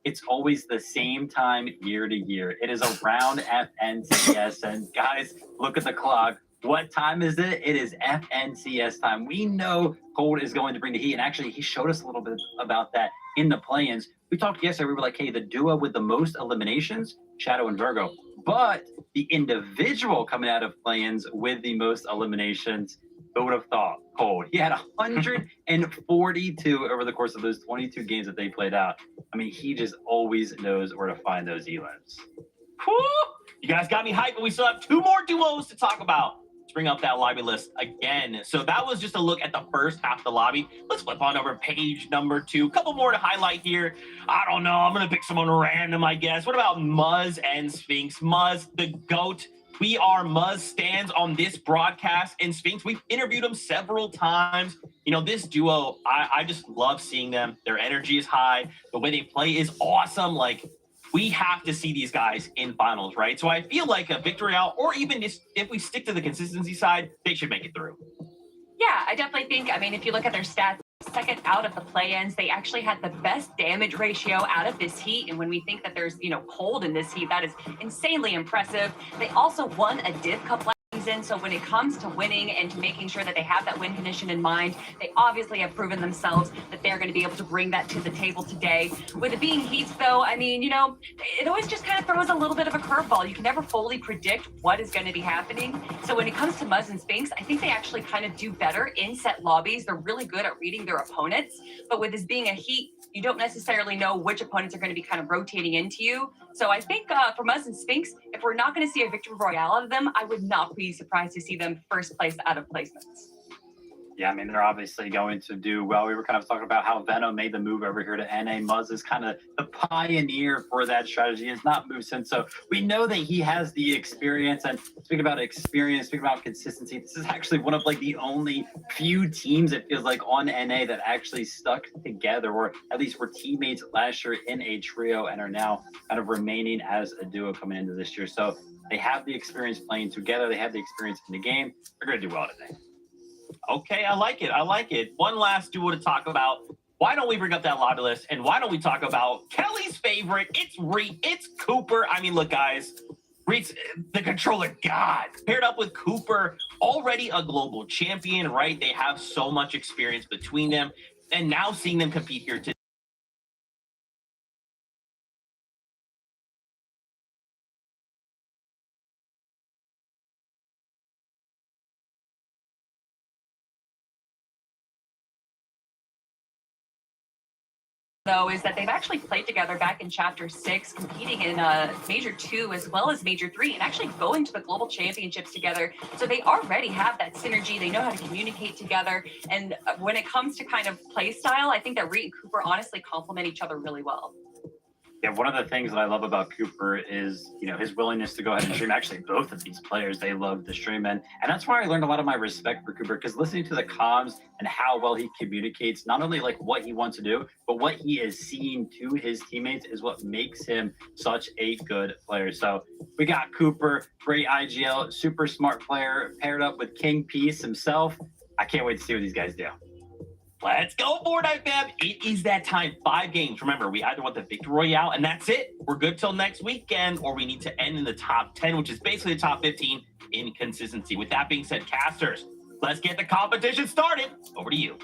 it's always the same time year to year. It is around FNCS. And guys, look at the clock. What time is it? It is FNCS time. We know Cold is going to bring the heat. And actually, he showed us a little bit about that in the play-ins. We talked yesterday. We were like, hey, the duo with the most eliminations, Shadow and Virgo. But the individual coming out of play-ins with the most eliminations, who would have thought? Cold. He had 142 over the course of those 22 games that they played out. I mean, he just always knows where to find those elims. Whew! You guys got me hyped, but we still have 2 more duos to talk about. Let's bring up that lobby list again. So that was just a look at the first half of the lobby. Let's flip on over page number 2. A couple more to highlight here. I don't know. I'm going to pick someone random, I guess. What about Muzz and Sphinx? Muzz, the GOAT. We are Muzz stands on this broadcast, and Sphinx, we've interviewed them several times. You know, this duo, I just love seeing them. Their energy is high. The way they play is awesome. Like, we have to see these guys in finals, right? So I feel like a victory out, or even just if we stick to the consistency side, they should make it through. Yeah, I definitely think, I mean, if you look at their stats, second out of the play-ins, they actually had the best damage ratio out of this heat. And when we think that there's, you know, cold in this heat, that is insanely impressive. They also won a Div Cup last season. So when it comes to winning and to making sure that they have that win condition in mind, they obviously have proven themselves that they're going to be able to bring that to the table today. With it being heats, though, I mean, you know, it always just kind of throws a little bit of a curveball. You can never fully predict what is going to be happening. So when it comes to Muzz and Sphinx, I think they actually kind of do better in set lobbies. They're really good at reading their opponents. But with this being a heat, you don't necessarily know which opponents are going to be kind of rotating into you. So I think for Muzz and Sphinx, if we're not going to see a victory royale out of them, I would not be surprised to see them first place out of placements. Yeah, I mean, they're obviously going to do well. We were kind of talking about how Venom made the move over here to NA. Muzz is kind of the pioneer for that strategy. He has not moved since. So we know that he has the experience. And speaking about experience, speaking about consistency, this is actually one of like the only few teams, it feels like, on NA that actually stuck together, or at least were teammates last year in a trio and are now kind of remaining as a duo coming into this year. So they have the experience playing together. They have the experience in the game. They're going to do well today. Okay, I like it. I like it. One last duo to talk about. Why don't we bring up that lobby list, and why don't we talk about Kelly's favorite? It's Cooper. I mean, look, guys, Reed's the controller god. Paired up with Cooper, already a global champion, right? They have so much experience between them, and now seeing them compete here today. Though, is that they've actually played together back in Chapter 6, competing in Major 2 as well as Major 3, and actually going to the Global Championships together. So they already have that synergy. They know how to communicate together. And when it comes to kind of play style, I think that Reed and Cooper honestly complement each other really well. Yeah, one of the things that I love about Cooper is, you know, his willingness to go ahead and stream. Actually, both of these players, they love to stream. And that's why I learned a lot of my respect for Cooper, because listening to the comms and how well he communicates, not only like what he wants to do, but what he is seeing to his teammates is what makes him such a good player. So we got Cooper, great IGL, super smart player, paired up with King Peace himself. I can't wait to see what these guys do. Let's go, Fortnite fam. It is that time. 5 games. Remember, we either want the Victory Royale, and that's it. We're good till next weekend, or we need to end in the top 10, which is basically the top 15 in consistency. With that being said, casters, let's get the competition started. Over to you.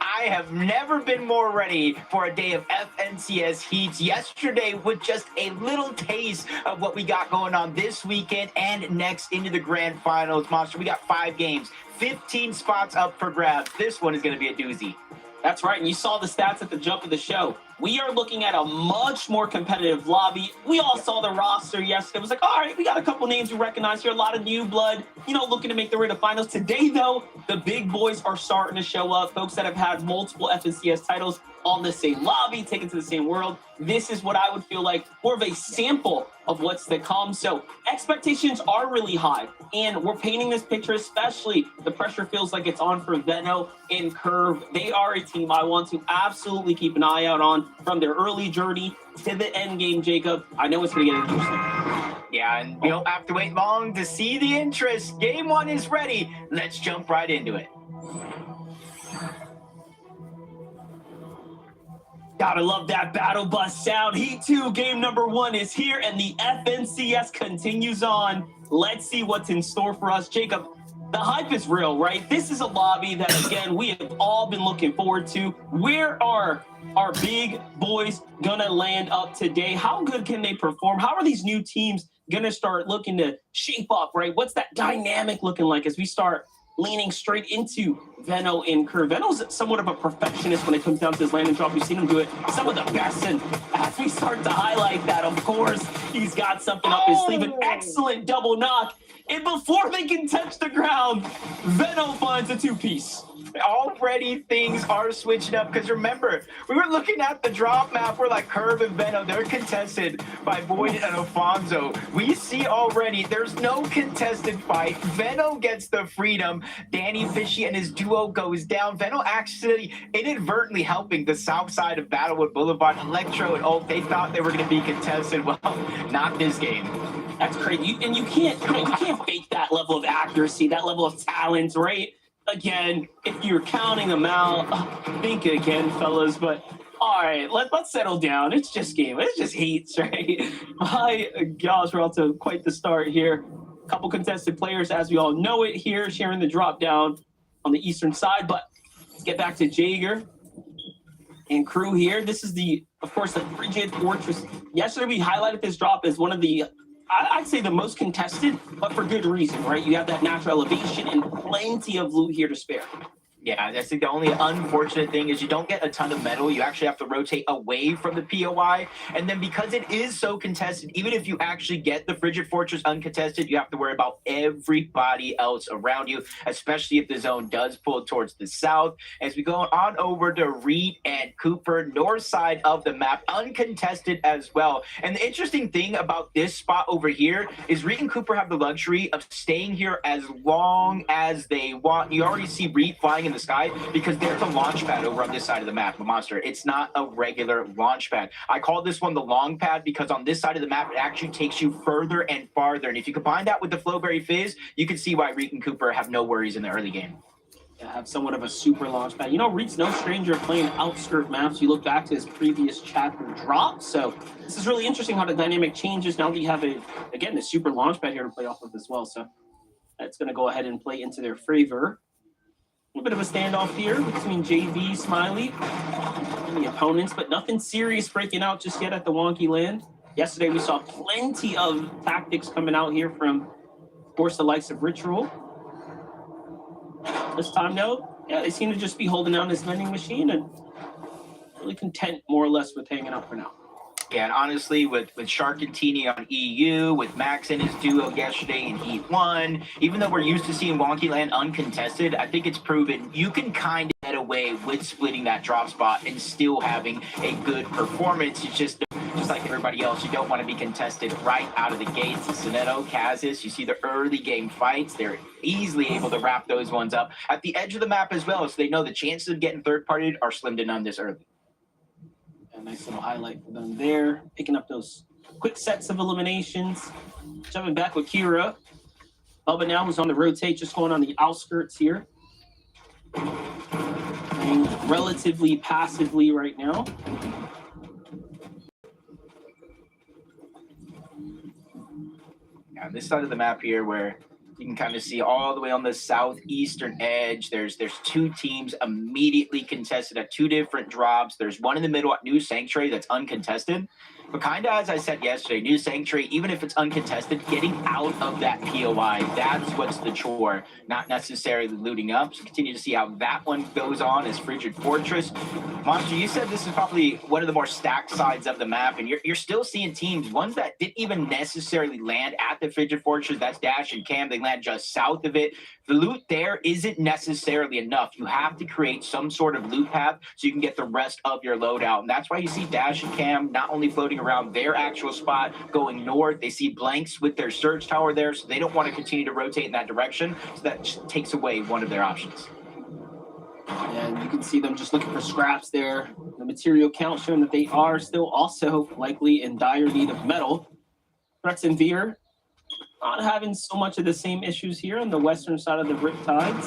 I have never been more ready for a day of FNCS heats. Yesterday, with just a little taste of what we got going on this weekend and next into the grand finals. Monster, we got 5 games, 15 spots up for grabs. This one is going to be a doozy. That's right, and you saw the stats at the jump of the show. We are looking at a much more competitive lobby. We all saw the roster yesterday. It was like, all right, we got a couple names we recognize here, a lot of new blood, you know, looking to make their way to finals. Today, though, the big boys are starting to show up, folks that have had multiple FNCS titles on the same lobby, taken to the same world. This is what I would feel like more of a sample of what's to come. So expectations are really high, and we're painting this picture, especially the pressure feels like it's on for Veno and Curve. They are a team I want to absolutely keep an eye out on from their early journey to the end game, Jacob. I know it's going to get interesting. Yeah, and we don't have to wait long to see the interest. Game 1 is ready. Let's jump right into it. Gotta love that battle bus sound. Heat 2, game number 1 is here, and the FNCS continues on. Let's see what's in store for us. Jacob, the hype is real, right? This is a lobby that, again, we have all been looking forward to. Where are our big boys gonna land up today? How good can they perform? How are these new teams gonna start looking to shape up, right? What's that dynamic looking like as we start leaning straight into Veno and Kerr? Veno's somewhat of a perfectionist when it comes down to his land and drop. We've seen him do it some of the best, and as we start to highlight that, of course, he's got something up his sleeve, an excellent double knock, and before they can touch the ground, Veno finds a two-piece. Already things are switching up, because remember, we were looking at the drop map where like Curve and Veno, they're contested by Void and Alfonso. We see already there's no contested fight. Veno gets the freedom. Danny Fishy and his duo goes down. Veno actually inadvertently helping the south side of Battlewood Boulevard. Electro and Ult, they thought they were going to be contested. Well, not this game. That's crazy. And you can't fake that level of accuracy, that level of talent, right? Again, if you're counting them out, think again, fellas. But all right, let's settle down. It's just game. It's just heats, right? My gosh, we're off to quite the start here. Couple contested players, as we all know it here, sharing the drop down on the eastern side. But let's get back to Jaeger and crew here. This is of course, the Frigid Fortress. Yesterday, we highlighted this drop as one of the, I'd say, the most contested, but for good reason, right? You have that natural elevation and plenty of loot here to spare. Yeah, I think the only unfortunate thing is you don't get a ton of metal. You actually have to rotate away from the POI. And then because it is so contested, even if you actually get the Frigid Fortress uncontested, you have to worry about everybody else around you, especially if the zone does pull towards the south. As we go on over to Reed and Cooper, north side of the map, uncontested as well. And the interesting thing about this spot over here is Reed and Cooper have the luxury of staying here as long as they want. You already see Reed flying in the sky because there's a launch pad over on this side of the map, the monster. It's not a regular launch pad. I call this one the long pad because on this side of the map, it actually takes you further and farther. And if you combine that with the Flowberry Fizz, you can see why Reek and Cooper have no worries in the early game. Yeah, have somewhat of a super launch pad. You know, Reed's no stranger playing outskirt maps. You look back to his previous chapter drop. So this is really interesting how the dynamic changes now that you have again, the super launch pad here to play off of as well. So that's going to go ahead and play into their favor. A little bit of a standoff here between JV, Smiley, and the opponents, but nothing serious breaking out just yet at the wonky land. Yesterday, we saw plenty of tactics coming out here from, of course, the likes of Ritual. This time, though, yeah, they seem to just be holding down this vending machine and really content, more or less, with hanging out for now. Yeah, and honestly, with Shark and Teeny on EU, with Max and his duo yesterday in Heat 1, even though we're used to seeing Wonky Land uncontested, I think it's proven you can kind of get away with splitting that drop spot and still having a good performance. It's just like everybody else, you don't want to be contested right out of the gates. Soneto, Kazis, you see the early game fights. They're easily able to wrap those ones up at the edge of the map as well, so they know the chances of getting third-partied are slim to none this early. A nice little highlight for them there, picking up those quick sets of eliminations. Jumping back with Kira. Bubba now who's on the rotate, just going on the outskirts here. Playing relatively passively right now. Yeah, this side of the map here where you can kind of see all the way on the southeastern edge. There's two teams immediately contested at two different drops. There's one in the middle at New Sanctuary that's uncontested. But kind of as I said yesterday, New Sanctuary, even if it's uncontested, getting out of that POI, that's what's the chore, not necessarily looting up. So continue to see how that one goes on as Frigid Fortress. Monster, you said this is probably one of the more stacked sides of the map, and you're still seeing teams, ones that didn't even necessarily land at the Frigid Fortress. That's Dash and Cam. They land just south of it. The loot there isn't necessarily enough. You have to create some sort of loot path so you can get the rest of your loadout. And that's why you see Dash and Cam not only floating around their actual spot going north, they see blanks with their surge tower there, so they don't want to continue to rotate in that direction. So that takes away one of their options. And you can see them just looking for scraps there. The material count showing that they are still also likely in dire need of metal. Threats and Veer not having so much of the same issues here on the western side of the Riptides.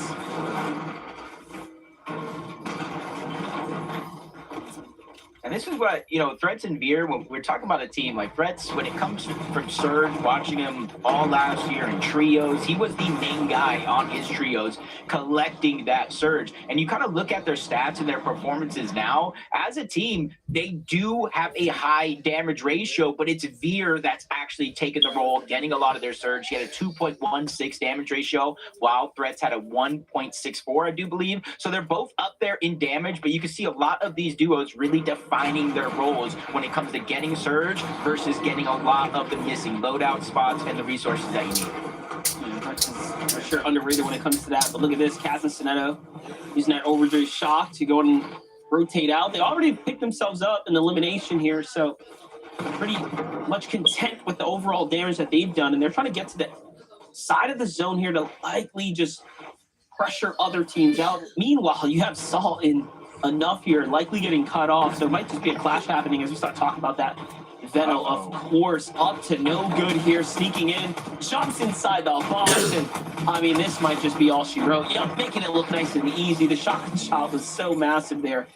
And this is what, Threats and Veer, when we're talking about a team like Threats, when it comes from Surge, watching him all last year in trios, he was the main guy on his trios collecting that Surge. And you kind of look at their stats and their performances now. As a team, they do have a high damage ratio, but it's Veer that's actually taken the role, getting a lot of their Surge. He had a 2.16 damage ratio, while Threats had a 1.64, I do believe. So they're both up there in damage, but you can see a lot of these duos really defining their roles when it comes to getting Surge versus getting a lot of the missing loadout spots and the resources that you need. Yeah, Threats is for sure underrated when it comes to that. But look at this, Kaz and Sonetto using that Overdrive shock to go and rotate out. They already picked themselves up in elimination here, so pretty much content with the overall damage that they've done. And they're trying to get to the side of the zone here to likely just pressure other teams out. Meanwhile, you have Salt in enough here, likely getting cut off. So it might just be a clash happening as we start talking about that. Veno, of course, up to no good here, sneaking in, jumps inside the box, and I mean, this might just be all she wrote. Yeah, making it look nice and easy. The shot was so massive there,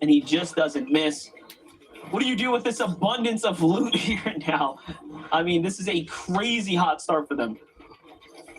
and he just doesn't miss. What do you do with this abundance of loot here now? I mean, this is a crazy hot start for them.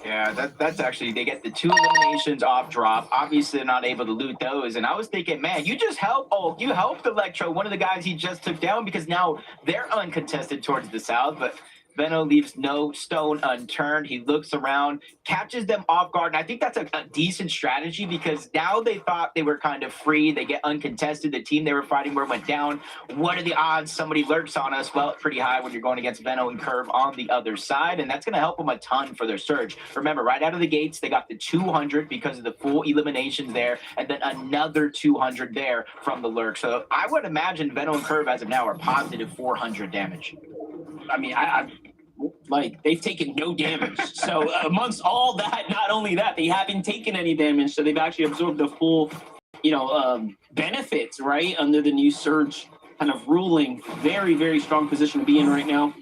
Yeah, that's actually, they get the 2 eliminations off drop. Obviously, they're not able to loot those. And I was thinking, man, you helped Electro, one of the guys he just took down, because now they're uncontested towards the south. But Veno leaves no stone unturned. He looks around, catches them off guard. And I think that's a decent strategy, because now they thought they were kind of free. They get uncontested. The team they were fighting went down. What are the odds somebody lurks on us? Well, it's pretty high when you're going against Veno and Curve on the other side. And that's going to help them a ton for their Surge. Remember, right out of the gates, they got the 200 because of the full eliminations there. And then another 200 there from the lurk. So I would imagine Veno and Curve as of now are positive 400 damage. I mean, like, they've taken no damage. So amongst all that, not only that, they haven't taken any damage. So they've actually absorbed the full, benefits, right, under the new Surge kind of ruling. Very, very strong position to be in right now.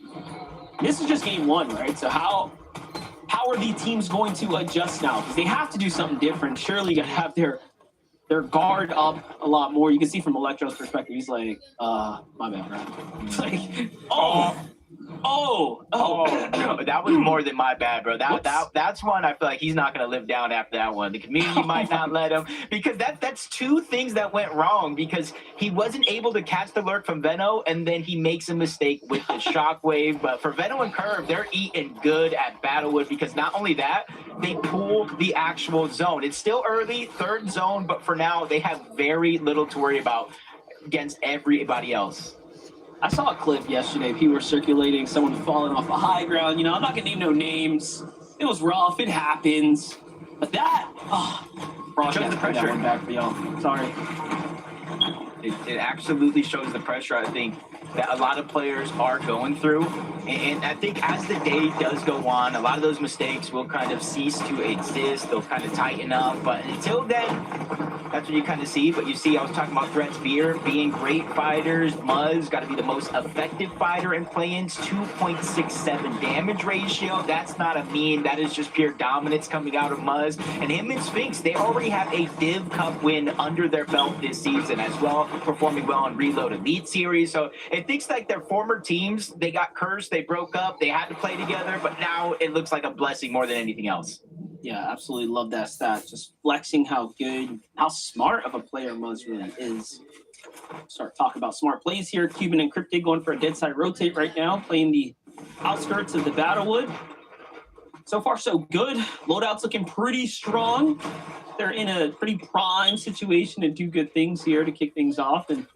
This is just game 1, right? So how are the teams going to adjust now? Because they have to do something different. Surely you got to have their guard up a lot more. You can see from Electro's perspective, he's like, my bad, bro. It's like, no, that was more than my bad, bro. That's one I feel like he's not gonna live down after that one. The community might not let him, because that's 2 things that went wrong, because he wasn't able to catch the lurk from Veno, and then he makes a mistake with the shockwave. But for Veno and Curve, they're eating good at Battlewood, because not only that, they pull the actual zone. It's still early, 3rd zone, but for now they have very little to worry about against everybody else. I saw a clip yesterday. People were circulating, someone falling off a high ground. I'm not gonna name no names. It was rough. It happens. But that, shows the pressure. That one back for y'all. Sorry. It absolutely shows the pressure, I think, that a lot of players are going through. And I think as the day does go on, a lot of those mistakes will kind of cease to exist. They'll kind of tighten up. But until then, that's what you kind of see. But you see, I was talking about Threats Veer being great fighters. Muzz got to be the most effective fighter in play-ins. 2.67 damage ratio. That's not a mean. That is just pure dominance coming out of Muzz. And him and Sphinx, they already have a Div Cup win under their belt this season as well, performing well in Reload Elite Series. So it thinks like their former teams, they got cursed, they broke up, they had to play together, but now it looks like a blessing more than anything else. Yeah, absolutely love that stat. Just flexing how good, how smart of a player Muzz really is. Start talking about smart plays here. Cuban and Cryptic going for a dead side rotate right now, playing the outskirts of the Battlewood. So far, so good. Loadout's looking pretty strong. They're in a pretty prime situation to do good things here to kick things off. And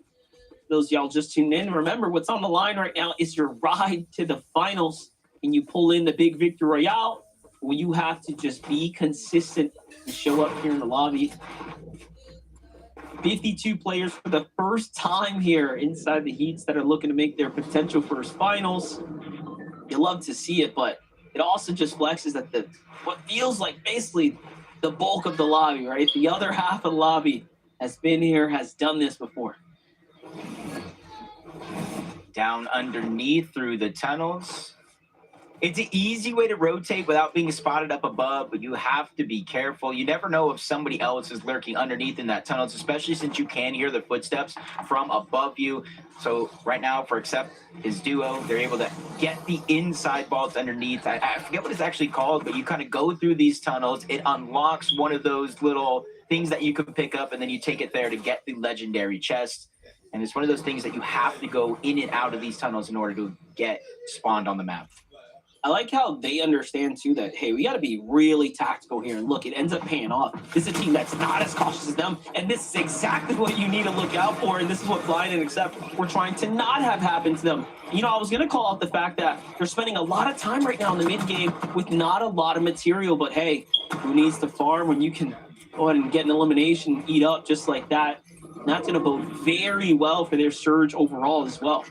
those y'all just tuned in, remember what's on the line right now is your ride to the finals. And you pull in the big Victory Royale, where you have to just be consistent and show up here in the lobby. 52 players for the first time here inside the heats that are looking to make their potential first finals. You love to see it, but it also just flexes that what feels like basically the bulk of the lobby, right? The other half of the lobby has been here, has done this before. Down underneath through the tunnels. It's an easy way to rotate without being spotted up above, but you have to be careful. You never know if somebody else is lurking underneath in that tunnel, especially since you can hear the footsteps from above you. So right now, for Accept, his duo, they're able to get the inside vaults underneath. I forget what it's actually called, but you kind of go through these tunnels. It unlocks one of those little things that you can pick up, and then you take it there to get the legendary chest. And it's one of those things that you have to go in and out of these tunnels in order to get spawned on the map. I like how they understand too that, hey, we got to be really tactical here. And look, it ends up paying off. This is a team that's not as cautious as them, and this is exactly what you need to look out for. And this is what Flying and Accept we're trying to not have happen to them. You know, I was going to call out the fact that they're spending a lot of time right now in the mid game with not a lot of material. But hey, who needs to farm when you can go ahead and get an elimination, eat up just like that? And that's going to bode very well for their surge overall as well.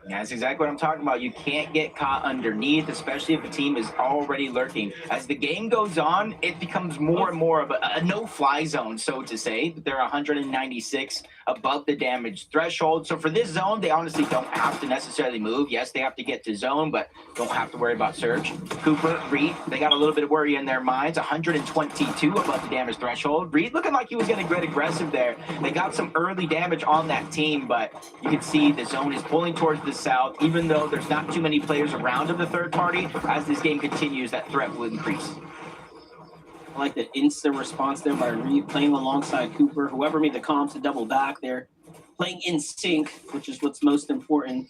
That's exactly what I'm talking about. You can't get caught underneath, especially if a team is already lurking. As the game goes on, it becomes more and more of a no-fly zone, so to say. They're 196 above the damage threshold. So for this zone, they honestly don't have to necessarily move. Yes, they have to get to zone, but don't have to worry about surge. Cooper, Reed, they got a little bit of worry in their minds. 122 above the damage threshold. Reed looking like he was going to get aggressive there. They got some early damage on that team, but you can see the zone is pulling towards the south. Even though there's not too many players around of the third party, as this game continues, that threat will increase. I like the instant response there by Reed playing alongside Cooper. Whoever made the comms to double back there, playing in sync, which is what's most important.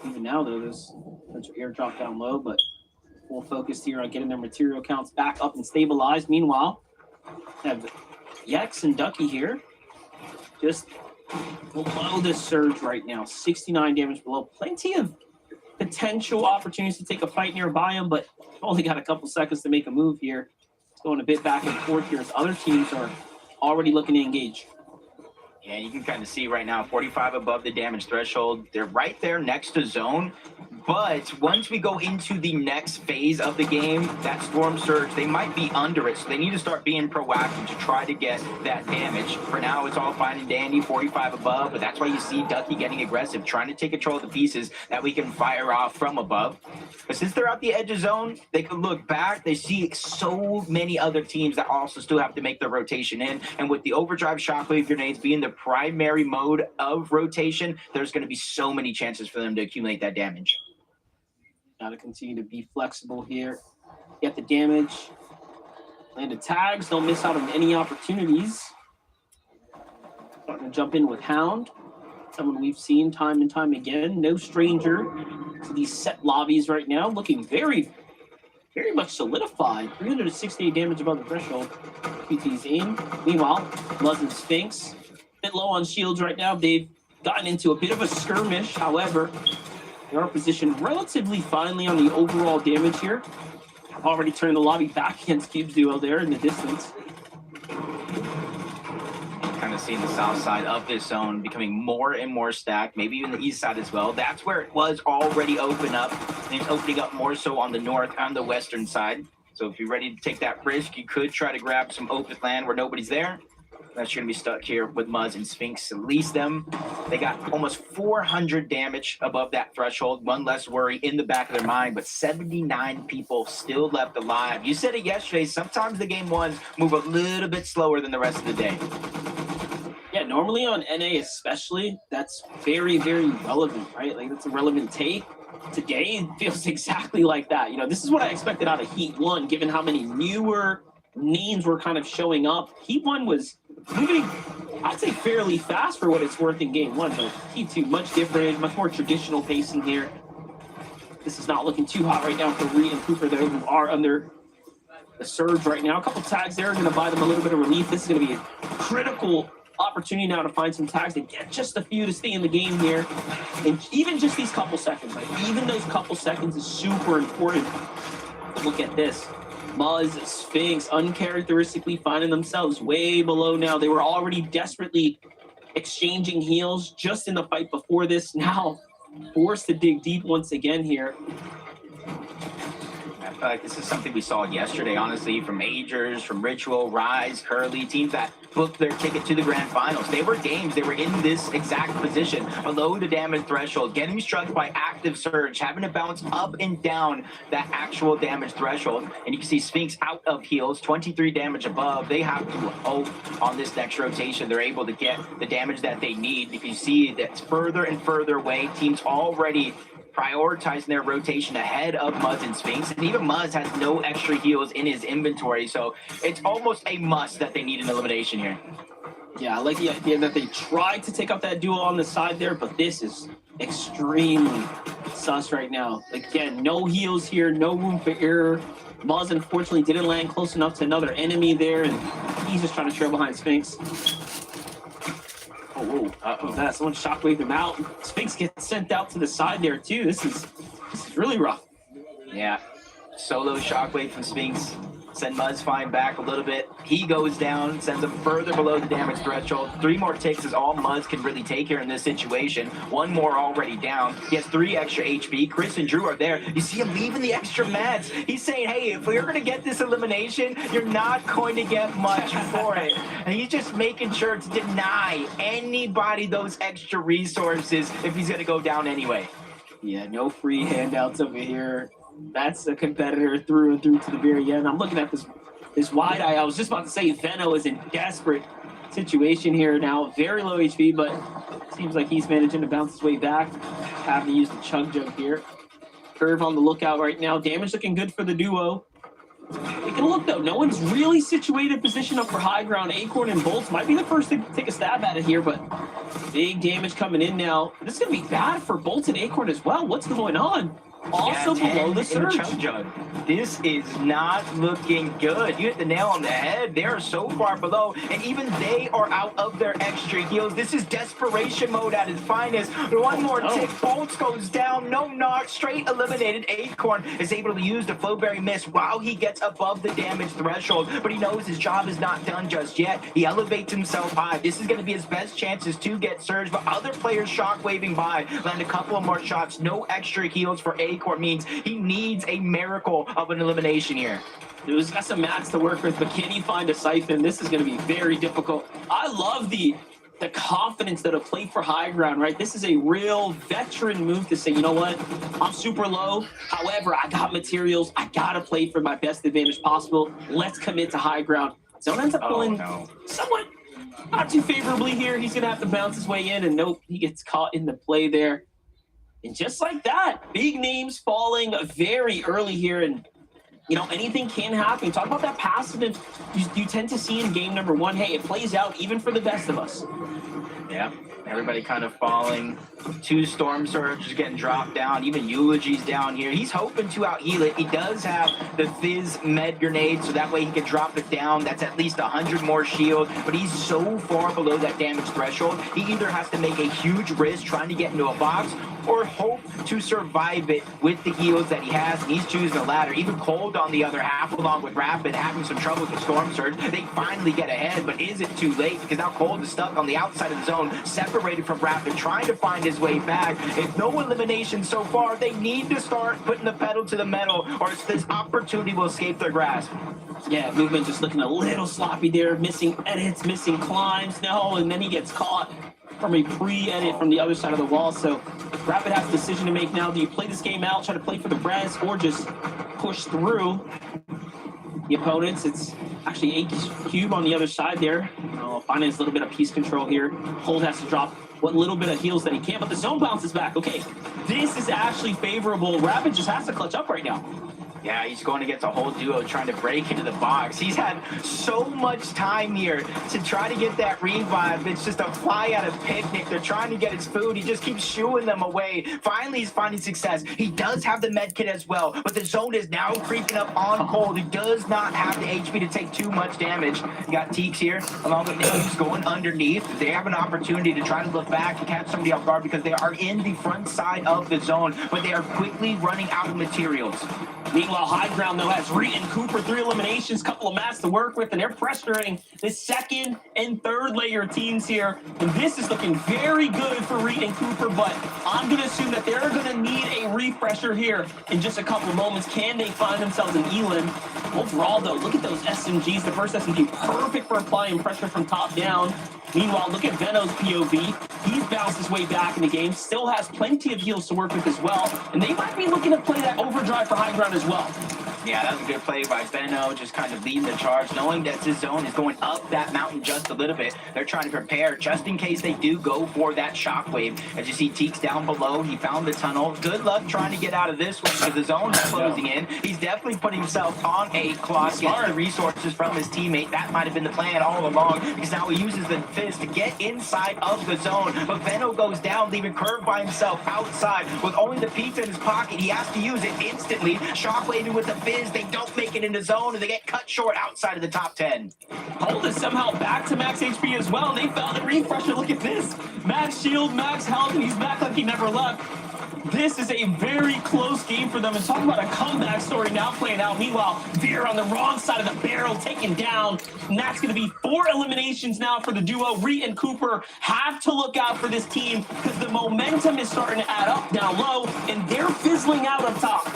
Even now, though, there's potential airdrop down low, but full focus here on getting their material counts back up and stabilized. Meanwhile, have Yex and Ducky here, just below the surge right now. 69 damage below. Plenty of potential opportunities to take a fight nearby him, but only got a couple seconds to make a move here. It's going a bit back and forth here as other teams are already looking to engage. Yeah, you can kind of see right now, 45 above the damage threshold. They're right there next to zone. But once we go into the next phase of the game, that Storm Surge, they might be under it. So they need to start being proactive to try to get that damage. For now, it's all fine and dandy, 45 above. But that's why you see Ducky getting aggressive, trying to take control of the pieces that we can fire off from above. But since they're at the edge of zone, they can look back. They see so many other teams that also still have to make their rotation in. And with the overdrive shockwave grenades being the primary mode of rotation, there's going to be so many chances for them to accumulate that damage. Got to continue to be flexible here. Get the damage. Landed tags. Don't miss out on any opportunities. Starting to jump in with Hound. Someone we've seen time and time again. No stranger to these set lobbies right now. Looking very, very much solidified. 368 damage above the threshold. QT's in. Meanwhile, Muzz and Sphinx. A bit low on shields right now. They've gotten into a bit of a skirmish. However, they are positioned relatively finely on the overall damage here. Already turned the lobby back against Cube's duo there in the distance. Kind of seeing the south side of this zone becoming more and more stacked, maybe even the east side as well. That's where it was already open up. And it's opening up more so on the north and the western side. So if you're ready to take that risk, you could try to grab some open land where nobody's there. That's going to be stuck here with Muzz and Sphinx. At least them, they got almost 400 damage above that threshold. One less worry in the back of their mind, but 79 people still left alive. You said it yesterday, sometimes the game ones move a little bit slower than the rest of the day. Yeah, normally on NA especially, that's very, very relevant, right? Like, that's a relevant take. Today, it feels exactly like that. You know, this is what I expected out of Heat 1, given how many newer names were kind of showing up. Heat 1 was moving, I'd say, fairly fast for what it's worth in Game 1, but Heat 2, much different, much more traditional pacing here. This is not looking too hot right now for Reed and Cooper, though, who are under the surge right now. A couple tags there are going to buy them a little bit of relief. This is going to be a critical opportunity now to find some tags to get just a few to stay in the game here. And even just these couple seconds, like even those couple seconds is super important. Look at this. Muzz, Sphinx, uncharacteristically finding themselves way below now. They were already desperately exchanging heals just in the fight before this. Now forced to dig deep once again here. like this is something we saw yesterday, honestly, from Majors, from Ritual, Rise, Curly, teams that booked their ticket to the grand finals. They were games. They were in this exact position, below the damage threshold, getting struck by active surge, having to bounce up and down that actual damage threshold. And you can see Sphinx out of heals, 23 damage above. They have to hope on this next rotation they're able to get the damage that they need. If you see that's further and further away, teams already prioritizing their rotation ahead of Muzz and Sphinx, and even Muzz has no extra heals in his inventory, so it's almost a must that they need an elimination here. Yeah, I like the idea that they tried to take out that duo on the side there, but this is extremely sus right now. Again, no heals here, no room for error. Muzz unfortunately didn't land close enough to another enemy there, and he's just trying to trail behind Sphinx. Oh, uh-oh. That someone shockwaved him out. Sphinx gets sent out to the side there too. This is really rough. Yeah, solo shockwave from Sphinx. Send Muzz flying back a little bit. He goes down, sends him further below the damage threshold. 3 more ticks is all Muzz can really take here in this situation. 1 more already down. He has 3 extra HP. Chris and Drew are there. You see him leaving the extra meds. He's saying, hey, if we're going to get this elimination, you're not going to get much for it. And he's just making sure to deny anybody those extra resources if he's going to go down anyway. Yeah, no free handouts over here. That's a competitor through and through to the very end. I'm looking at this wide eye. I was just about to say Veno is in desperate situation here now. Very low HP, but seems like he's managing to bounce his way back. Having to use the chug jug here. Curve on the lookout right now. Damage looking good for the duo. Taking a look though, no one's really situated position up for high ground. Acorn and Bolts might be the first to take a stab at it here, but big damage coming in now. This is gonna be bad for Bolts and Acorn as well. What's going on? Also below the surge. This is not looking good. You hit the nail on the head. They are so far below, and even they are out of their extra heals. This is desperation mode at its finest. One more tick. Bolts goes down. No knock. Straight eliminated. Acorn is able to use the Flowberry Mist while he gets above the damage threshold, but he knows his job is not done just yet. He elevates himself high. This is going to be his best chances to get surge, but other players shockwaving by. Land a couple of more shots. No extra heals for Acorn means he needs a miracle of an elimination here. He's got some mats to work with, but can he find a siphon? This is going to be very difficult. I love the confidence that a play for high ground, right? This is a real veteran move to say, you know what? I'm super low. However, I got materials. I got to play for my best advantage possible. Let's commit to high ground. Zone ends up pulling somewhat not too favorably here. He's going to have to bounce his way in, and nope, he gets caught in the play there. And just like that, big names falling very early here, and you know, anything can happen. Talk about that passive you tend to see in game number 1. Hey, it plays out even for the best of us. Yeah, everybody kind of falling. 2 Storm Surges getting dropped down, even Eulogy's down here. He's hoping to out-heal it. He does have the Fizz Med Grenade, so that way he can drop it down. That's at least 100 more shield, but he's so far below that damage threshold, he either has to make a huge risk trying to get into a box or hope to survive it with the heals that he has, and he's choosing the latter. Even Cold on the other half, along with Rapid, having some trouble with the Storm Surge. They finally get ahead, but is it too late? Because now Cold is stuck on the outside of the zone, separated from Rapid, trying to find his way back. If no elimination so far, they need to start putting the pedal to the metal, or this opportunity will escape their grasp. Yeah, movement just looking a little sloppy there, missing edits, missing climbs, no, and then he gets caught from a pre-edit from the other side of the wall. So Rapid has a decision to make now. Do you play this game out, try to play for the Brez, or just push through the opponents? It's actually A-Cube on the other side there. Finding a little bit of piece control here. Cold has to drop what little bit of heals that he can, but the zone bounces back. Okay, this is actually favorable. Rapid just has to clutch up right now. Yeah, he's going against a whole duo trying to break into the box. He's had so much time here to try to get that revive. It's just a fly out of picnic. They're trying to get his food. He just keeps shooing them away. Finally, he's finding success. He does have the med kit as well, but the zone is now creeping up on Cold. He does not have the HP to take too much damage. You got Teeks here, along with Nails going underneath. They have an opportunity to try to look back and catch somebody off guard because they are in the front side of the zone, but they are quickly running out of materials. Meanwhile, high ground, though, has Reed and Cooper 3 eliminations, couple of mats to work with, and they're pressuring the second and third layer teams here. And this is looking very good for Reed and Cooper, but I'm going to assume that they're going to need a refresher here in just a couple of moments. Can they find themselves in Elam? Overall, though, look at those SMGs. The first SMG, perfect for applying pressure from top down. Meanwhile, look at Veno's POV. He's bounced his way back in the game, still has plenty of heals to work with as well, and they might be looking to play that overdrive for high ground as well. Yeah, that was a good play by Veno, just kind of leading the charge, knowing that this zone is going up that mountain just a little bit. They're trying to prepare just in case they do go for that shockwave. As you see Teeks down below, he found the tunnel. Good luck trying to get out of this one because the zone is closing in. He's definitely putting himself on a clock, getting the resources from his teammate. That might have been the plan all along because now he uses the fizz to get inside of the zone. But Veno goes down, leaving Curve by himself outside with only the pizza in his pocket. He has to use it instantly. Shockwaving with the fizz. They don't make it in the zone, and they get cut short outside of the top 10. Cold is somehow back to max HP as well. They found the refresher. Look at this. Max shield, max health, and he's back like he never left. This is a very close game for them. And talk about a comeback story now playing out. Meanwhile, Veer on the wrong side of the barrel taken down. And that's going to be 4 eliminations now for the duo. Reed and Cooper have to look out for this team because the momentum is starting to add up down low, and they're fizzling out up top.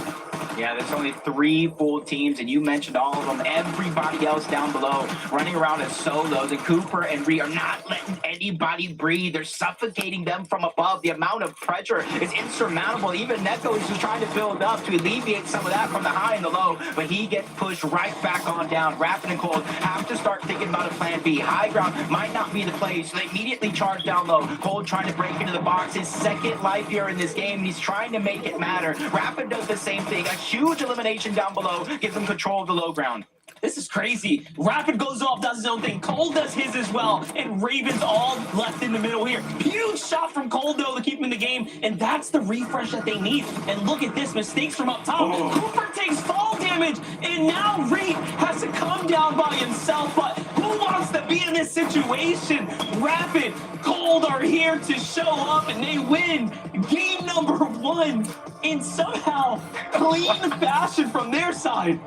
Yeah, there's only 3 full teams, and you mentioned all of them. Everybody else down below running around as solos, and Cooper and Reed are not letting anybody breathe. They're suffocating them from above. The amount of pressure is insurmountable. Even Neko is just trying to build up to alleviate some of that from the high and the low, but he gets pushed right back on down. Rapid and Cold have to start thinking about a plan B. High ground might not be the play, so they immediately charge down low. Cold trying to break into the box. His second life here in this game, and he's trying to make it matter. Rapid does the same thing. A huge elimination down below gives him control of the low ground. This is crazy. Rapid goes off, does his own thing. Cold does his as well. And Raven's all left in the middle here. Huge shot from Cold, though, to keep him in the game. And that's the refresh that they need. And look at this. Mistakes from up top. Cooper takes fall damage. And now Reed has to come down by himself. But who wants to be in this situation? Rapid, Cold are here to show up. And they win game number 1 in somehow clean fashion from their side.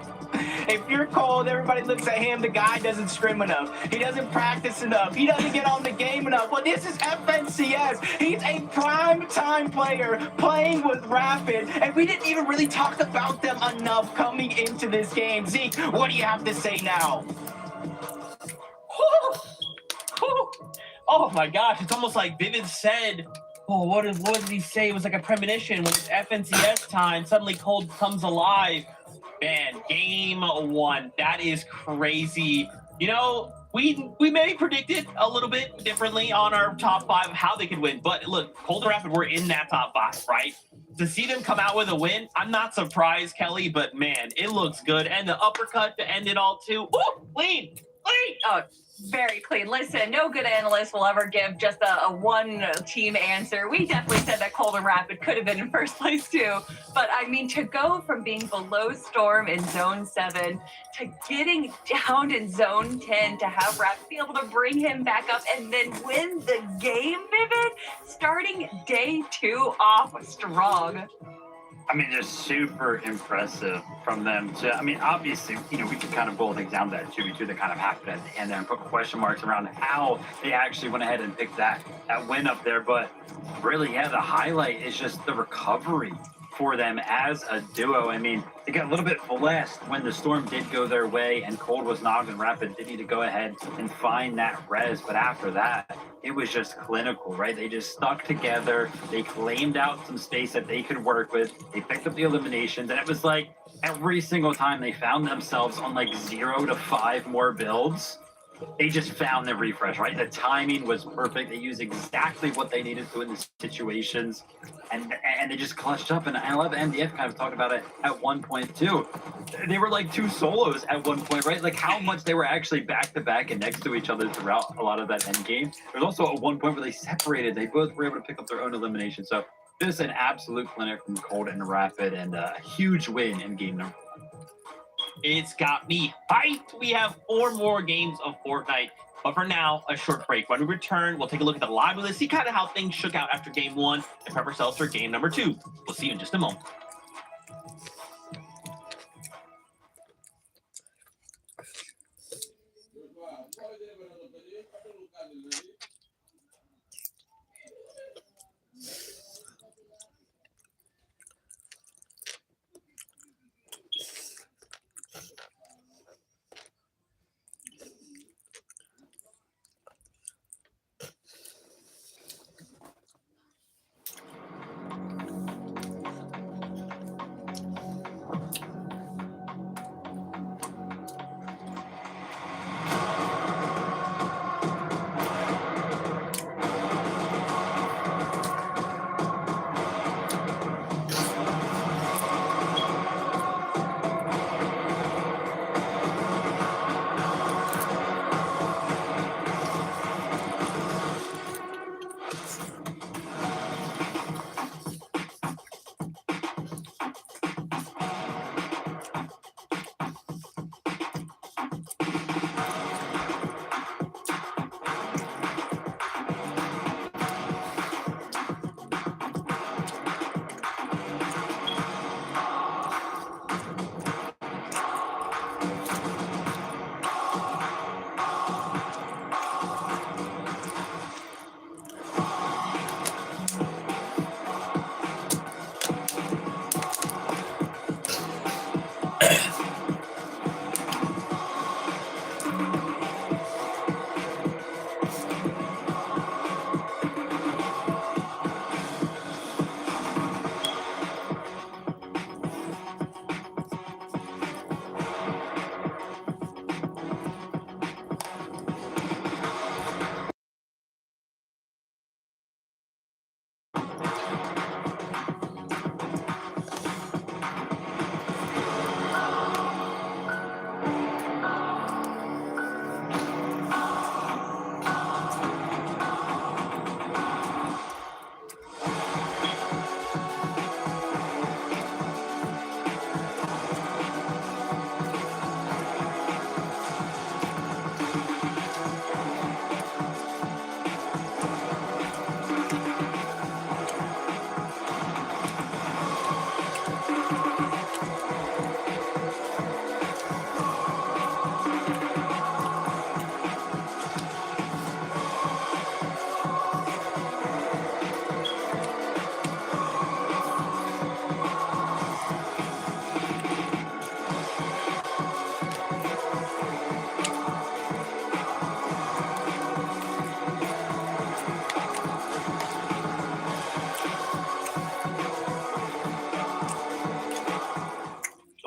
If you're Cold, everybody looks at him. The guy doesn't scrim enough. He doesn't practice enough. He doesn't get on the game enough. Well, this is FNCS. He's a prime time player playing with Rapid, and we didn't even really talk about them enough coming into this game. Zeke, what do you have to say now? Oh my gosh, it's almost like Vivid said, oh, what did he say? It was like a premonition. When it's FNCS time, suddenly Cold comes alive. Man, game 1. That is crazy. You know, we maybe predicted a little bit differently on our top 5 how they could win. But look, Cold and Rapid were in that top 5, right? To see them come out with a win, I'm not surprised, Kelly, but man, it looks good. And the uppercut to end it all too. Ooh, clean. Oh, very clean. Listen, no good analyst will ever give just a one-team answer. We definitely said that Cold and Rapid could have been in first place too. But I mean, to go from being below Storm in Zone 7 to getting down in Zone 10, to have Rapid be able to bring him back up and then win the game, Vivid, starting day 2 off strong. I mean, just super impressive from them. I mean, obviously, you know, we can kind of boil things down to that 2v2 that kind of happened at the end there and put question marks around how they actually went ahead and picked that win up there. But really, yeah, the highlight is just the recovery for them as a duo. I mean, they got a little bit blessed when the Storm did go their way and Cold was knocked and Rapid did need to go ahead and find that res. But after that, it was just clinical, right? They just stuck together. They claimed out some space that they could work with. They picked up the eliminations, and it was like every single time they found themselves on like 0 to 5 more builds, they just found the refresh, right? The timing was perfect. They used exactly what they needed to in the situations, and they just clutched up. And I love MDF kind of talked about it at one point too. They were like 2 solos at one point, right? Like how much they were actually back to back and next to each other throughout a lot of that end game. There was also at one point where they separated. They both were able to pick up their own elimination. So just an absolute clinic from Cold and Rapid, and a huge win in game number 1. It's got me hyped. We have 4 more games of Fortnite. But for now, a short break. When we return, we'll take a look at the live list, see kind of how things shook out after game 1, and prep ourselves for game number 2. We'll see you in just a moment.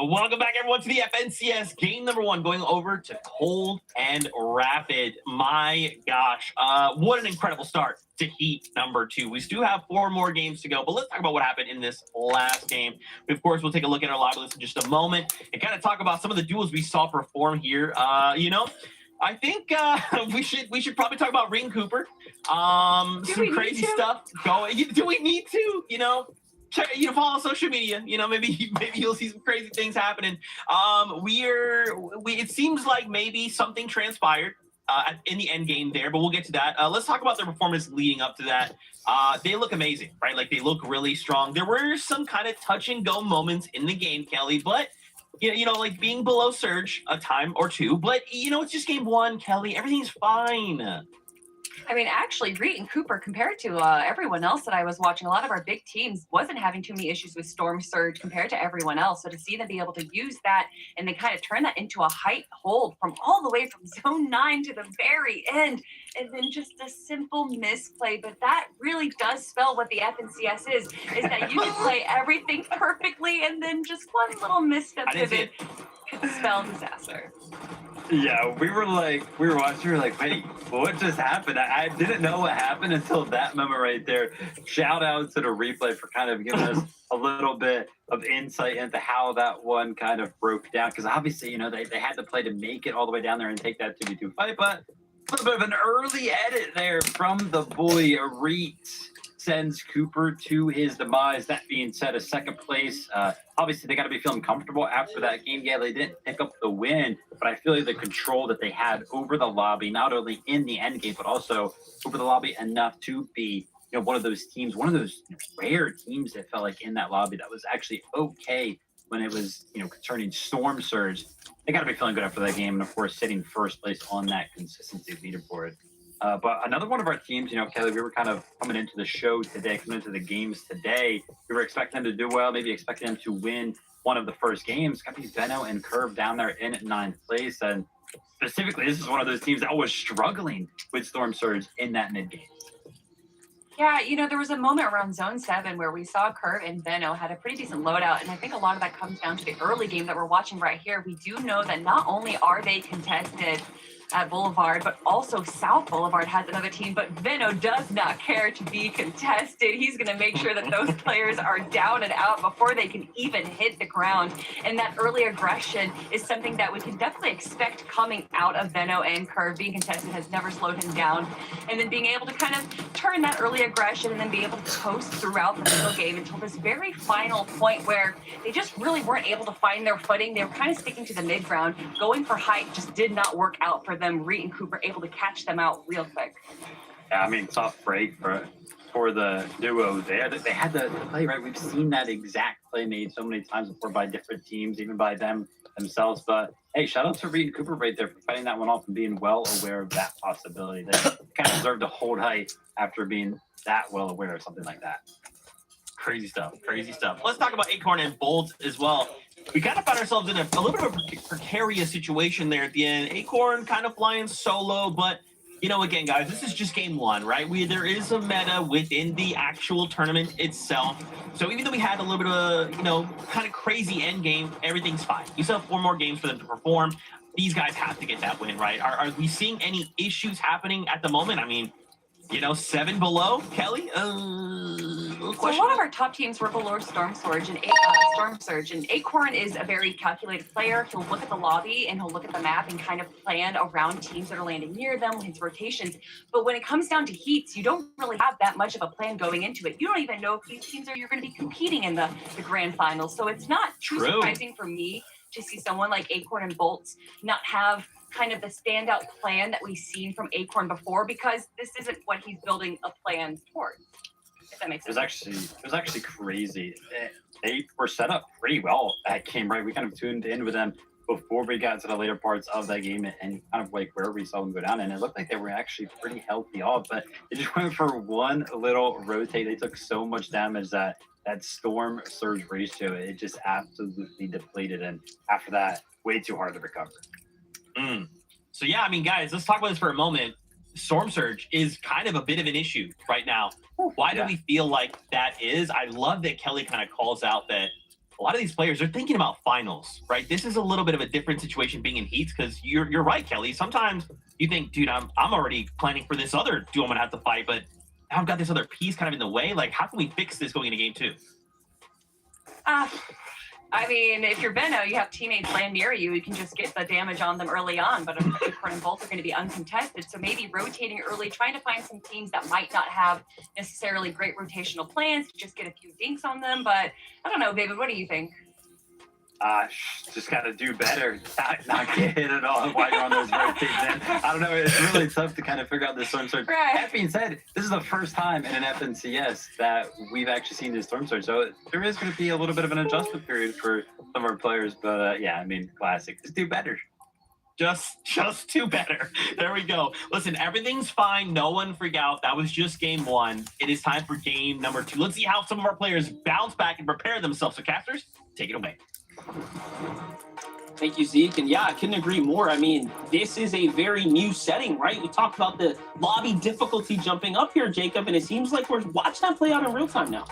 Welcome back, everyone, to the FNCS game number 1, going over to Cold and Rapid. My gosh, what an incredible start to Heat number 2. We do have 4 more games to go, but let's talk about what happened in this last game. Of course, we'll take a look at our live list in just a moment and kind of talk about some of the duels we saw perform here. I think we should probably talk about Reed and Cooper. Some crazy stuff going. Do we need to? Check, follow social media. Maybe you'll see some crazy things happening. It seems like maybe something transpired in the end game there, but we'll get to that. Let's talk about their performance leading up to that. They look amazing, right? Like, they look really strong. There were some kind of touch and go moments in the game, Kelly, but like being below Surge a time or two, but it's just game 1, Kelly. Everything's fine. I mean, actually, Reed and Cooper, compared to everyone else that I was watching, a lot of our big teams wasn't having too many issues with Storm Surge compared to everyone else. So to see them be able to use that and then kind of turn that into a height hold from all the way from zone 9 to the very end, and then just a simple misplay. But that really does spell what the FNCS is that you can play everything perfectly, and then just one little misstep pivot could spell disaster. Yeah, we were watching, we were like, wait, what just happened? I didn't know what happened until that moment right there. Shout out to the replay for kind of giving us a little bit of insight into how that one kind of broke down. Because obviously, they had to play to make it all the way down there and take that 2v2 fight. But a little bit of an early edit there from the boy, Reed. Sends Cooper to his demise. That being said, a second place. Obviously, they got to be feeling comfortable after that game. Yeah, they didn't pick up the win, but I feel like the control that they had over the lobby, not only in the end game, but also over the lobby enough to be, one of those teams, one of those rare teams that felt like in that lobby that was actually okay when it was, concerning Storm Surge. They got to be feeling good after that game, and of course, sitting first place on that consistency leaderboard. But another one of our teams, Kelly, we were kind of coming into the show today, coming into the games today. We were expecting them to do well, maybe expecting them to win one of the first games. Got to be Veno and Curve down there in 9th place. And specifically, this is one of those teams that was struggling with Storm Surge in that mid game. Yeah, there was a moment around Zone 7 where we saw Curve and Veno had a pretty decent loadout, and I think a lot of that comes down to the early game that we're watching right here. We do know that not only are they contested at Boulevard, but also South Boulevard has another team, but Veno does not care to be contested. He's going to make sure that those players are down and out before they can even hit the ground, and that early aggression is something that we can definitely expect coming out of Veno and Curve. Being contested has never slowed him down, and then being able to kind of turn that early aggression and then be able to coast throughout the middle game until this very final point where they just really weren't able to find their footing. They were kind of sticking to the mid ground. Going for height just did not work out for them. Reed and Cooper able to catch them out real quick. Yeah, I mean, tough break for the duo there. They had the play, right? We've seen that exact play made so many times before by different teams, even by themselves. But hey, shout out to Reed and Cooper right there for fighting that one off and being well aware of that possibility. They kind of deserve to hold height after being that well aware of something like that. Crazy stuff. Let's talk about Acorn and Bolt as well. We kind of found ourselves in a little bit of a precarious situation there at the end. Acorn kind of flying solo, but again, guys, this is just game 1, right? There is a meta within the actual tournament itself. So even though we had a little bit of kind of crazy end game, everything's fine. You still have 4 more games for them to perform. These guys have to get that win, right? Are we seeing any issues happening at the moment? I mean, 7 below, Kelly? So a lot of our top teams were below Storm Surge, and Acorn is a very calculated player. He'll look at the lobby and he'll look at the map and kind of plan around teams that are landing near them, his rotations. But when it comes down to heats, you don't really have that much of a plan going into it. You don't even know if these teams you're going to be competing in the grand finals. So it's not too surprising for me to see someone like Acorn and Bolts not have kind of the standout plan that we've seen from Acorn before, because this isn't what he's building a plan towards. If that makes sense. It was actually crazy. They were set up pretty well that game, right? We kind of tuned in with them before we got to the later parts of that game and kind of like where we saw them go down, and it looked like they were actually pretty healthy off, but they just went for one little rotate. They took so much damage that Storm Surge ratio, it just absolutely depleted, and after that, way too hard to recover. So yeah, I mean, guys, let's talk about this for a moment. Storm Surge is kind of a bit of an issue right now. Why do we feel like that is? I love that Kelly kind of calls out that a lot of these players are thinking about finals, right? This is a little bit of a different situation being in heats because you're right, Kelly. Sometimes you think, dude, I'm already planning for this other duo I'm gonna have to fight, but now I've got this other piece kind of in the way. Like, how can we fix this going into game 2? I mean, if you're Veno, you have teammates land near you. You can just get the damage on them early on. But Acorn and Bolt are going to be uncontested. So maybe rotating early, trying to find some teams that might not have necessarily great rotational plans to just get a few dinks on them. But I don't know, David, what do you think? Just gotta do better. Not get hit at all while you're on those rotates. I don't know. It's really tough to kind of figure out this storm surge. Right. That being said, this is the first time in an FNCS that we've actually seen this storm surge. So there is going to be a little bit of an adjustment period for some of our players. But yeah, I mean, classic. Just do better. Just do better. There we go. Listen, everything's fine. No one freak out. That was just game 1. It is time for game number 2. Let's see how some of our players bounce back and prepare themselves. So, casters, take it away. Thank you, Zeke. And yeah, I couldn't agree more. I mean, this is a very new setting, right? We talked about the lobby difficulty jumping up here, Jacob, and it seems like we're watching that play out in real time now.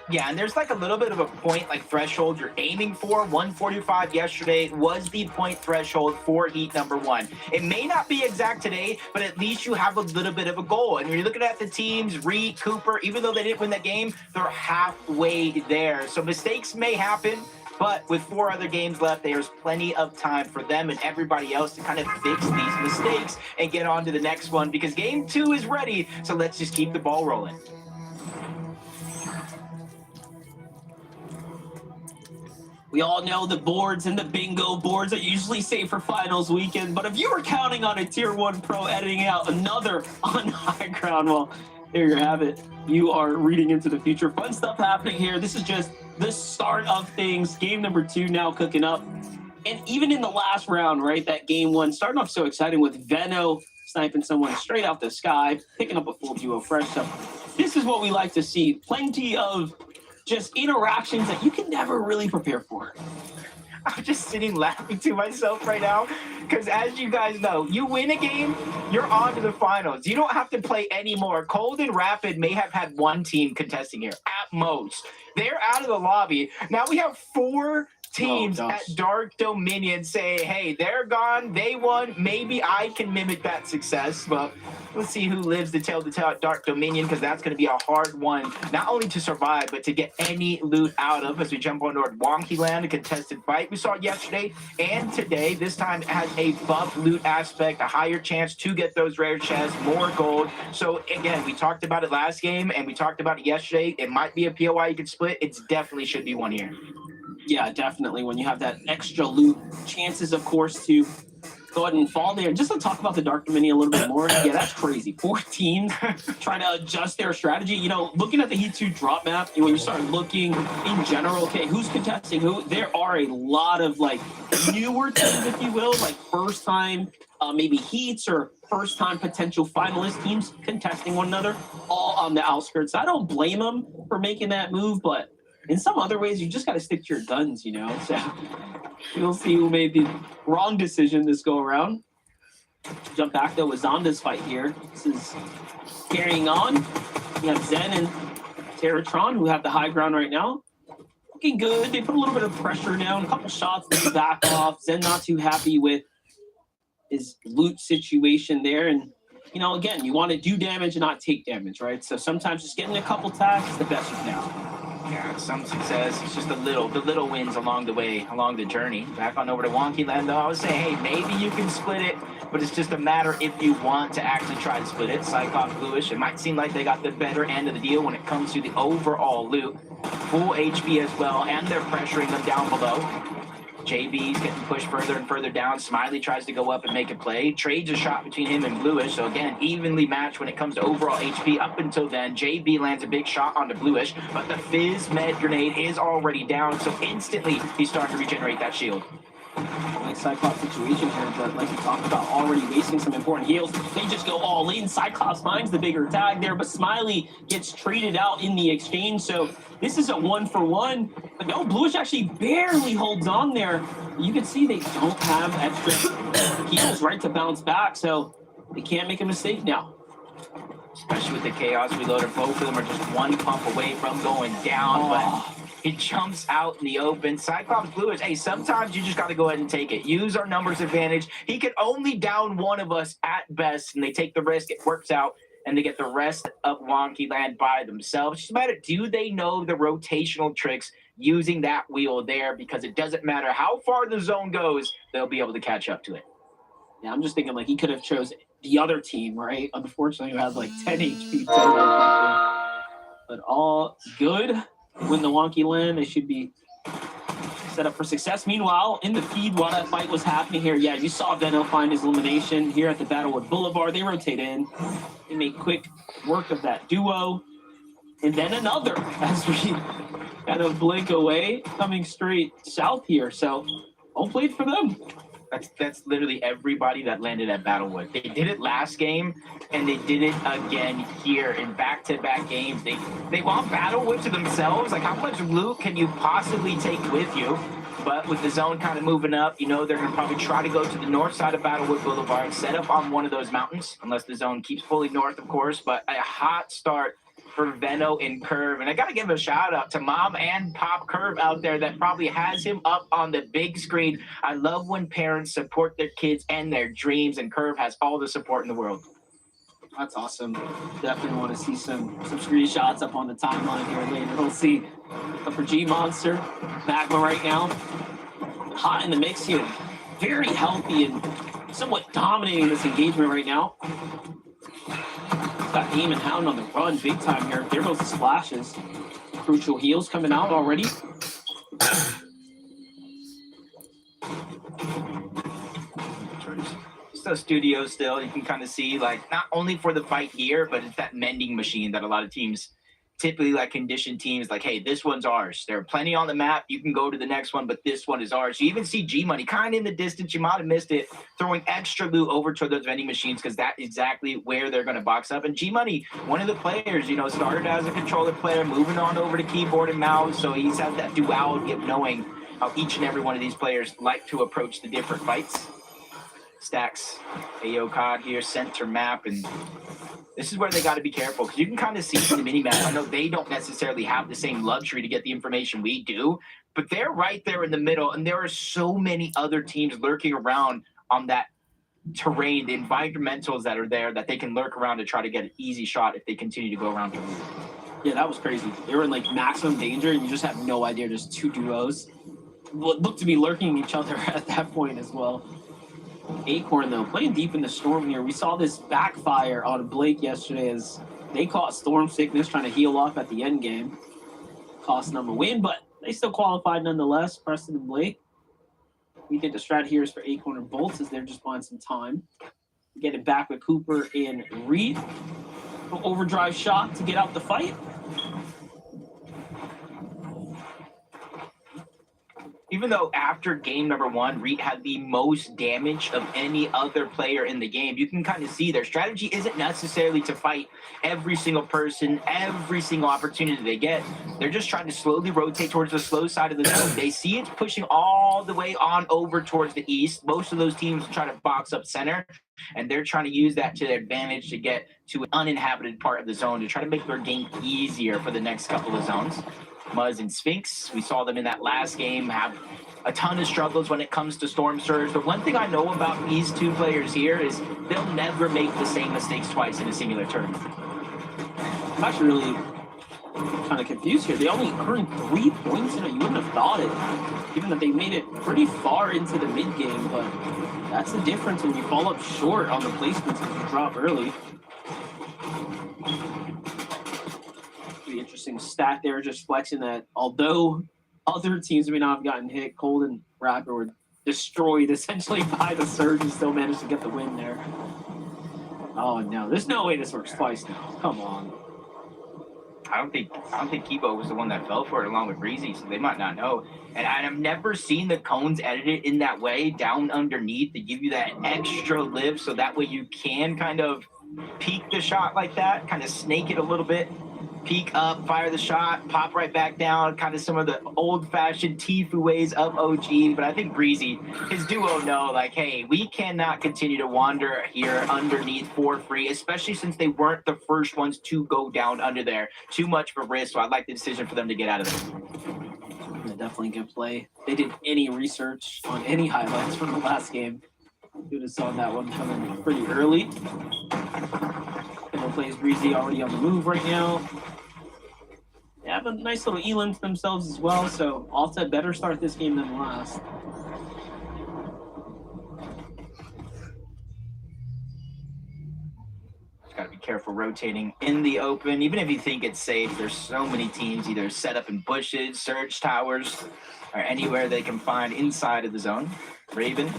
Yeah, and there's like a little bit of a point like threshold you're aiming for. 145 yesterday was the point threshold for heat number 1. It may not be exact today, but at least you have a little bit of a goal. And when you're looking at the teams, Reed, Cooper, even though they didn't win that game, they're halfway there. So mistakes may happen. But with 4 other games left, there's plenty of time for them and everybody else to kind of fix these mistakes and get on to the next one because game 2 is ready. So let's just keep the ball rolling. We all know the boards and the bingo boards are usually safe for finals weekend, but if you were counting on a tier 1 pro editing out another on high ground, well, there you have it. You are reading into the future. Fun stuff happening here. This is just the start of things. Game number 2 now cooking up. And even in the last round, right, that game 1, starting off so exciting with Veno sniping someone straight out the sky, picking up a full duo fresh. So this is what we like to see. Plenty of just interactions that you can never really prepare for. I'm just sitting laughing to myself right now because as you guys know, you win a game, you're on to the finals. You don't have to play anymore. Cold and Rapid may have had 1 team contesting here at most. They're out of the lobby. Now we have 4 teams at Dark Dominion say, hey, they're gone, they won, maybe I can mimic that success. But let's see who lives to tell at Dark Dominion, because that's going to be a hard one, not only to survive, but to get any loot out of as we jump on toward Wonky Land, a contested fight we saw yesterday and today. This time it has a buff loot aspect, a higher chance to get those rare chests, more gold. So again, we talked about it last game and we talked about it yesterday. It might be a POI you could split. It definitely should be one here. Yeah, definitely. When you have that extra loot, chances, of course, to go ahead and fall there. Just to talk about the Dark Dominion a little bit more, yeah, that's crazy. 4 teams trying to adjust their strategy. You know, looking at the Heat 2 drop map, when you start looking in general, okay, who's contesting who, there are a lot of, like, newer teams, if you will, like first-time maybe Heats or first-time potential finalist teams contesting one another, all on the outskirts. I don't blame them for making that move, but in some other ways, you just got to stick to your guns, you know? So we'll see who made the wrong decision this go around. Jump back, though, with Zonda's fight here. This is carrying on. We have Zen and Terratron, who have the high ground right now. Looking good. They put a little bit of pressure down, a couple shots, they back off. Zen not too happy with his loot situation there. And, you know, again, you want to do damage and not take damage, right? So sometimes just getting a couple tags is the best you can have. Yeah, some success. It's just the little wins along the way, along the journey. Back on over to Wonky Land, though. I would say, hey, maybe you can split it, but it's just a matter if you want to actually try to split it. Cyclops, Bluish, it might seem like they got the better end of the deal when it comes to the overall loot. Full HP as well, and they're pressuring them down below. JB's getting pushed further and further down. Smiley tries to go up and make a play. Trades a shot between him and Bluish. So again, evenly matched when it comes to overall HP. Up until then, JB lands a big shot onto Bluish, but the Fizz med grenade is already down. So instantly, he's starting to regenerate that shield. Nice Cyclops situation here, but like we talked about, already wasting some important heals. They just go all in. Cyclops finds the bigger tag there, but Smiley gets traded out in the exchange. So this is a 1-for-1. But no, Bluish actually barely holds on there. You can see they don't have extra heals, right, to bounce back. So they can't make a mistake now. Especially with the Chaos Reloader. Both of them are just one pump away from going down. But It jumps out in the open. Cyclops Blue is, hey, sometimes you just got to go ahead and take it. Use our numbers advantage. He could only down one of us at best, and they take the risk. It works out, and they get the rest of Wonky Land by themselves. Just a matter, do they know the rotational tricks using that wheel there? Because it doesn't matter how far the zone goes, they'll be able to catch up to it. Yeah, I'm just thinking like he could have chose the other team, right? Unfortunately, who has like 10 HP total. But all good. Win the Wonky Land. They should be set up for success. Meanwhile, in the feed while that fight was happening here, yeah, you saw Venno find his elimination here at the Battlewood Boulevard. They rotate in. They make quick work of that duo. And then another as we kind of blink away, coming straight south here. So, all played for them. That's literally everybody that landed at Battlewood. They did it last game, and they did it again here in back-to-back games. They want Battlewood to themselves. Like, how much loot can you possibly take with you? But with the zone kind of moving up, you know, they're going to probably try to go to the north side of Battlewood Boulevard, set up on one of those mountains, unless the zone keeps fully north, of course. But a hot start for Venno and Curve. And I got to give a shout out to Mom and Pop Curve out there that probably has him up on the big screen. I love when parents support their kids and their dreams, and Curve has all the support in the world. That's awesome. Definitely want to see some screenshots up on the timeline here later. We'll see. But for G Monster, Magma right now, hot in the mix here. Very healthy and somewhat dominating this engagement right now. Got Aim and Hound on the run big time here. There goes the splashes. Crucial heals coming out already. So studio still, you can kind of see, like, not only for the fight here, but it's that mending machine that a lot of teams typically, like, condition teams, like, hey, this one's ours. There are plenty on the map. You can go to the next one, but this one is ours. You even see G-Money kind of in the distance. You might have missed it, throwing extra loot over to those vending machines because that's exactly where they're going to box up. And G-Money, one of the players, you know, started as a controller player, moving on over to keyboard and mouse. So he's had that duality of knowing how each and every one of these players like to approach the different fights. Stacks AO COD here, center map, and this is where they got to be careful because you can kind of see from the mini-map. I know they don't necessarily have the same luxury to get the information we do, but they're right there in the middle, and there are so many other teams lurking around on that terrain, the environmentals that are there that they can lurk around to try to get an easy shot if they continue to go around. Yeah, that was crazy. They were in like maximum danger, and you just have no idea. There's two duos what looked to be lurking each other at that point as well. Acorn, though, playing deep in the storm here. We saw this backfire on Blake yesterday as they caught storm sickness trying to heal off at the end game. Cost them a win, but they still qualified nonetheless. Preston and Blake. We think the strat here is for Acorn and Bolts as they're just buying some time. Get it back with Cooper and Reed. Overdrive shot to get out the fight. Even though after game number one, Reed had the most damage of any other player in the game, you can kind of see their strategy isn't necessarily to fight every single person, every single opportunity they get. They're just trying to slowly rotate towards the slow side of the zone. They see it pushing all the way on over towards the east. Most of those teams try to box up center, and they're trying to use that to their advantage to get to an uninhabited part of the zone to try to make their game easier for the next couple of zones. Muzz and Sphinx, we saw them in that last game have a ton of struggles when it comes to Storm Surge. But one thing I know about these two players here is they'll never make the same mistakes twice in a singular turn. I'm actually really kind of confused here. They only earned 3 points, and you wouldn't have thought it, given that they made it pretty far into the mid game. But that's the difference when you fall up short on the placements if you drop early. Pretty interesting stat there, just flexing that although other teams may not have gotten hit, Cold and Raptor were destroyed essentially by the Surge and still managed to get the win there. Oh no, there's no way this works twice now. Come on. I don't think Kibo was the one that fell for it along with Breezy, so they might not know. And I've never seen the cones edited in that way, down underneath, to give you that extra lift, so that way you can kind of peek the shot like that, kind of snake it a little bit. Peek up, fire the shot, pop right back down, kind of some of the old-fashioned Tfue ways of OG. But I think Breezy, his duo know, like, hey, we cannot continue to wander here underneath for free, especially since they weren't the first ones to go down under there. Too much of a risk, so I like the decision for them to get out of there. Yeah, definitely good play. They did any research on any highlights from the last game. You would have saw that one coming pretty early. Kendall plays Breezy already on the move right now. They have a nice little elim to themselves as well, so Alta better start this game than last. Got to be careful rotating in the open. Even if you think it's safe, there's so many teams either set up in bushes, surge towers, or anywhere they can find inside of the zone. Raven,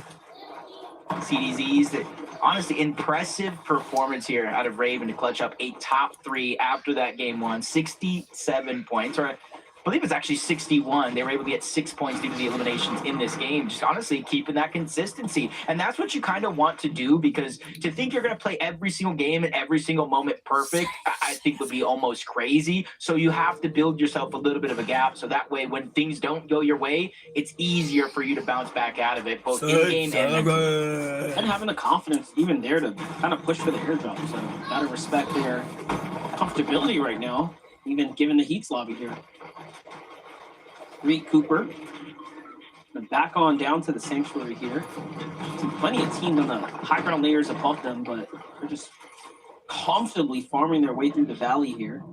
CDZs, that honestly impressive performance here out of Raven to clutch up a top 3 after that game 1, 67 points, or I believe it's actually 61. They were able to get 6 points due to the eliminations in this game. Just honestly keeping that consistency. And that's what you kind of want to do, because to think you're going to play every single game and every single moment perfect, I think would be almost crazy. So you have to build yourself a little bit of a gap. So that way, when things don't go your way, it's easier for you to bounce back out of it, both in-game and mentally. And having the confidence even there to kind of push for the airdrop. So gotta respect their comfortability right now, even given the Heat's lobby here. Reed Cooper. And back on down to the Sanctuary here. Plenty of teams on the high ground layers above them, but they're just comfortably farming their way through the valley here.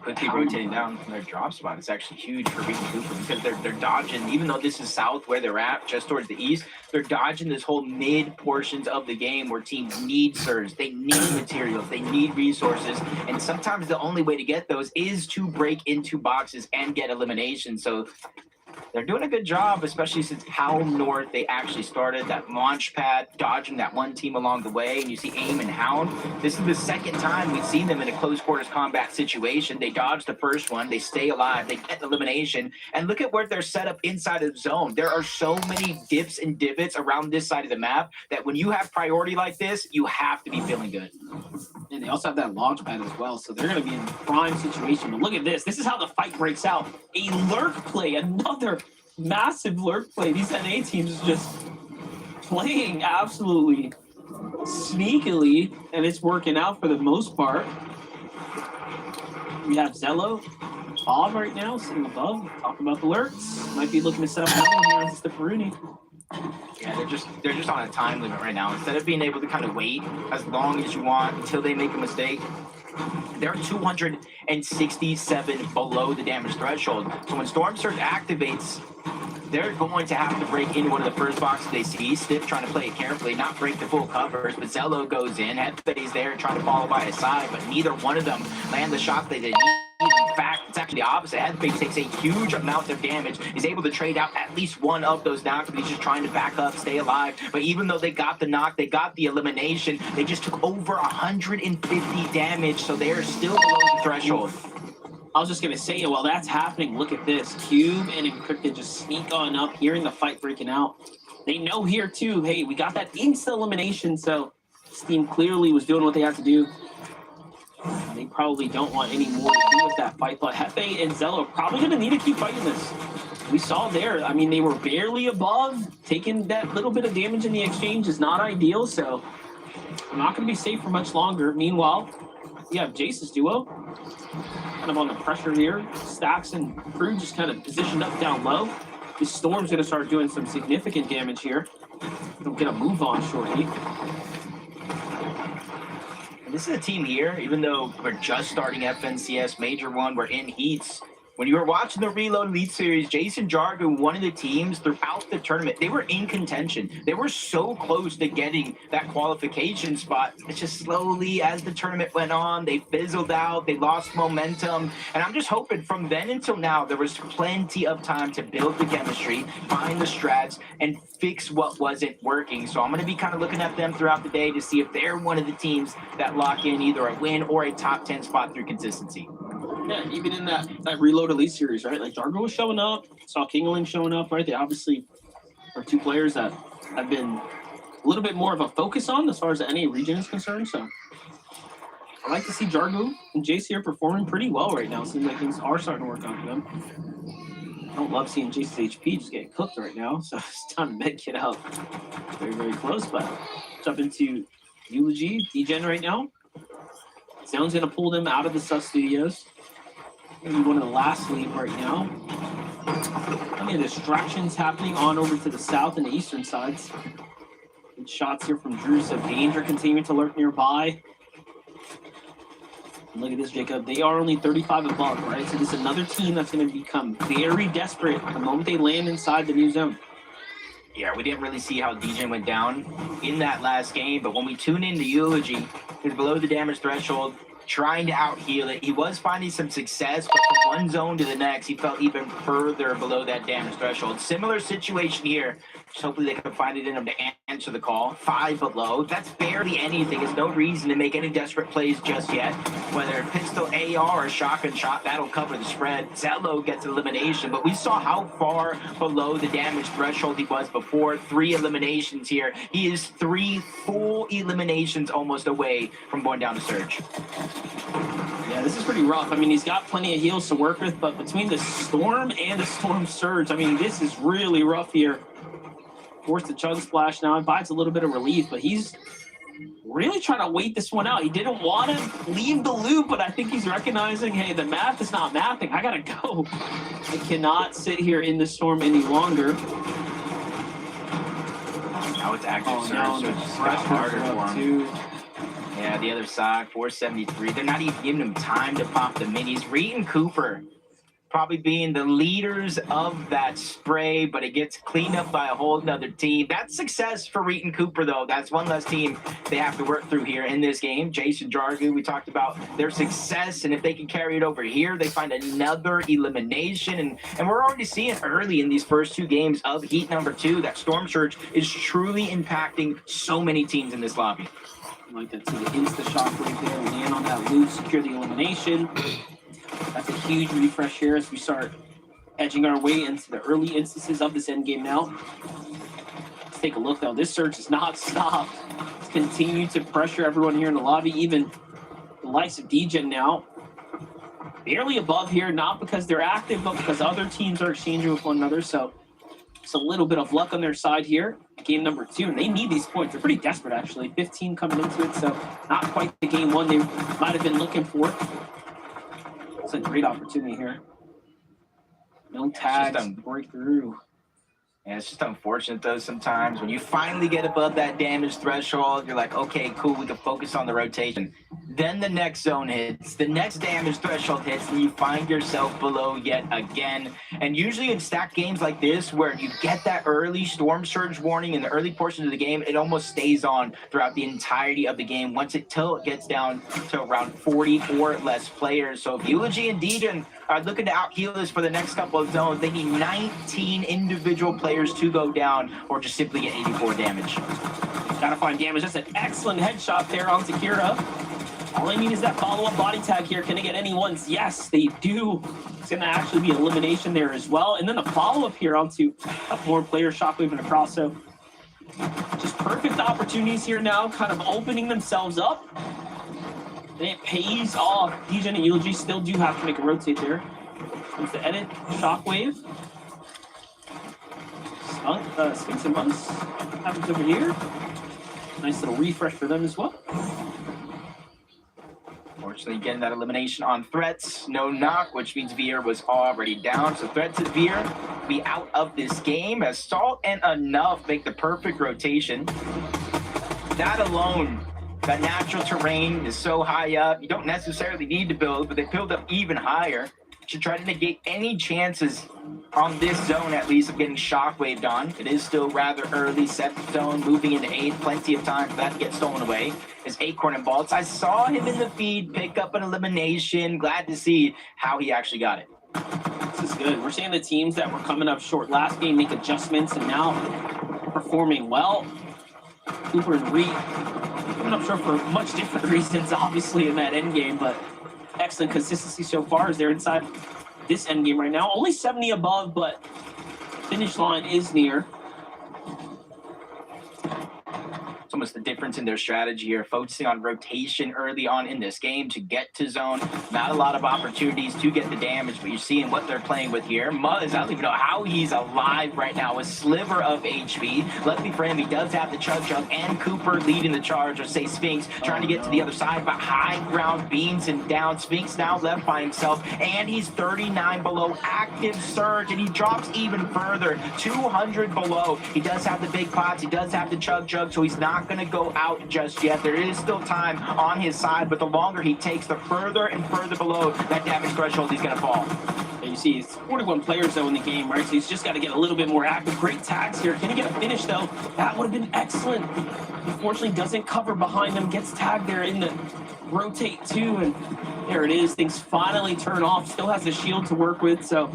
Quickly rotating down from their drop spot is actually huge for Reed Cooper, because they're dodging, even though this is south where they're at, just towards the east, they're dodging this whole mid portions of the game where teams need surge, they need materials, they need resources, and sometimes the only way to get those is to break into boxes and get elimination. So they're doing a good job, especially since how north they actually started, that launch pad, dodging that one team along the way, and you see AIM and Hound. This is the second time we've seen them in a close quarters combat situation. They dodge the first one, they stay alive, they get elimination, and look at where they're set up inside of the zone. There are so many dips and divots around this side of the map that when you have priority like this, you have to be feeling good. And they also have that launch pad as well, so they're going to be in a prime situation. But look at this. This is how the fight breaks out. A lurk play, another massive lurk play. These NA teams just playing absolutely sneakily, and it's working out for the most part. We have Zello, Bob right now, sitting above, talking about the lurks. Might be looking to set up another one here against the Peruni. Yeah, they're just on a time limit right now. Instead of being able to kind of wait as long as you want until they make a mistake, they're 267 below the damage threshold. So when Storm Surge activates, they're going to have to break into one of the first boxes they see. Stiff trying to play it carefully, not break the full covers, but Zello goes in. Headfay's there trying to follow by his side, but neither one of them land the shot they did. In fact, it's actually the opposite. Headfay takes a huge amount of damage, is able to trade out at least one of those knocks, but he's just trying to back up, stay alive. But even though they got the knock, they got the elimination, they just took over 150 damage, so they are still below the threshold. I was just going to say, while that's happening, look at this. Cube and Encrypted just sneak on up, hearing the fight breaking out. They know here, too, hey, we got that instant elimination, so Steam clearly was doing what they had to do. They probably don't want any more to do with that fight, but Hefe and Zello are probably going to need to keep fighting this. We saw there, I mean, they were barely above. Taking that little bit of damage in the exchange is not ideal, so I'm not going to be safe for much longer. Meanwhile, we have Jace's duo kind of on the pressure here. Stacks and Crew just kind of positioned up down low. This Storm's going to start doing some significant damage here. They'll get a move on shortly. This is a team here, even though we're just starting FNCS Major 1, we're in heats. When you were watching the Reload Elite Series, Jason Jargo, one of the teams throughout the tournament, they were in contention. They were so close to getting that qualification spot. It's just slowly, as the tournament went on, they fizzled out, they lost momentum. And I'm just hoping from then until now, there was plenty of time to build the chemistry, find the strats, and fix what wasn't working. So I'm going to be kind of looking at them throughout the day to see if they're one of the teams that lock in either a win or a top 10 spot through consistency. Yeah, even in that Reload Elite Series, right? Like Jargo was showing up, saw Kingaling showing up, right? They obviously are two players that have been a little bit more of a focus on as far as the NA region is concerned. So I like to see Jargo and Jace here performing pretty well right now. Seems like things are starting to work out for them. I don't love seeing Jace's HP just getting cooked right now, so it's time to make it out. Very, very close, but jump into Eulogy, Degen right now. Zone's going to pull them out of the Sus Studios. Going to be one of the last leave right now. Plenty of distractions happening on over to the south and the eastern sides. Good shots here from Drew, so danger continuing to lurk nearby. And look at this, Jacob. They are only 35 above, right? So this is another team that's going to become very desperate the moment they land inside the new zone. Yeah, we didn't really see how DJ went down in that last game, but when we tune in to Eulogy, he's below the damage threshold, trying to out-heal it. He was finding some success, but from one zone to the next, he felt even further below that damage threshold. Similar situation here. Just hopefully they can find it in him to answer the call. 5 below. That's barely anything. There's no reason to make any desperate plays just yet. Whether pistol, AR, or shotgun shot, that'll cover the spread. Zello gets elimination, but we saw how far below the damage threshold he was before. 3 eliminations here. He is 3 full eliminations almost away from going down to Surge. Yeah, this is pretty rough. I mean, he's got plenty of heals to work with, but between the Storm and the Storm Surge, I mean, this is really rough here. Forced the Chug Splash now, provides a little bit of relief, but he's really trying to wait this one out. He didn't want to leave the loop, but I think he's recognizing, hey, the math is not mathing. I gotta go. I cannot sit here in the Storm any longer. Now it's active Surge, no, so it's just got harder for him. Too. Yeah, the other side, 473. They're not even giving him time to pop the minis. Reed and Cooper probably being the leaders of that spray, but it gets cleaned up by a whole nother team. That's success for Reed and Cooper, though. That's one less team they have to work through here in this game. Jason Jargu, we talked about their success, and if they can carry it over here, they find another elimination. And we're already seeing early in these first 2 games of Heat number 2 that Storm Surge is truly impacting so many teams in this lobby. Like that, so the insta shockwave there, land on that loop, secure the elimination. That's a huge refresh here as we start edging our way into the early instances of this end game now. Let's take a look though. This Surge has not stopped. It's continued to pressure everyone here in the lobby, even the likes of DJ now. Barely above here, not because they're active, but because other teams are exchanging with one another. So it's a little bit of luck on their side here. Game number 2, and they need these points. They're pretty desperate, actually. 15 coming into it, so not quite the game 1 they might have been looking for. It's a great opportunity here. No tags to break through. Yeah, it's just unfortunate, though, sometimes. When you finally get above that damage threshold, you're like, okay, cool, we can focus on the rotation. Then the next zone hits, the next damage threshold hits, and you find yourself below yet again. And usually in stacked games like this, where you get that early Storm Surge warning in the early portions of the game, it almost stays on throughout the entirety of the game till it gets down to around 40 or less players. So if Eulogy and Deegan are looking to out-heal this for the next couple of zones, they need 19 individual players to go down or just simply get 84 damage. Gotta find damage. That's an excellent headshot there on Kira. All I need is that follow-up body tag here. Can they get any ones? Yes, they do. It's going to actually be elimination there as well. And then a follow-up here onto a more player shockwaving across. So just perfect opportunities here now, kind of opening themselves up. And it pays off. DJ and Eulogy still do have to make a rotate there. Comes the edit, shockwave. Sphinx and Buns happens over here. Nice little refresh for them as well. Fortunately, getting that elimination on Threats. No knock, which means Veer was already down. So Threats and Veer be out of this game as Salt and Enough make the perfect rotation. That alone, that natural terrain is so high up. You don't necessarily need to build, but they build up even higher to try to negate any chances on this zone, at least, of getting shockwaved on. It is still rather early. 7th zone, moving into 8th. Plenty of time for that to get stolen away. Is Acorn and Baltz. I saw him in the feed pick up an elimination. Glad to see how he actually got it. This is good. We're seeing the teams that were coming up short last game make adjustments and now performing well. Cooper and Reed coming up short for much different reasons, obviously, in that end game, but excellent consistency so far as they're inside this end game right now. Only 70 above, but finish line is near. So almost the difference in their strategy here, focusing on rotation early on in this game to get to zone. Not a lot of opportunities to get the damage, but you're seeing what they're playing with here. Muzz, I don't even know how he's alive right now. A sliver of HP. Luckily for him, he does have the Chug and Cooper leading the charge, or say Sphinx, trying to get to the other side, but high ground beams him down. Sphinx now left by himself, and he's 39 below. Active surge, and he drops even further, 200 below. He does have the big pots, he does have the Chug, so he's not going to go out just yet. There is still time on his side, but the longer he takes, the further and further below that damage threshold he's going to fall. You see, it's 41 players though in the game, right? So he's just got to get a little bit more active. Great tags here. Can he get a finish though? That would have been excellent. Unfortunately, doesn't cover behind him. Gets tagged there in the rotate too, and there it is. Things finally turn off. Still has the shield to work with, so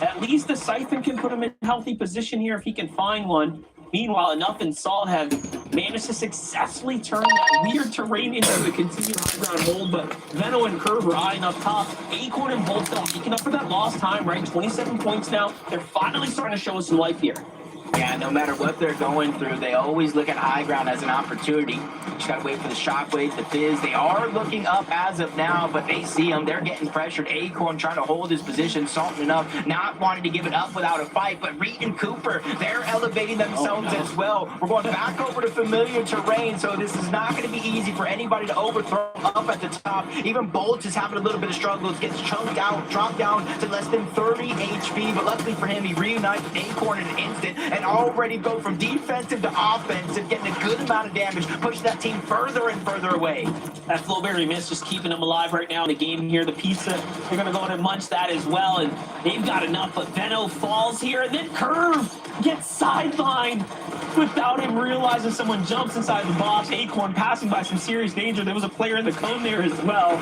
at least the Siphon can put him in healthy position here if he can find one. Meanwhile, Enough and Salt have managed to successfully turn that weird terrain into a continued high ground hold, but Venno and Curve are eyeing up top. Acorn and Bolt still making up for that lost time, right? 27 points now. They're finally starting to show us some life here. Yeah, no matter what they're going through, they always look at high ground as an opportunity. Just got to wait for the shockwave, the fizz. They are looking up as of now, but they see him. They're getting pressured. Acorn trying to hold his position. Salt and Enough not wanting to give it up without a fight, but Reed and Cooper, they're elevating themselves as well. We're going back over to familiar terrain, so this is not going to be easy for anybody to overthrow up at the top. Even Bolts is having a little bit of struggles, gets chunked out, dropped down to less than 30 HP, but luckily for him, he reunites with Acorn in an instant, and already go from defensive to offensive, getting a good amount of damage, push that team further and further away. That Flowberry miss just keeping them alive right now in the game here. The pizza, they're going to go in and munch that as well, and they've got enough, but Venno falls here, and then Curve gets sidelined without him realizing someone jumps inside the box. Acorn passing by some serious danger. There was a player in the cone there as well.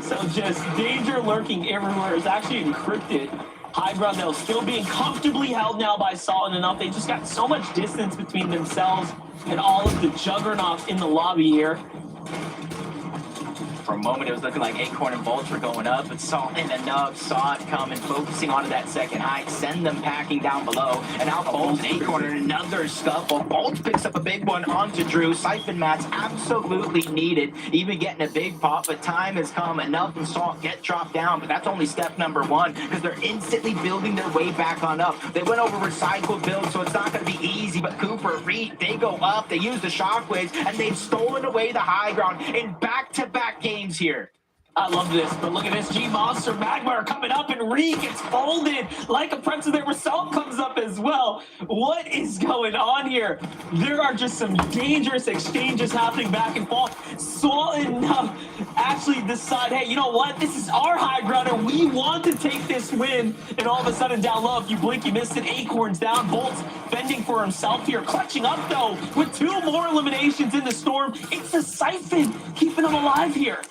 So just danger lurking everywhere. It's actually encrypted. High ground, though, still being comfortably held now by Salt and Enough. They just got so much distance between themselves and all of the juggernauts in the lobby here. For a moment, it was looking like Acorn and Bolts were going up, but Salt and Enough saw it coming, focusing onto that second height, send them packing down below, and now Bolts and Acorn in another scuffle. Bolts picks up a big one onto Drew. Siphon mats absolutely needed, even getting a big pop, but time has come. Enough and Salt get dropped down, but that's only step number one, because they're instantly building their way back on up. They went over recycled builds, so it's not going to be easy, but Cooper, Reed, they go up, they use the shockwaves, and they've stolen away the high ground in back-to-back games here. I love this, but look at this. G-Monster, Magma are coming up, and Reed gets folded like a pretzel there. Salt comes up as well. What is going on here? There are just some dangerous exchanges happening back and forth. Salt and Enough actually decide, hey, you know what? This is our high ground, and we want to take this win. And all of a sudden, down low, if you blink, you missed it. Acorn's down. Bolt's fending for himself here. Clutching up, though, with 2 more eliminations in the storm. It's the Siphon keeping him alive here.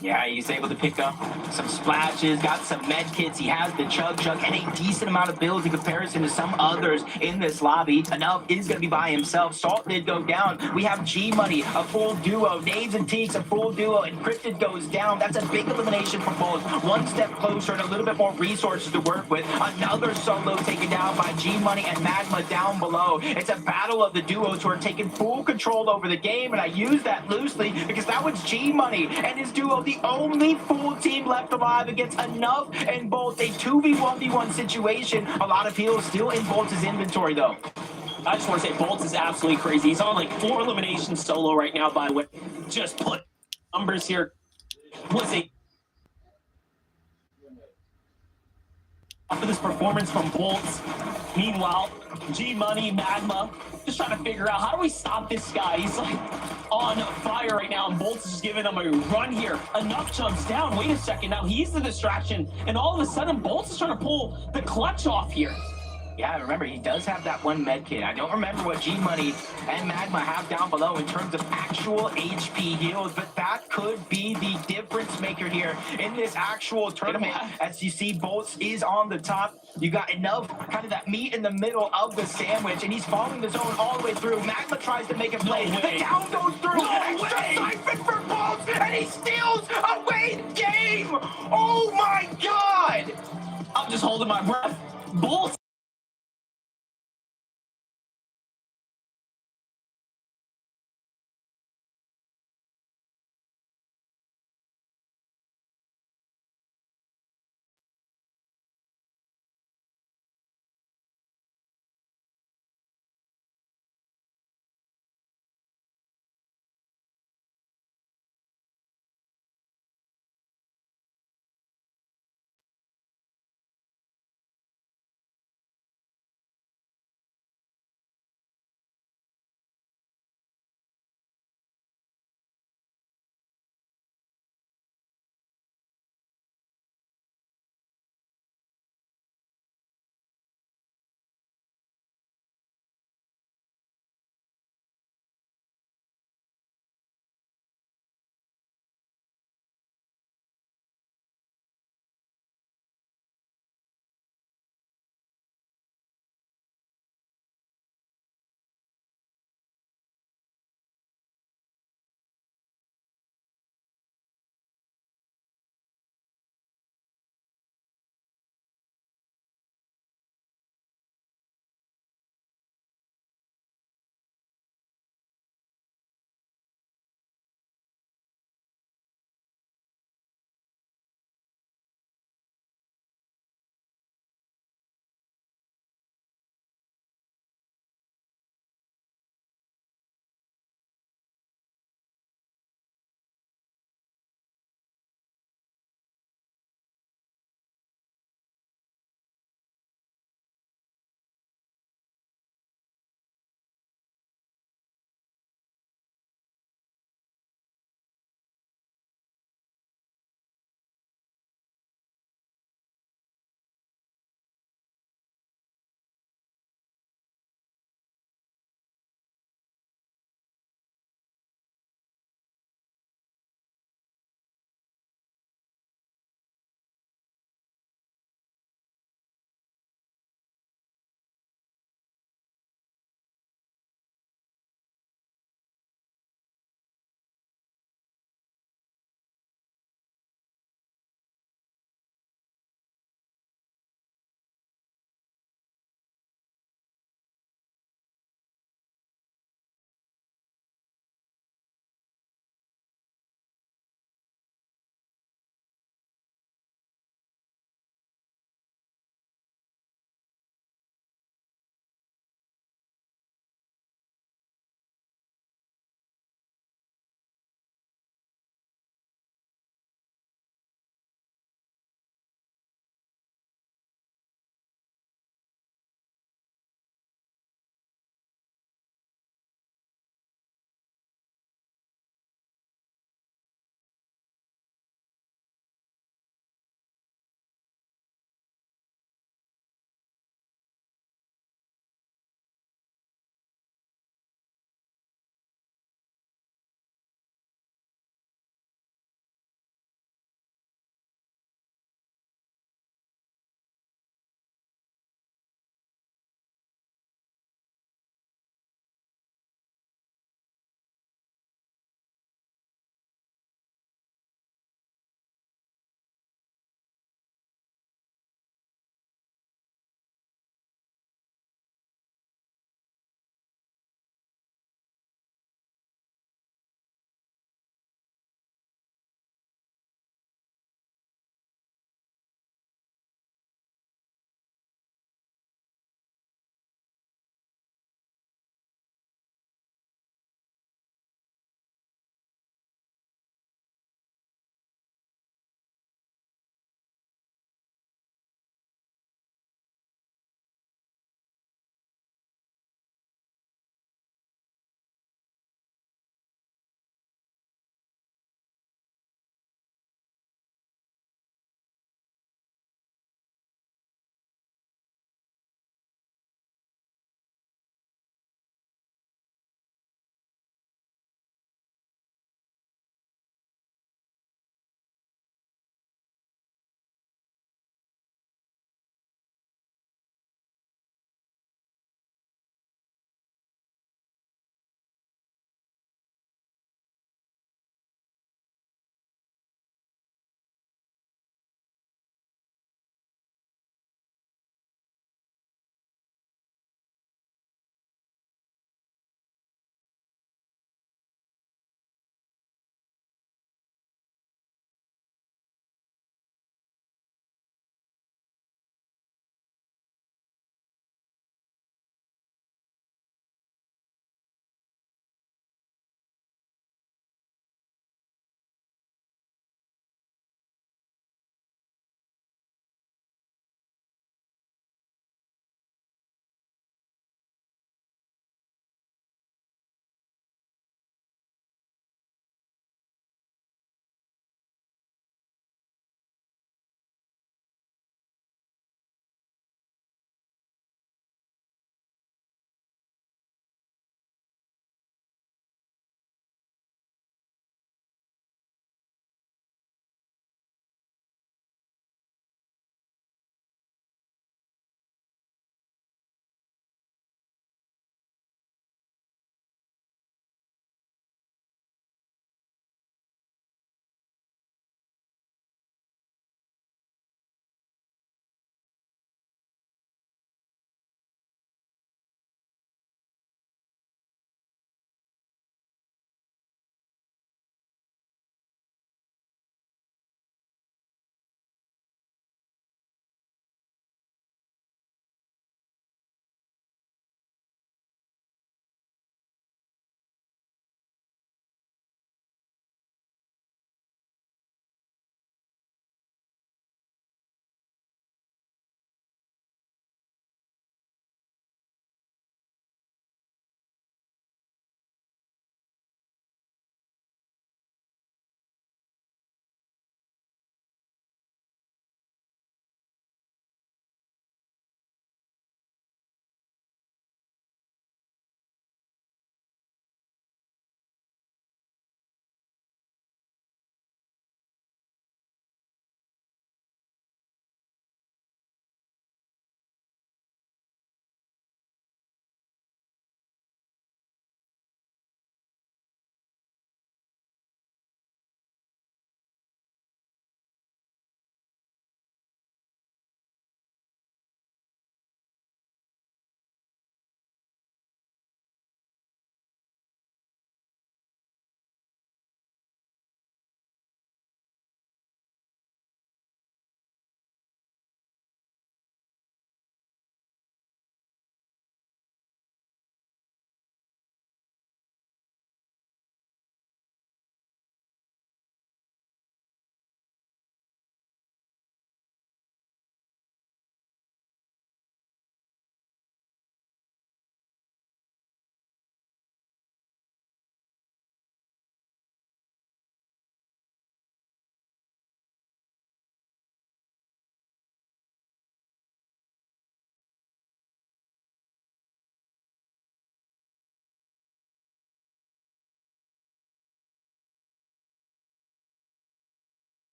Yeah, he's able to pick up some splashes, got some med kits. He has the Chug, and a decent amount of builds in comparison to some others in this lobby. Enough is going to be by himself. Salt did go down. We have G-Money, a full duo. Nades and Teaks, a full duo. Encrypted goes down. That's a big elimination for both. One step closer and a little bit more resources to work with. Another solo taken down by G-Money and Magma down below. It's a battle of the duos who are taking full control over the game, and I use that loosely because that was G-Money and his duo, the only full team left alive against Enough and Bolt. A 2v1v1 situation. A lot of heals still in Bolt's inventory, though. I just want to say Bolts is absolutely crazy. He's on like 4 eliminations solo right now, by the way. Just put numbers here. Was a after this performance from Bolts. Meanwhile, G-Money, Magma, just trying to figure out how do we stop this guy. He's like on fire right now, and Bolts is just giving him a run here. Enough jumps down. Wait a second. Now he's the distraction, and all of a sudden, Bolts is trying to pull the clutch off here. Yeah, remember, he does have that one med kit. I don't remember what G-Money and Magma have down below in terms of actual HP heals, but that could be the difference maker here in this actual tournament. As you see, Bolts is on the top. You got Enough, kind of that meat in the middle of the sandwich, and he's following the zone all the way through. Magma tries to make a play. The down goes through. Extra Siphon for Bolts, and he steals away the game. Oh my God! I'm just holding my breath. Bolts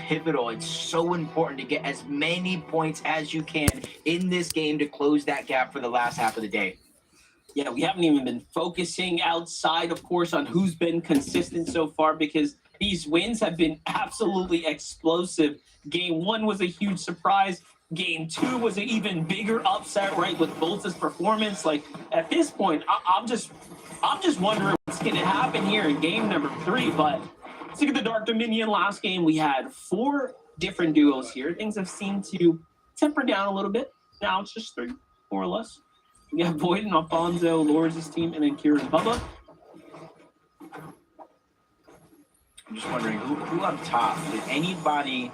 pivotal. It's so important to get as many points as you can in this game to close that gap for the last half of the day. Yeah, we haven't even been focusing outside, of course, on who's been consistent so far because these wins have been absolutely explosive. Game 1 was a huge surprise. Game 2 was an even bigger upset, right, with Bolt's performance. Like, at this point, I'm just wondering what's going to happen here in game number 3. But let's look at the Dark Dominion. Last game, we had 4 different duos here. Things have seemed to temper down a little bit. Now it's just 3, more or less. We have Void and Alfonso, Lords' team, and then Kira and Bubba. I'm just wondering who up top, did anybody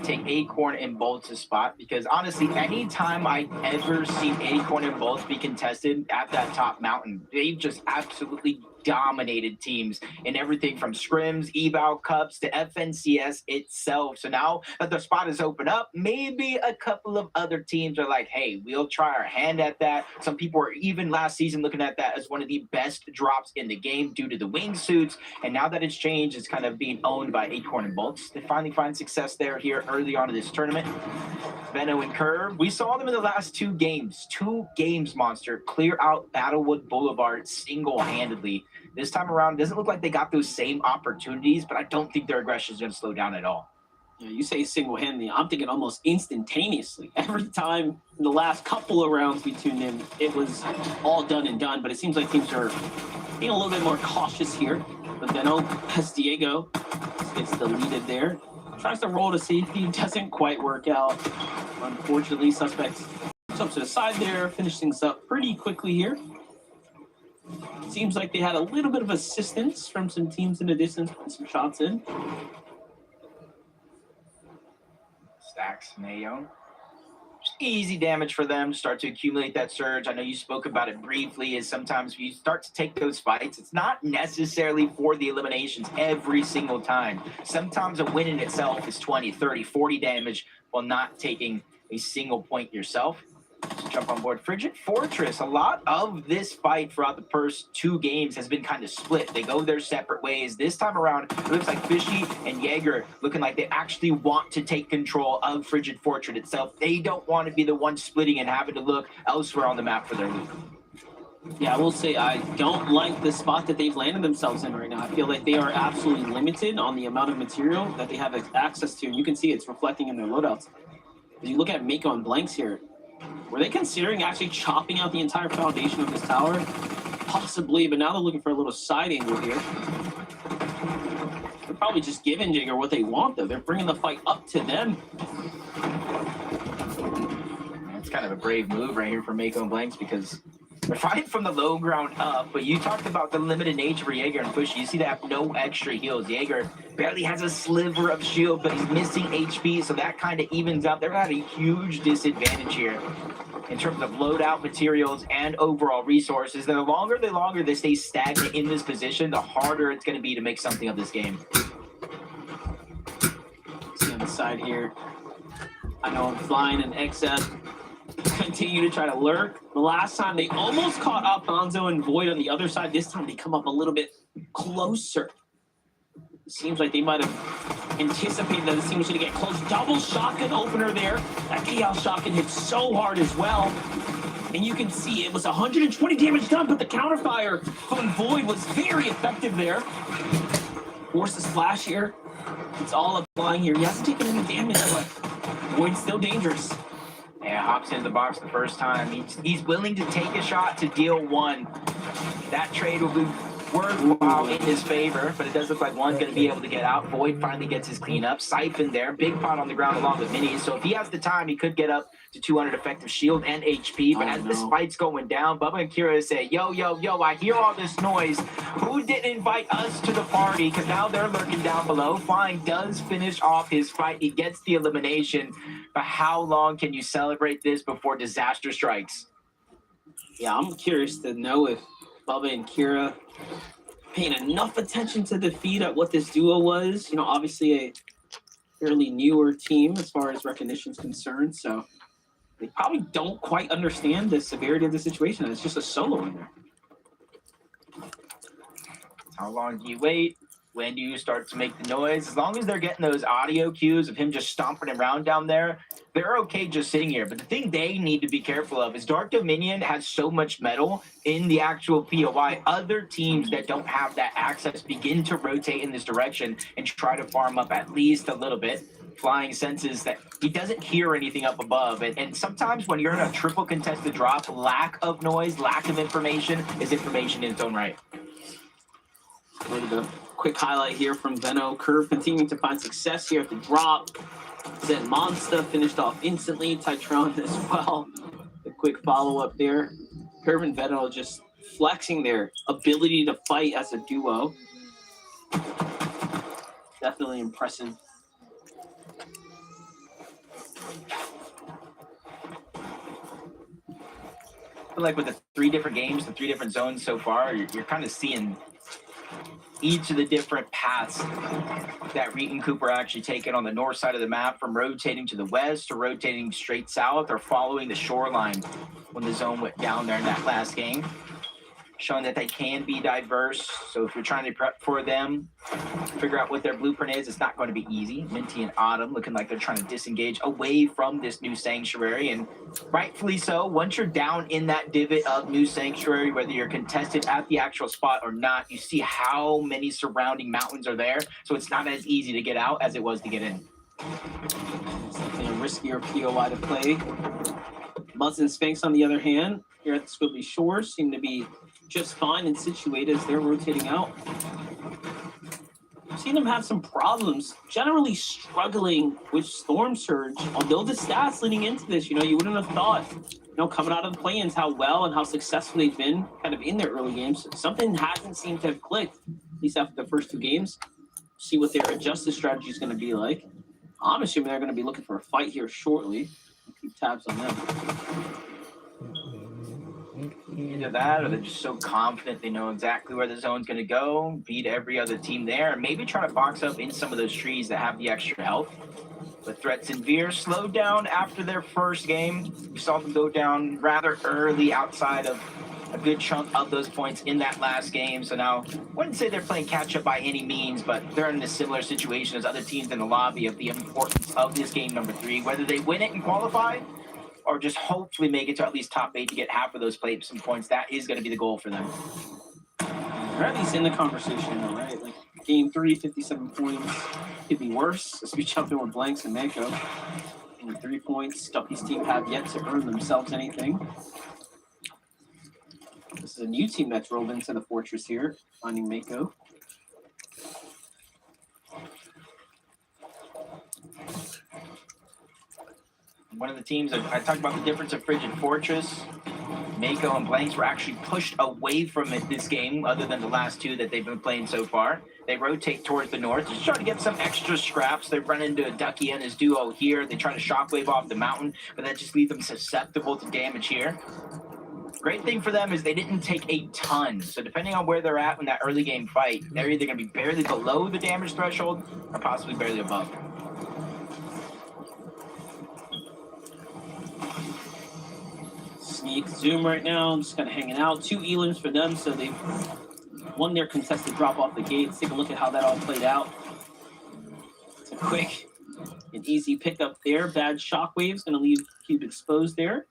take Acorn and Bolt's spot? Because honestly, anytime I ever seen Acorn and Bolt be contested at that top mountain, they've just absolutely dominated teams in everything from scrims, eval cups to FNCS itself. So now that the spot is open up, maybe a couple of other teams are like, hey, we'll try our hand at that. Some people were even last season looking at that as one of the best drops in the game due to the wingsuits. And now that it's changed, it's kind of being owned by Acorn and Bolts. They finally find success there here early on in this tournament. Benno and Curve, we saw them in the last 2 games. 2 games, Monster, clear out Battlewood Boulevard single-handedly. This time around, it doesn't look like they got those same opportunities, but I don't think their aggression is going to slow down at all. Yeah, you say single-handedly. I'm thinking almost instantaneously. Every time in the last couple of rounds we tuned in, it was all done and done, but it seems like teams are being a little bit more cautious here. But then, as Diego gets deleted there, tries to roll to safety, doesn't quite work out. Unfortunately, suspects up to the side there, finish things up pretty quickly here. Seems like they had a little bit of assistance from some teams in the distance, putting some shots in. Stacks, Mayo. Just easy damage for them to start to accumulate that surge. I know you spoke about it briefly, is sometimes when you start to take those fights, it's not necessarily for the eliminations every single time. Sometimes a win in itself is 20, 30, 40 damage while not taking a single point yourself. So jump on board. Frigid Fortress, a lot of this fight throughout the first 2 games has been kind of split. They go their separate ways. This time around, it looks like Fishy and Jaeger looking like they actually want to take control of Frigid Fortress itself. They don't want to be the one splitting and having to look elsewhere on the map for their loot. Yeah, I will say I don't like the spot that they've landed themselves in right now. I feel like they are absolutely limited on the amount of material that they have access to, and you can see it's reflecting in their loadouts. As you look at Mako and Blanks here, were they considering actually chopping out the entire foundation of this tower? Possibly, but now they're looking for a little side angle here. They're probably just giving Jigger what they want, though. They're bringing the fight up to them. That's kind of a brave move right here from Mako and Blanks because they're fighting from the low ground up, but you talked about the limited nature for Jaeger and Pushy. You see they have no extra heals. Jaeger barely has a sliver of shield, but he's missing HP, so that kind of evens out. They're at a huge disadvantage here in terms of loadout materials and overall resources. The longer they stay stagnant in this position, the harder it's going to be to make something of this game. See on the side here, I know I'm flying and XF continue to try to lurk. The last time they almost caught Alfonso and Void on the other side. This time they come up a little bit closer. It seems like they might have anticipated that this team was going to get close. Double shotgun opener there. That KL shotgun hit so hard as well. And you can see it was 120 damage done, but the counterfire from Void was very effective there. Force the splash here. It's all applying here. He hasn't taken any damage, but Void's still dangerous. Yeah, hops into the box the first time. He's willing to take a shot to deal 1. That trade will be worthwhile in his favor, but it does look like one's going to be able to get out. Void finally gets his cleanup. Siphon there. Big pot on the ground along with Minis. So if he has the time, he could get up to 200 effective shield and HP. But as this fight's going down, Bubba and Kira say, yo, I hear all this noise. Who didn't invite us to the party? Because now they're lurking down below. Flying does finish off his fight. He gets the elimination. But how long can you celebrate this before disaster strikes? Yeah, I'm curious to know if Bubba and Kira paying enough attention to the feed at what this duo was. You know, obviously a fairly newer team as far as recognition is concerned, so they probably don't quite understand the severity of the situation. It's just a solo in there. How long do you wait? When do you start to make the noise? As long as they're getting those audio cues of him just stomping around down there, they're okay just sitting here. But the thing they need to be careful of is Dark Dominion has so much metal in the actual POI. Other teams that don't have that access begin to rotate in this direction and try to farm up at least a little bit. Flying senses that he doesn't hear anything up above. And sometimes when you're in a triple contested drop, lack of noise, lack of information is information in its own right. A little bit of quick highlight here from Veno. Curve continuing to find success here at the drop. Zen Monsta finished off instantly. Titron as well. A quick follow-up there. Curve and Veno just flexing their ability to fight as a duo. Definitely impressive. I feel like with the 3 different games, the 3 different zones so far, you're kind of seeing each of the different paths that Reed and Cooper actually taken on the north side of the map, from rotating to the west to rotating straight south, or following the shoreline when the zone went down there in that last game, showing that they can be diverse. So if you're trying to prep for them, figure out what their blueprint is, it's not going to be easy. Minty and Autumn looking like they're trying to disengage away from this new sanctuary, and rightfully so. Once you're down in that divot of new sanctuary, whether you're contested at the actual spot or not, you see how many surrounding mountains are there, so it's not as easy to get out as it was to get in. It's definitely a riskier POI to play. Muzz and Spanx, on the other hand, here at the Squibbly Shores, seem to be just fine and situated as they're rotating out. I've seen them have some problems, generally struggling with Storm Surge. Although the stats leading into this, you wouldn't have thought, coming out of the play-ins, how well and how successful they've been kind of in their early games. Something hasn't seemed to have clicked, at least after the first 2 games. See what their adjusted strategy is going to be like. I'm assuming they're going to be looking for a fight here shortly. Keep tabs on them. Either that, or they're just so confident they know exactly where the zone's going to go, beat every other team there, and maybe try to box up in some of those trees that have the extra health. But Threats and Veer slowed down after their first game. We saw them go down rather early outside of a good chunk of those points in that last game. So now, I wouldn't say they're playing catch-up by any means, but they're in a similar situation as other teams in the lobby of the importance of this game number 3, whether they win it and qualify, or just hopefully make it to at least top 8 to get half of those some points. That is going to be the goal for them. They're at least in the conversation, though, right? Like, game 3, 57 points. Could be worse as we jump in with Blanks and Mako. Only 3 points. Ducky's team have yet to earn themselves anything. This is a new team that drove into the Fortress here, finding Mako. One of the teams, I talked about the difference of Frigid Fortress. Mako and Blanks were actually pushed away from it this game, other than the last 2 that they've been playing so far. They rotate towards the north, just try to get some extra scraps. They run into a Ducky and his duo here. They try to shockwave off the mountain, but that just leaves them susceptible to damage here. Great thing for them is they didn't take a ton. So depending on where they're at in that early game fight, they're either going to be barely below the damage threshold or possibly barely above. Sneak Zoom right now, just kind of hanging out. 2 elims for them, so they've won their contested drop off the gate. Let's take a look at how that all played out. It's a quick and easy pickup there. Bad shockwave's going to leave Cube exposed there.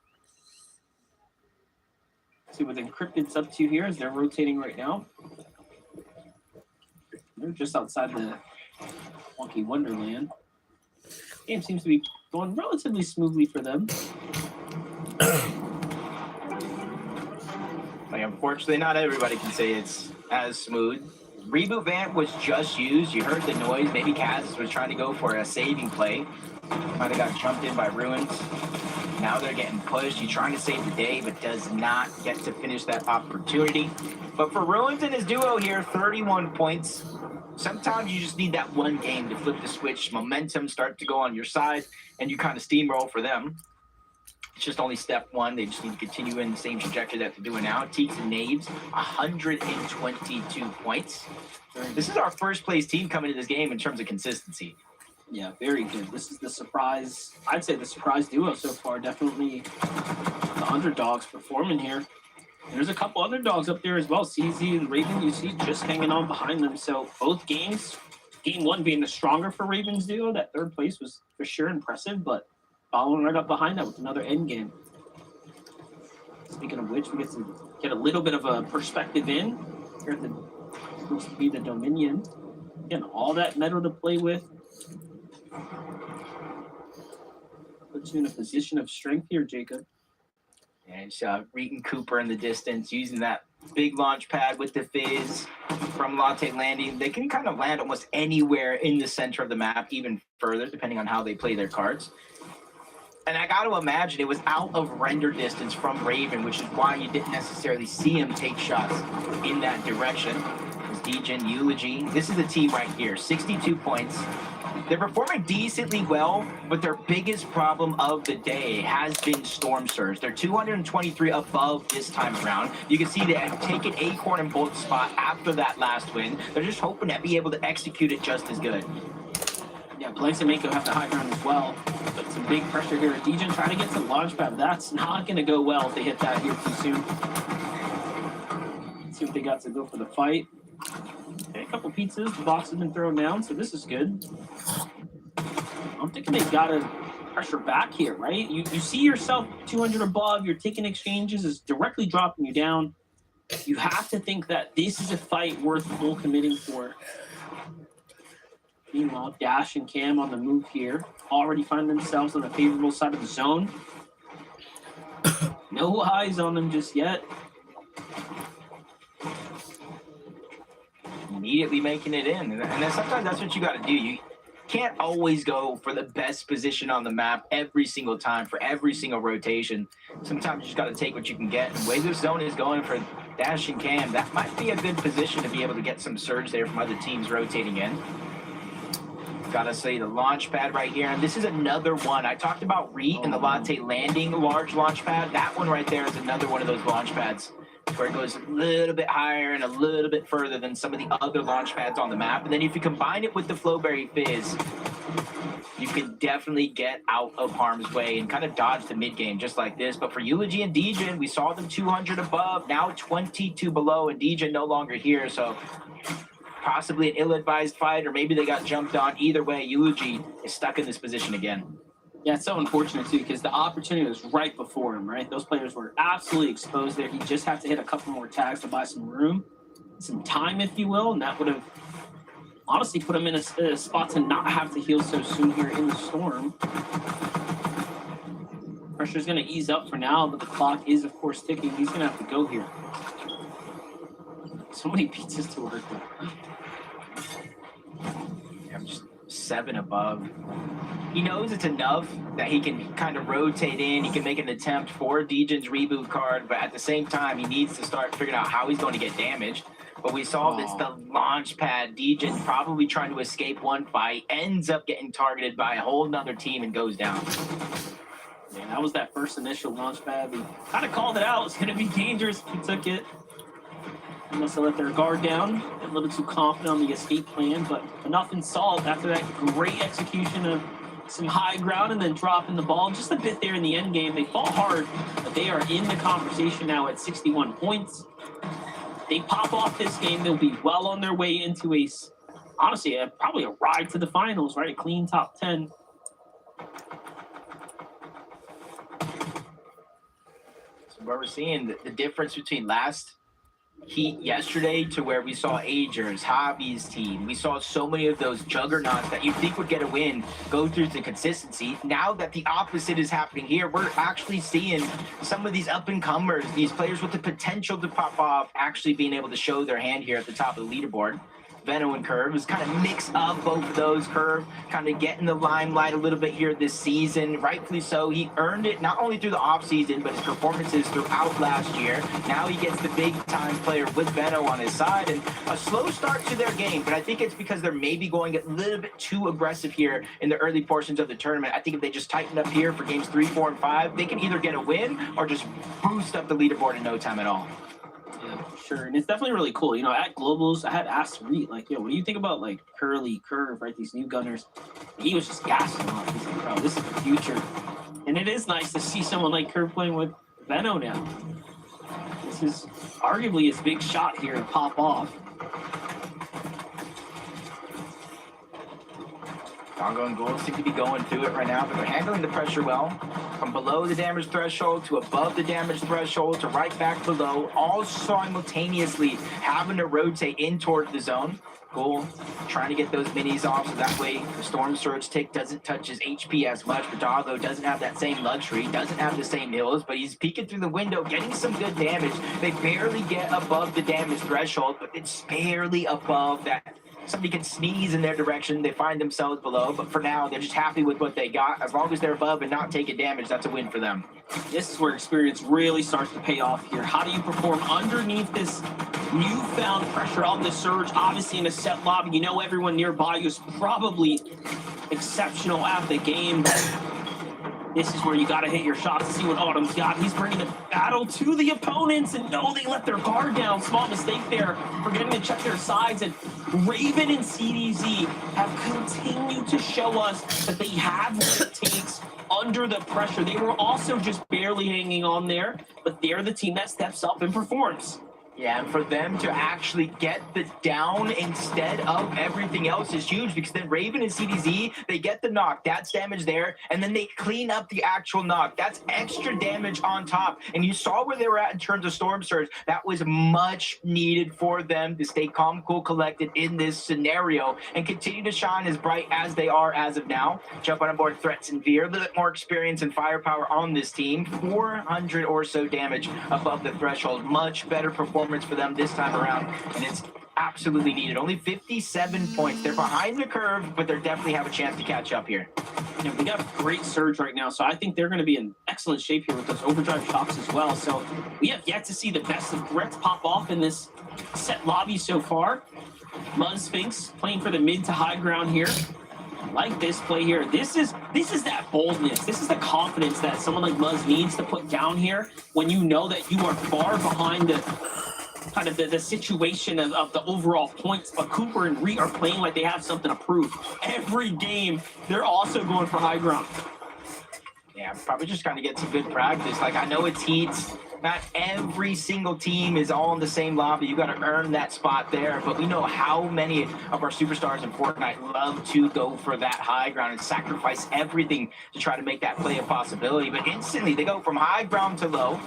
See what Encrypted's up to here as they're rotating right now. They're just outside the Wonky Wonderland. Game seems to be going relatively smoothly for them. Like, unfortunately, not everybody can say it's as smooth. Reboot Vant was just used. You heard the noise. Maybe Kaz was trying to go for a saving play. Might have got jumped in by Ruins. Now they're getting pushed. He's trying to save the day, but does not get to finish that opportunity. But for Ruins and his duo here, 31 points. Sometimes you just need that one game to flip the switch. Momentum start to go on your side, and you kind of steamroll for them. It's just only step 1. They just need to continue in the same trajectory that they're doing now. Teeks and Knaves, 122 points. This is our first place team coming to this game in terms of consistency. Yeah, very good. This is the surprise, I'd say the surprise duo so far. Definitely the underdogs performing here. There's a couple other dogs up there as well. CZ and Raven, you see, just hanging on behind them. So both games, game one being the stronger for Ravens duo. That third place was for sure impressive, but following right up behind that with another end game. Speaking of which, we get to get a little bit of a perspective in here at the supposed to be the Dominion. Again, all that metal to play with. Puts you in a position of strength here, Jacob. And Reeton Cooper in the distance, using that big launch pad with the fizz from Latte Landing. They can kind of land almost anywhere in the center of the map, even further, depending on how they play their cards. And I got to imagine it was out of render distance from Raven, which is why you didn't necessarily see him take shots in that direction. It was Degen, Eulogy. This is the team right here, 62 points. They're performing decently well, but their biggest problem of the day has been Storm Surge. They're 223 above this time around. You can see they have taken Acorn and Bolt spot after that last win. They're just hoping to be able to execute it just as good. Yeah, Blanks and Mako have the high ground as well. But some big pressure here. Degen trying to get to the launch pad. That's not going to go well if they hit that here too soon. Let's see if they got to go for the fight. Okay, a couple pizzas. The box has been thrown down, so this is good. I'm thinking they've got to pressure back here, right? You see yourself 200 above. You're taking exchanges. Is directly dropping you down. You have to think that this is a fight worth full committing for. Meanwhile, Dash and Cam on the move here already find themselves on the favorable side of the zone. No eyes on them just yet. Immediately making it in. And then sometimes that's what you got to do. You can't always go for the best position on the map every single time for every single rotation. Sometimes you just got to take what you can get. And the way this zone is going for Dash and Cam, that might be a good position to be able to get some surge there from other teams rotating in. Gotta say the launch pad right here, and this is another one. I talked about Reet and the Latte Landing large launch pad. That one right there is another one of those launch pads where it goes a little bit higher and a little bit further than some of the other launch pads on the map. And then if you combine it with the Flowberry Fizz, you can definitely get out of harm's way and kind of dodge the mid game just like this. But for Eulogy and Degen, we saw them 200 above, now 22 below, and Degen no longer here. So possibly an ill-advised fight, or maybe they got jumped on. Either way, Eulogy is stuck in this position again. Yeah, it's so unfortunate, too, because the opportunity was right before him, right? Those players were absolutely exposed there. He just had to hit a couple more tags to buy some room, some time, if you will, and that would have honestly put him in a spot to not have to heal so soon here in the storm. Pressure's going to ease up for now, but the clock is, of course, ticking. He's going to have to go here. So many pizzas to work with. I'm just 7 above. He knows it's enough that he can kind of rotate in. He can make an attempt for Degen's reboot card, but at the same time, he needs to start figuring out how he's going to get damaged. But we saw this, the launch pad. Degen probably trying to escape one fight, ends up getting targeted by a whole nother team and goes down. Man, that was that first initial launch pad. We kind of called it out. It's going to be dangerous if he took it. They must have let their guard down, a little too confident on the escape plan, but enough in salt after that great execution of some high ground and then dropping the ball just a bit there in the end game. They fought hard, but they are in the conversation now at 61 points. They pop off this game, they'll be well on their way into honestly, probably a ride to the finals, right? A clean top 10. So where we're seeing the difference between last Heat yesterday to where we saw Agers, Hobby's team. We saw so many of those juggernauts that you'd think would get a win go through the consistency. Now that the opposite is happening here, we're actually seeing some of these up-and-comers, these players with the potential to pop off, actually being able to show their hand here at the top of the leaderboard. Veno and Curve was kind of mix up both of those. Curve kind of getting the limelight a little bit here this season, rightfully so. He earned it not only through the offseason, but his performances throughout last year. Now he gets the big-time player with Veno on his side, and a slow start to their game, but I think it's because they're maybe going a little bit too aggressive here in the early portions of the tournament. I think if they just tighten up here for games 3, 4, and 5, they can either get a win or just boost up the leaderboard in no time at all. Yeah, for sure. And it's definitely really cool. You know, at Globals, I had asked Reet, like, yo, what do you think about, like, Curly, Curve, right, these new gunners? He was just gassing off. He's like, bro, this is the future. And it is nice to see someone like Curve playing with Veno now. This is arguably his big shot here to pop off. Congo and Gould seem to be going through it right now, but they're handling the pressure well. From below the damage threshold to above the damage threshold to right back below, all simultaneously having to rotate in toward the zone. Gould trying to get those minis off so that way the Storm Surge tick doesn't touch his HP as much. But Doggo doesn't have that same luxury, doesn't have the same hills, but he's peeking through the window, getting some good damage. They barely get above the damage threshold, but it's barely above that. Somebody can sneeze in their direction, they find themselves below, but for now, they're just happy with what they got. As long as they're above and not taking damage, that's a win for them. This is where experience really starts to pay off here. How do you perform underneath this newfound pressure on the Surge? Obviously, in a set lobby, you know everyone nearby you is probably exceptional at the game. This is where you got to hit your shots to see what Autumn's got. He's bringing the battle to the opponents, and no, they let their guard down. Small mistake there, forgetting to check their sides. And Raven and CDZ have continued to show us that they have what it takes under the pressure. They were also just barely hanging on there, but they're the team that steps up and performs. Yeah, and for them to actually get the down instead of everything else is huge, because then Raven and CDZ, they get the knock. That's damage there, and then they clean up the actual knock. That's extra damage on top. And you saw where they were at in terms of Storm Surge. That was much needed for them to stay calm, cool, collected in this scenario and continue to shine as bright as they are as of now. Jump on board Threats and Veer. A little bit more experience and firepower on this team. 400 or so damage above the threshold. Much better performance for them this time around, and it's absolutely needed. Only 57 points. They're behind the curve, but they definitely have a chance to catch up here. You know, we got a great Surge right now, so I think they're going to be in excellent shape here with those overdrive shots as well. So we have yet to see the best of threats pop off in this set lobby so far. Muzz Sphinx playing for the mid to high ground here. Like this play here. This is that boldness. This is the confidence that someone like Muzz needs to put down here when you know that you are far behind the kind of the situation of the overall points, but Cooper and Ree are playing like they have something to prove. Every game, they're also going for high ground. Yeah, probably just trying to get some good practice. Like, I know it's heats. Not every single team is all in the same lobby. You got to earn that spot there. But we know how many of our superstars in Fortnite love to go for that high ground and sacrifice everything to try to make that play a possibility. But instantly, they go from high ground to low.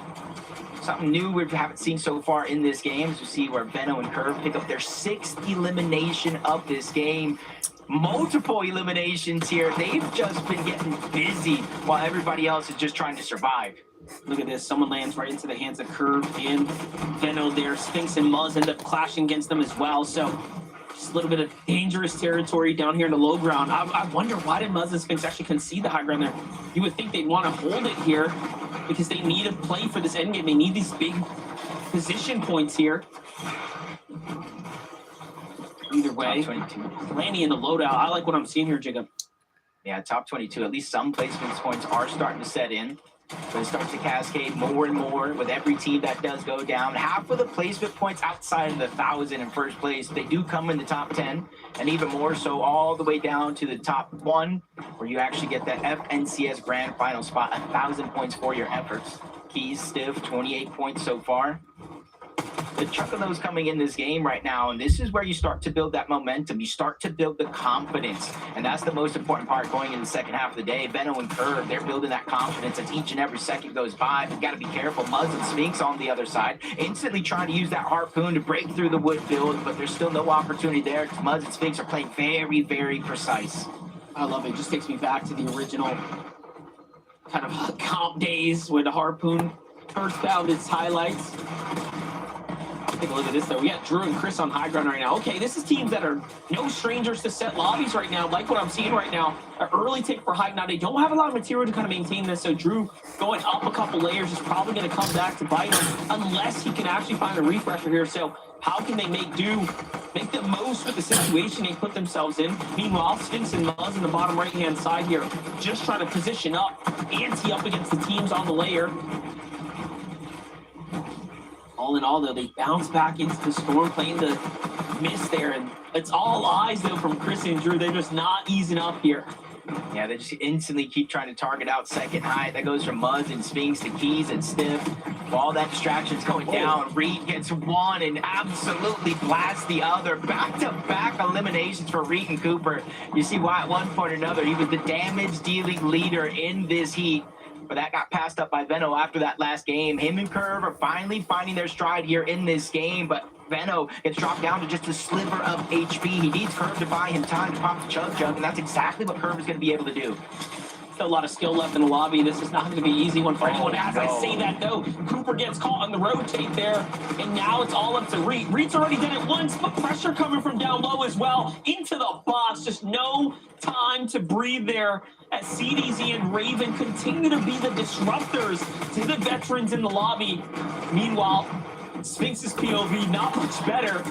Something new we haven't seen so far in this game, as you see where Venno and Curve pick up their 6th elimination of this game. Multiple eliminations here. They've just been getting busy while everybody else is just trying to survive. Look at this. Someone lands right into the hands of Curve and Venno there. Sphinx and Muzz end up clashing against them as well. So just a little bit of dangerous territory down here in the low ground. I wonder, why did Muzz and Sphinx actually concede the high ground there? You would think they'd want to hold it here because they need to play for this endgame. They need these big position points here. Either way, Lanny in the loadout. I like what I'm seeing here, Jacob. Yeah, top 22. At least some placement points are starting to set in. But it starts to cascade more and more with every team that does go down. Half of the placement points outside of the 1,000 in first place, they do come in the top 10, and even more so all the way down to the top 1, where you actually get that FNCS Grand Final spot, 1,000 points for your efforts. Keys, Stiff, 28 points so far. The chunk of those coming in this game right now, and this is where you start to build that momentum. You start to build the confidence, and that's the most important part going in the second half of the day. Venno and Curve, they're building that confidence as each and every second goes by. But got to be careful. Muzz and Sphinx on the other side, instantly trying to use that harpoon to break through the wood build, but there's still no opportunity there because Muzz and Sphinx are playing very, very precise. I love it. It just takes me back to the original kind of comp days where the harpoon first found its highlights. Take a look at this, though. We got Drew and Chris on high ground right now. Okay, this is teams that are no strangers to set lobbies right now. Like what I'm seeing right now, an early take for high. Now, they don't have a lot of material to kind of maintain this, so Drew going up a couple layers is probably going to come back to bite him unless he can actually find a refresher here. So how can they make the most with the situation they put themselves in? Meanwhile, Sphinx and Muzz in the bottom right-hand side here, just trying to position up, ante up against the teams on the layer. All in all, though, they bounce back into the storm, playing the miss there, and it's all eyes, though, from Chris and Drew. They're just not easing up here. Yeah, they just instantly keep trying to target out second height. That goes from Muzz and Sphinx to Keys and Stiff. While that distraction's going down, Reed gets one and absolutely blasts the other. Back-to-back eliminations for Reed and Cooper. You see why at one point or another, he was the damage-dealing leader in this heat. But that got passed up by Venno after that last game. Him and Curve are finally finding their stride here in this game, but Venno gets dropped down to just a sliver of HP. He needs Curve to buy him time to pop the Chug Jug, and that's exactly what Curve is going to be able to do. Still a lot of skill left in the lobby. This is not going to be an easy one for anyone. As I say that, though, Cooper gets caught on the rotate there, and now it's all up to Reed. Reed's already did it once, but pressure coming from down low as well. Into the box, just no time to breathe there as CDZ and Raven continue to be the disruptors to the veterans in the lobby. Meanwhile, Sphinx's POV not much better.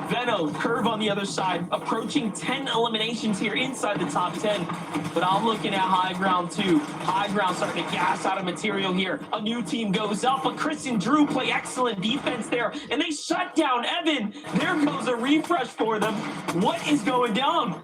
Venno, Curve on the other side, approaching 10 eliminations here inside the top 10. But I'm looking at High Ground too. High Ground starting to gas out of material here. A new team goes up, but Chris and Drew play excellent defense there, and they shut down Evan. There goes a refresh for them. What is going down?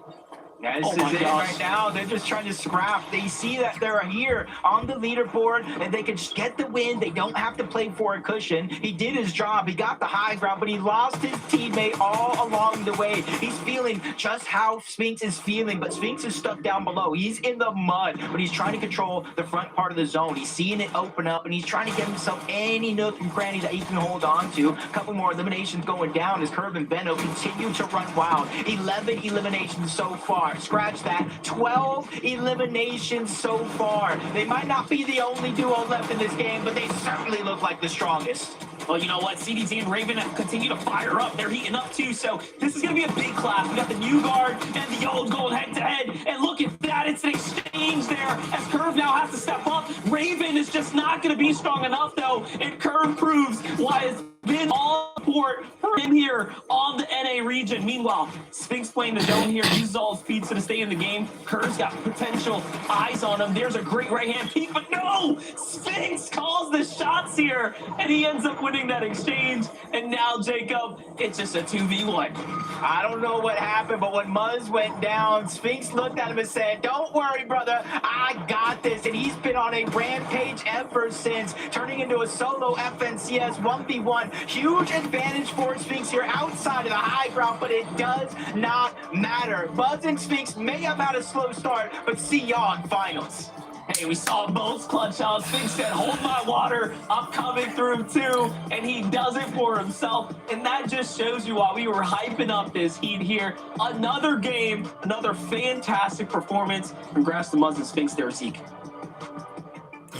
Yeah, this is it right now. They're just trying to scrap. They see that they're here on the leaderboard and they can just get the win. They don't have to play for a cushion. He did his job. He got the high ground, but he lost his teammate all along the way. He's feeling just how Sphinx is feeling, but Sphinx is stuck down below. He's in the mud, but he's trying to control the front part of the zone. He's seeing it open up, and he's trying to get himself any nook and cranny that he can hold on to. A couple more eliminations going down as Curve and Venno continue to run wild. 11 eliminations so far. Scratch that. 12 eliminations so far. They might not be the only duo left in this game, but they certainly look like the strongest. Well, you know what? CDZ and Raven continue to fire up. They're heating up too, so this is going to be a big clash. We got the new guard and the old going head-to-head, and look at that. It's an exchange there as Curve now has to step up. Raven is just not going to be strong enough, though, and Curve proves why it's been all support for him here on the NA region. Meanwhile, Sphinx playing the zone here, uses all his pizza to stay in the game. Curve's got potential eyes on him. There's a great right-hand peek, but no! Sphinx calls the shots here, and he ends up winning that exchange. And now, Jacob, it's just a 2v1. I don't know what happened, but when Muzz went down, Sphinx looked at him and said, "Don't worry, brother, I got this." And he's been on a rampage ever since, turning into a solo FNCS 1v1. Huge advantage for Sphinx here outside of the high ground, but it does not matter. Muzz and Sphinx may have had a slow start, but see y'all in finals. Hey, we saw both clutch out. Sphinx said, "Hold my water, I'm coming through too," and he does it for himself. And that just shows you why we were hyping up this heat here. Another game, another fantastic performance. Congrats to Muzz and Sphinx there, Zeke.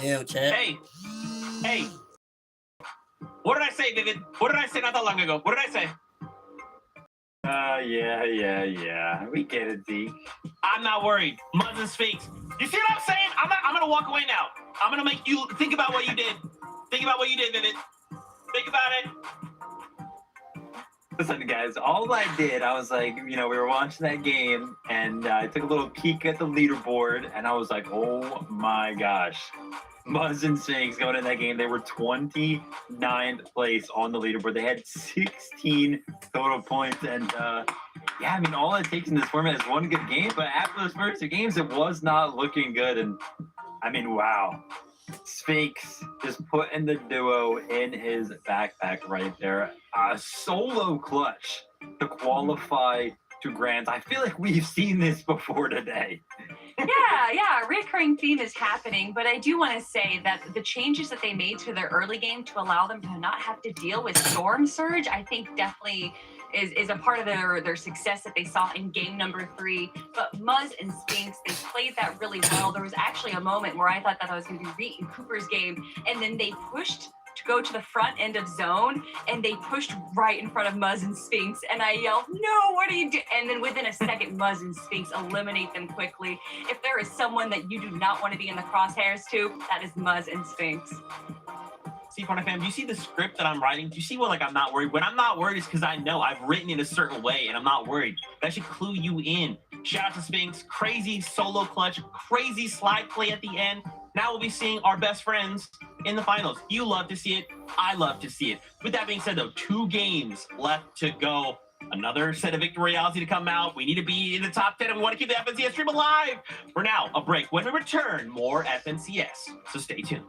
Ew, chat. Hey. What did I say, Vivid? What did I say not that long ago? What did I say? Yeah. We get it, Zeke. I'm not worried. Muzz and Sphinx. You see what I'm saying? I'm gonna walk away now. I'm gonna make you think about what you did. Think about what you did, Vivid. Think about it. Listen, guys, all I did, I was like, we were watching that game, and I took a little peek at the leaderboard, and I was like, oh my gosh. Muzz and Sphinx going in that game, they were 29th place on the leaderboard. They had 16 total points, and all it takes in this format is one good game, but after those first two games, it was not looking good, and wow. Sphinx just putting the duo in his backpack right there. A solo clutch to qualify to Grands. I feel like we've seen this before today. Yeah, a recurring theme is happening, but I do want to say that the changes that they made to their early game to allow them to not have to deal with Storm Surge, I think definitely is a part of their success that they saw in game number 3. But Muzz and Sphinx, they played that really well. There was actually a moment where I thought that was going to be Reed and Cooper's game, and then they pushed to go to the front end of zone, and they pushed right in front of Muzz and Sphinx, and I yelled, "No, what are you doing?" And then within a second, Muzz and Sphinx eliminate them quickly. If there is someone that you do not want to be in the crosshairs to, that is Muzz and Sphinx. See, Fun Fam, do you see the script that I'm writing? Do you see what, I'm not worried? When I'm not worried, it's because I know I've written it a certain way, and I'm not worried. That should clue you in. Shout out to Sphinx, crazy solo clutch, crazy slide play at the end. Now we'll be seeing our best friends in the finals. You love to see it. I love to see it. With that being said, though, 2 games left to go Another set of victory royales need to come out. We need to be in the top 10 and we want to keep the FNCS stream alive. For now, a break. When we return, more FNCS. So stay tuned.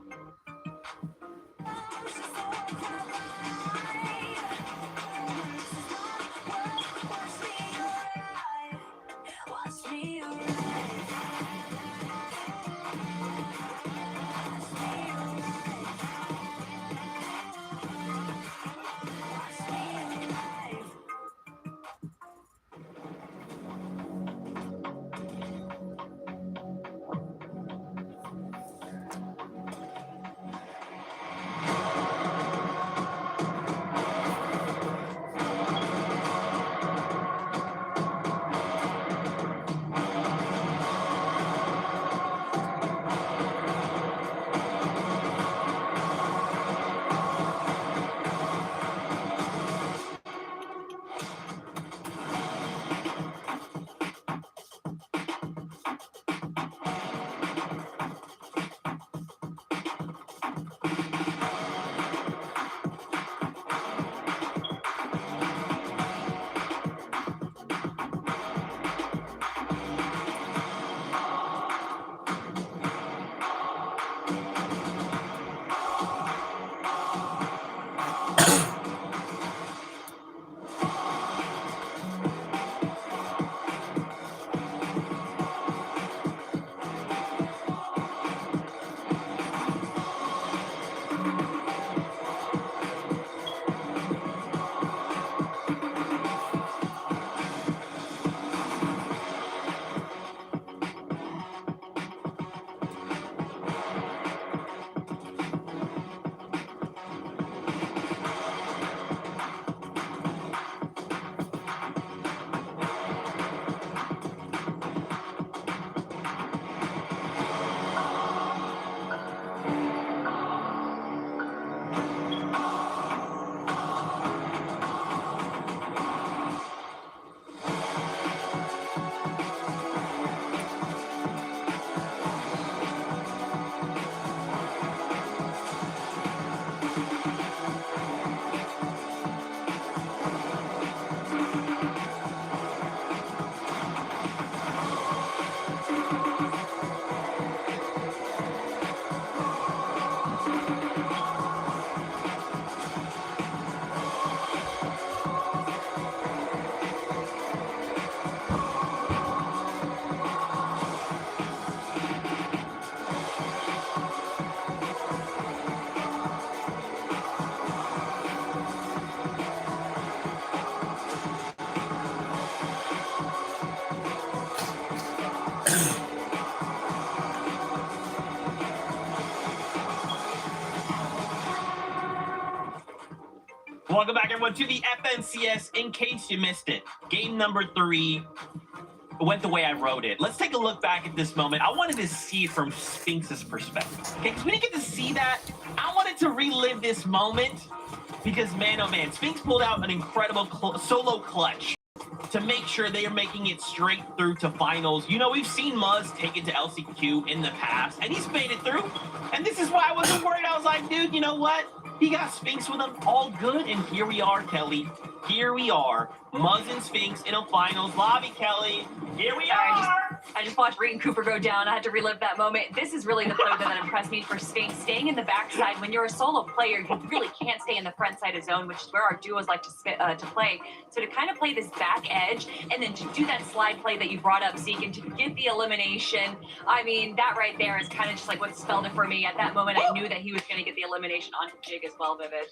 Welcome back, everyone, to the FNCS. In case you missed it, game number 3 went the way I wrote it. Let's take a look back at this moment. I wanted to see it from Sphinx's perspective, okay? Because we didn't get to see that. I wanted to relive this moment because, man, oh man, Sphinx pulled out an incredible solo clutch to make sure they are making it straight through to finals. You know, we've seen Muzz take it to LCQ in the past, and he's made it through. And this is why I wasn't worried. I was like, dude, you know what? He got Sphinx with him, all good. And here we are, Kelly. Here we are. Muzz and Sphinx in a finals lobby, Kelly. Here we are. I just watched Reed and Cooper go down. I had to relive that moment. This is really the play that impressed me for Sphinx. Staying in the backside. When you're a solo player, you really can't stay in the front side of zone, which is where our duos like to play. So to kind of play this back edge and then to do that slide play that you brought up, Zeke, and to get the elimination, I mean, that right there is kind of just like what spelled it for me. At that moment, I knew that he was going to get the elimination on Jig as well, Vivid.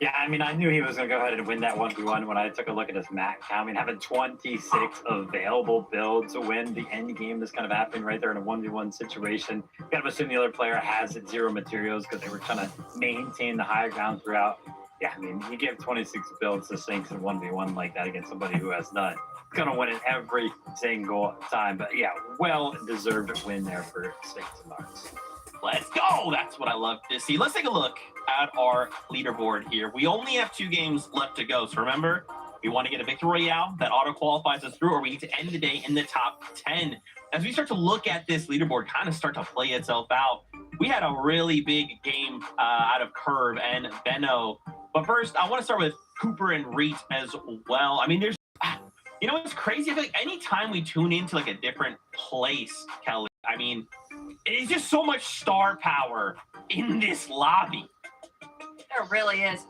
Yeah, I mean, I knew he was going to go ahead and win that 1v1 when I took a look at his map count. I mean, having 26 available builds to win the end game is kind of happening right there in a 1v1 situation. You got to assume the other player has 0 materials because they were trying to maintain the high ground throughout. Yeah, I mean, you give 26 builds to Sphinx in 1v1 like that against somebody who has none. It's going to win it every single time. But yeah, well-deserved win there for Sphinx and Mars. Let's go. That's what I love to see. Let's take a look at our leaderboard here. We only have 2 games left to go. So remember, we want to get a victory royale that auto-qualifies us through, or we need to end the day in the top 10. As we start to look at this leaderboard kind of start to play itself out, we had a really big game out of Curve and Benno. But first, I want to start with Cooper and Reet as well. I mean, there's, you know, it's crazy. I feel like anytime we tune into like a different place, Kelly, I mean, it's just so much star power in this lobby. There really is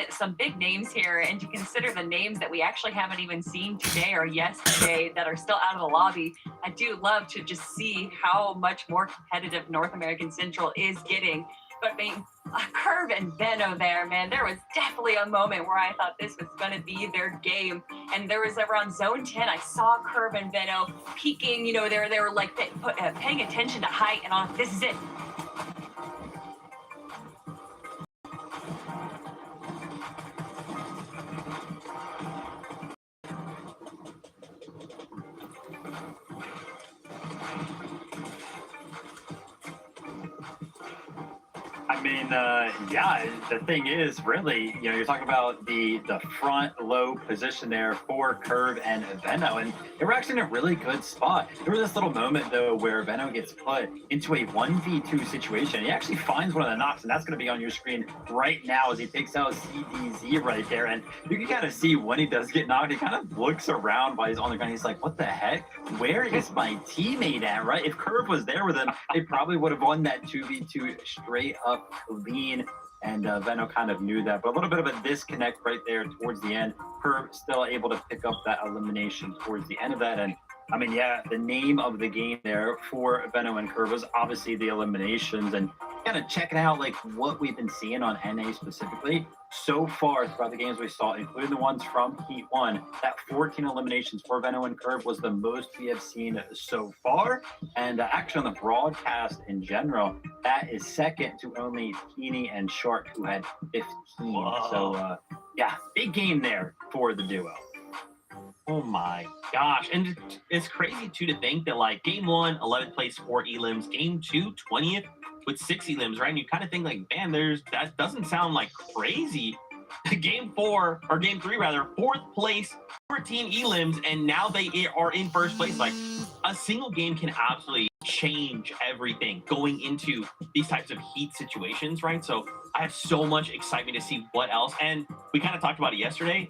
some big names here, and to consider the names that we actually haven't even seen today or yesterday that are still out of the lobby, I do love to just see how much more competitive North American Central is getting. But I mean, Curve and Benno there, man, there was definitely a moment where I thought this was going to be their game. And there was around zone 10, I saw Curve and Benno peeking, you know, they were like paying attention to height and all. This is it. I mean, yeah, the thing is, really, you know, you're talking about the front low position there for Curve and Benno, and they were actually in a really good spot. There was this little moment, though, where Benno gets put into a 1v2 situation. He actually finds one of the knocks, and that's going to be on your screen right now as he takes out CDZ right there. And you can kind of see when he does get knocked, he kind of looks around while he's on the ground. He's like, what the heck? Where is my teammate at, right? If Curve was there with him, they probably would have won that 2v2 straight up clean, and Benno kind of knew that, but a little bit of a disconnect right there towards the end. Curve still able to pick up that elimination towards the end of that, and I mean, yeah, the name of the game there for Benno and Curve was obviously the eliminations, and kind of checking out like what we've been seeing on NA specifically so far throughout the games we saw, including the ones from Heat 1. That 14 eliminations for Benno and Curve was the most we have seen so far, and actually on the broadcast in general, that is second to only Keeney and Shark, who had 15. Whoa. So yeah, big game there for the duo. Oh my gosh. And it's crazy too to think that like game 1, 11th place, 4 elims, game 2, 20th with 6 elims, right? And you kind of think like, man, that doesn't sound like crazy. Game 4, or game 3 rather, 4th place, 14 elims, and now they are in first place. Like a single game can absolutely change everything going into these types of heat situations, right? So I have so much excitement to see what else. And we kind of talked about it yesterday.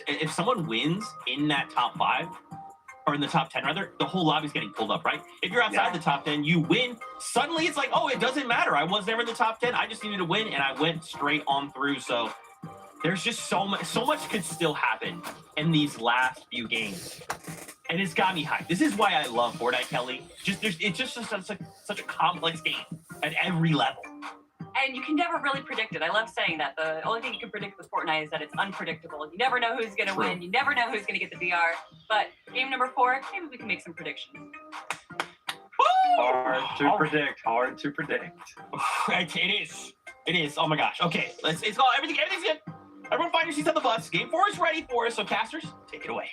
If someone wins in that top 5, or in the top 10 rather, the whole lobby's getting pulled up, right? If you're outside the top 10, you win, suddenly it's like, oh, it doesn't matter. I was never in the top 10. I just needed to win, and I went straight on through. So there's just so much could still happen in these last few games. And it's got me hyped. This is why I love Fortnite, Kelly. It's just such a complex game at every level. And you can never really predict it. I love saying that. The only thing you can predict with Fortnite is that it's unpredictable. You never know who's going to win. You never know who's going to get the VR. But game number 4, maybe we can make some predictions. Hard to predict. Hard to predict. It is. Oh my gosh. Okay, it's all everything's good. Everyone find your seats on the bus. Game 4 is ready for us. So casters, take it away.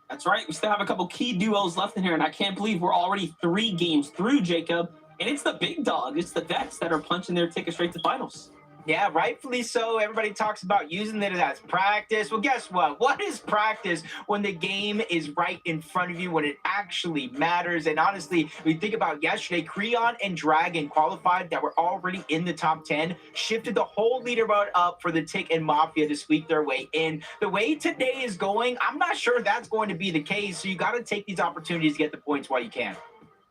That's right. We still have a couple key duos left in here, and I can't believe we're already 3 games through, Jacob. And it's the big dog. It's the vets that are punching their ticket straight to finals. Yeah, rightfully so. Everybody talks about using it as practice. Well, guess what? What is practice when the game is right in front of you, when it actually matters? And honestly, we think about yesterday, Creon and Dragon qualified that were already in the top 10, shifted the whole leaderboard up for the Tick and Mafia to squeak their way in. The way today is going, I'm not sure that's going to be the case. So you got to take these opportunities to get the points while you can.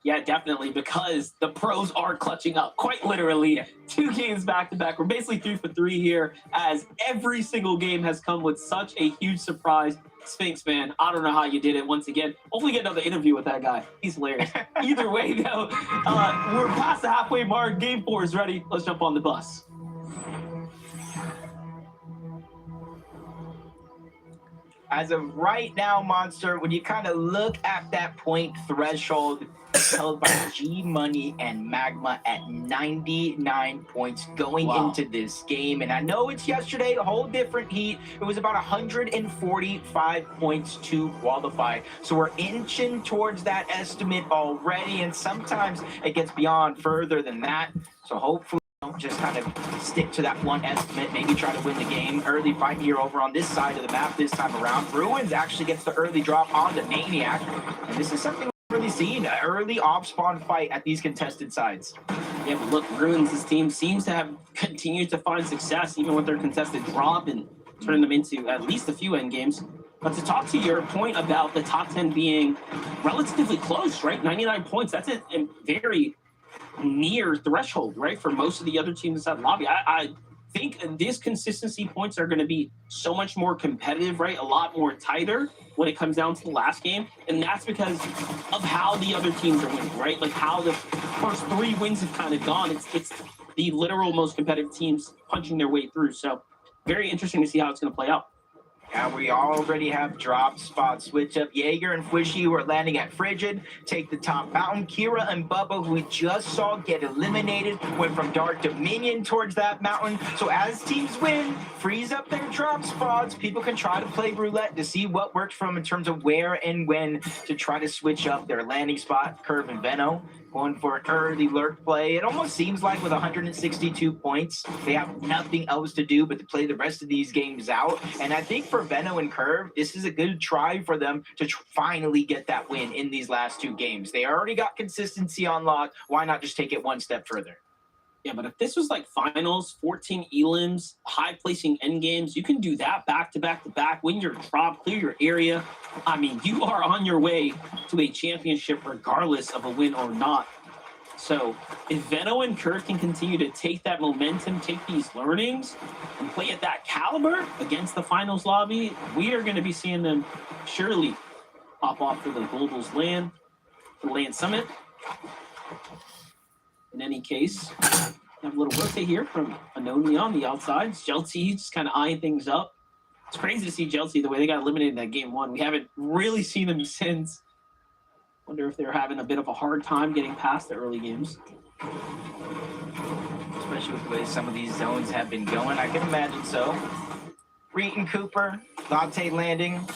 Yeah, definitely, because the pros are clutching up, quite literally. Yeah. 2 games back-to-back. We're basically 3 for 3 here, as every single game has come with such a huge surprise. Sphinx, man, I don't know how you did it once again. Hopefully get another interview with that guy. He's hilarious. Either way, though, we're past the halfway mark. Game 4 is ready. Let's jump on the bus. As of right now, Monster, when you kind of look at that point threshold held by G Money and Magma at 99 points going into this game. And I know it's yesterday, a whole different heat. It was about 145 points to qualify. So we're inching towards that estimate already. And sometimes it gets beyond further than that. So hopefully, don't just kind of stick to that one estimate, maybe try to win the game. Early fight here over on this side of the map this time around. Bruins actually gets the early drop on the Maniac, and this is something we're really seen an early off-spawn fight at these contested sides. Yeah, but look, Ruins' team seems to have continued to find success even with their contested drop and turn them into at least a few end games. But to talk to your point about the top 10 being relatively close, right? 99 points, that's a very near threshold, right? For most of the other teams inside the lobby. I think these consistency points are going to be so much more competitive, right? A lot more tighter when it comes down to the last game. And that's because of how the other teams are winning, right? Like how the first 3 wins have kind of gone. It's the literal most competitive teams punching their way through. So very interesting to see how it's going to play out. And we already have drop spot switch up. Jaeger and Fwishy who are landing at Frigid take the top mountain. Kira and Bubba, who we just saw get eliminated, went from Dark Dominion towards that mountain. So as teams win, freeze up their drop spots. People can try to play roulette to see what works for them in terms of where and when to try to switch up their landing spot. Curve and Veno going for an early lurk play. It almost seems like with 162 points, they have nothing else to do but to play the rest of these games out. And I think for Veno and Curve, this is a good try for them to finally get that win in these last 2 games. They already got consistency on lock. Why not just take it one step further? Yeah, but if this was like finals, 14 elims, high placing end games, you can do that back to back to back, win your drop, clear your area. I mean, you are on your way to a championship regardless of a win or not. So if Veno and Kirk can continue to take that momentum, take these learnings, and play at that caliber against the finals lobby, we are going to be seeing them surely pop off for the Globals LAN, the LAN Summit. In any case, have a little rotate here from Anoni on the outside. Jelty just kind of eyeing things up. It's crazy to see Jelty the way they got eliminated in that game 1. We haven't really seen them since. Wonder if they're having a bit of a hard time getting past the early games. Especially with the way some of these zones have been going. I can imagine so. Reet and Cooper, Latte landing.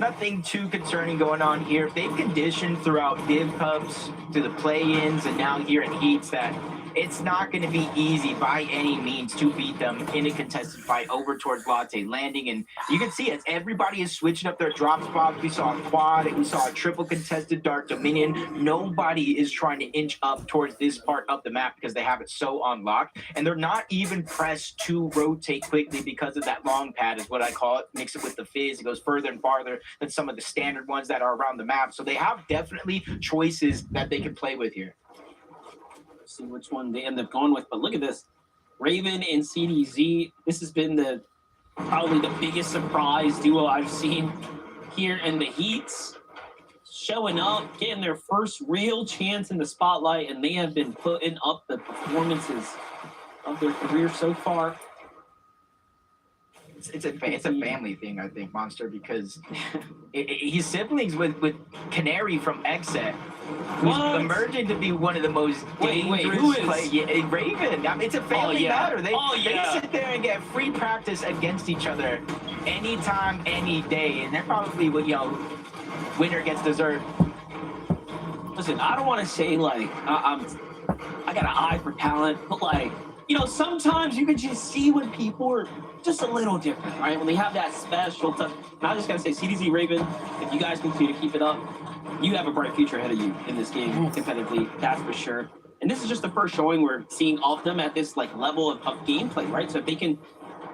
Nothing too concerning going on here. They've conditioned throughout Div Cups to the play-ins and now here in Heats that it's not going to be easy by any means to beat them in a contested fight over towards Latte landing. And you can see as everybody is switching up their drop spots. We saw a quad, we saw a triple contested Dark Dominion. Nobody is trying to inch up towards this part of the map because they have it so unlocked. And they're not even pressed to rotate quickly because of that long pad is what I call it. Mix it with the fizz. It goes further and farther than some of the standard ones that are around the map. So they have definitely choices that they can play with here. See which one they end up going with. But look at this. Raven and CDZ. This has been probably the biggest surprise duo I've seen here in the Heats. Showing up, getting their first real chance in the spotlight, and they have been putting up the performances of their career so far. It's a family thing, I think, Monster, because he's siblings with Canary from Exet, who's emerging to be one of the most dangerous who is? players. Yeah, Raven. I mean, it's a family matter. They sit there and get free practice against each other anytime, any day, and they're probably, winner gets dessert. Listen, I don't want to say like I got an eye for talent, but like, sometimes you can just see when people are just a little different, right? When they have that special touch. And I just gotta say, CDZ Raven, if you guys continue to keep it up, you have a bright future ahead of you in this game competitively, that's for sure. And this is just the first showing we're seeing all of them at this like level of gameplay, right? So if they can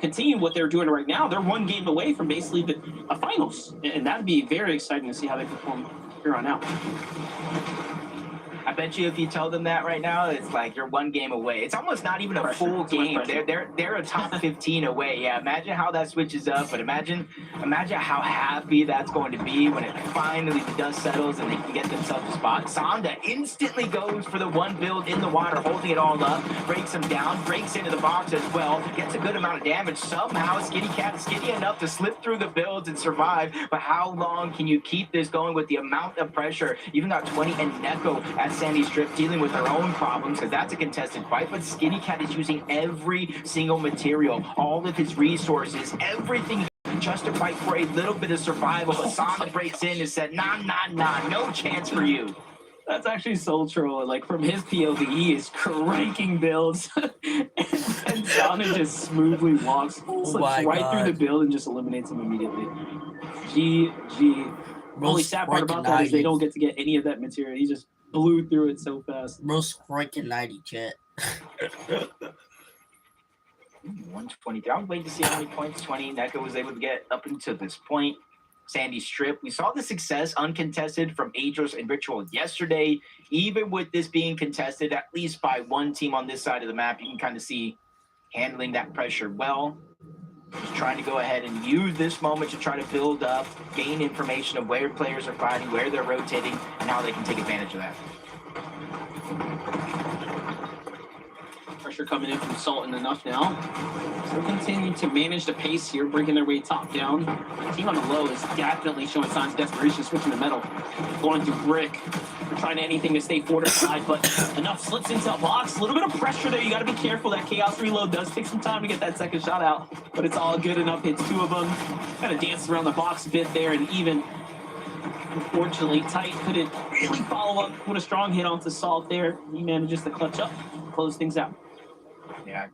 continue what they're doing right now, they're one game away from basically a finals. And that'd be very exciting to see how they perform here on out. I bet you if you tell them that right now, it's like you're one game away. It's almost not even a full game. They're a top 15 away. Yeah, imagine how that switches up. But imagine how happy that's going to be when it finally the dust settles and they can get themselves a spot. Sonda instantly goes for the one build in the water, holding it all up, breaks him down, breaks into the box as well, gets a good amount of damage. Somehow Skinny Cat is skinny enough to slip through the builds and survive. But how long can you keep this going with the amount of pressure? Even got 20 and Neko at Sandy Strip dealing with their own problems because that's a contested fight, but Skinny Cat is using every single material, all of his resources, everything just to fight for a little bit of survival. But Sonda breaks in and said, nah, no chance for you. That's actually so true. Like from his POV, he is cranking builds and Sonda just smoothly walks, slips right through the build and just eliminates him immediately. GG. Only sad part about that is they don't get to get any of that material. He just blew through it so fast. Most freaking 90, chat. 123. I was waiting to see how many points 20 Neko was able to get up until this point. Sandy Strip. We saw the success uncontested from Aegis and Ritual yesterday. Even with this being contested, at least by one team on this side of the map, you can kind of see handling that pressure well. Just trying to go ahead and use this moment to try to build up, gain information of where players are fighting, where they're rotating, and how they can take advantage of that. Pressure coming in from Sultan enough now. Still continuing to manage the pace here, breaking their way top down. The team on the low is definitely showing signs of desperation, switching to metal. Going through brick. They're trying anything to stay fortified, but enough slips into a box. A little bit of pressure there. You got to be careful. That Chaos reload does take some time to get that second shot out, but it's all good enough. Hits two of them. Kind of danced around the box a bit there, and even unfortunately tight couldn't really follow up with a strong hit onto Salt there. He manages to clutch up, close things out. Yeah.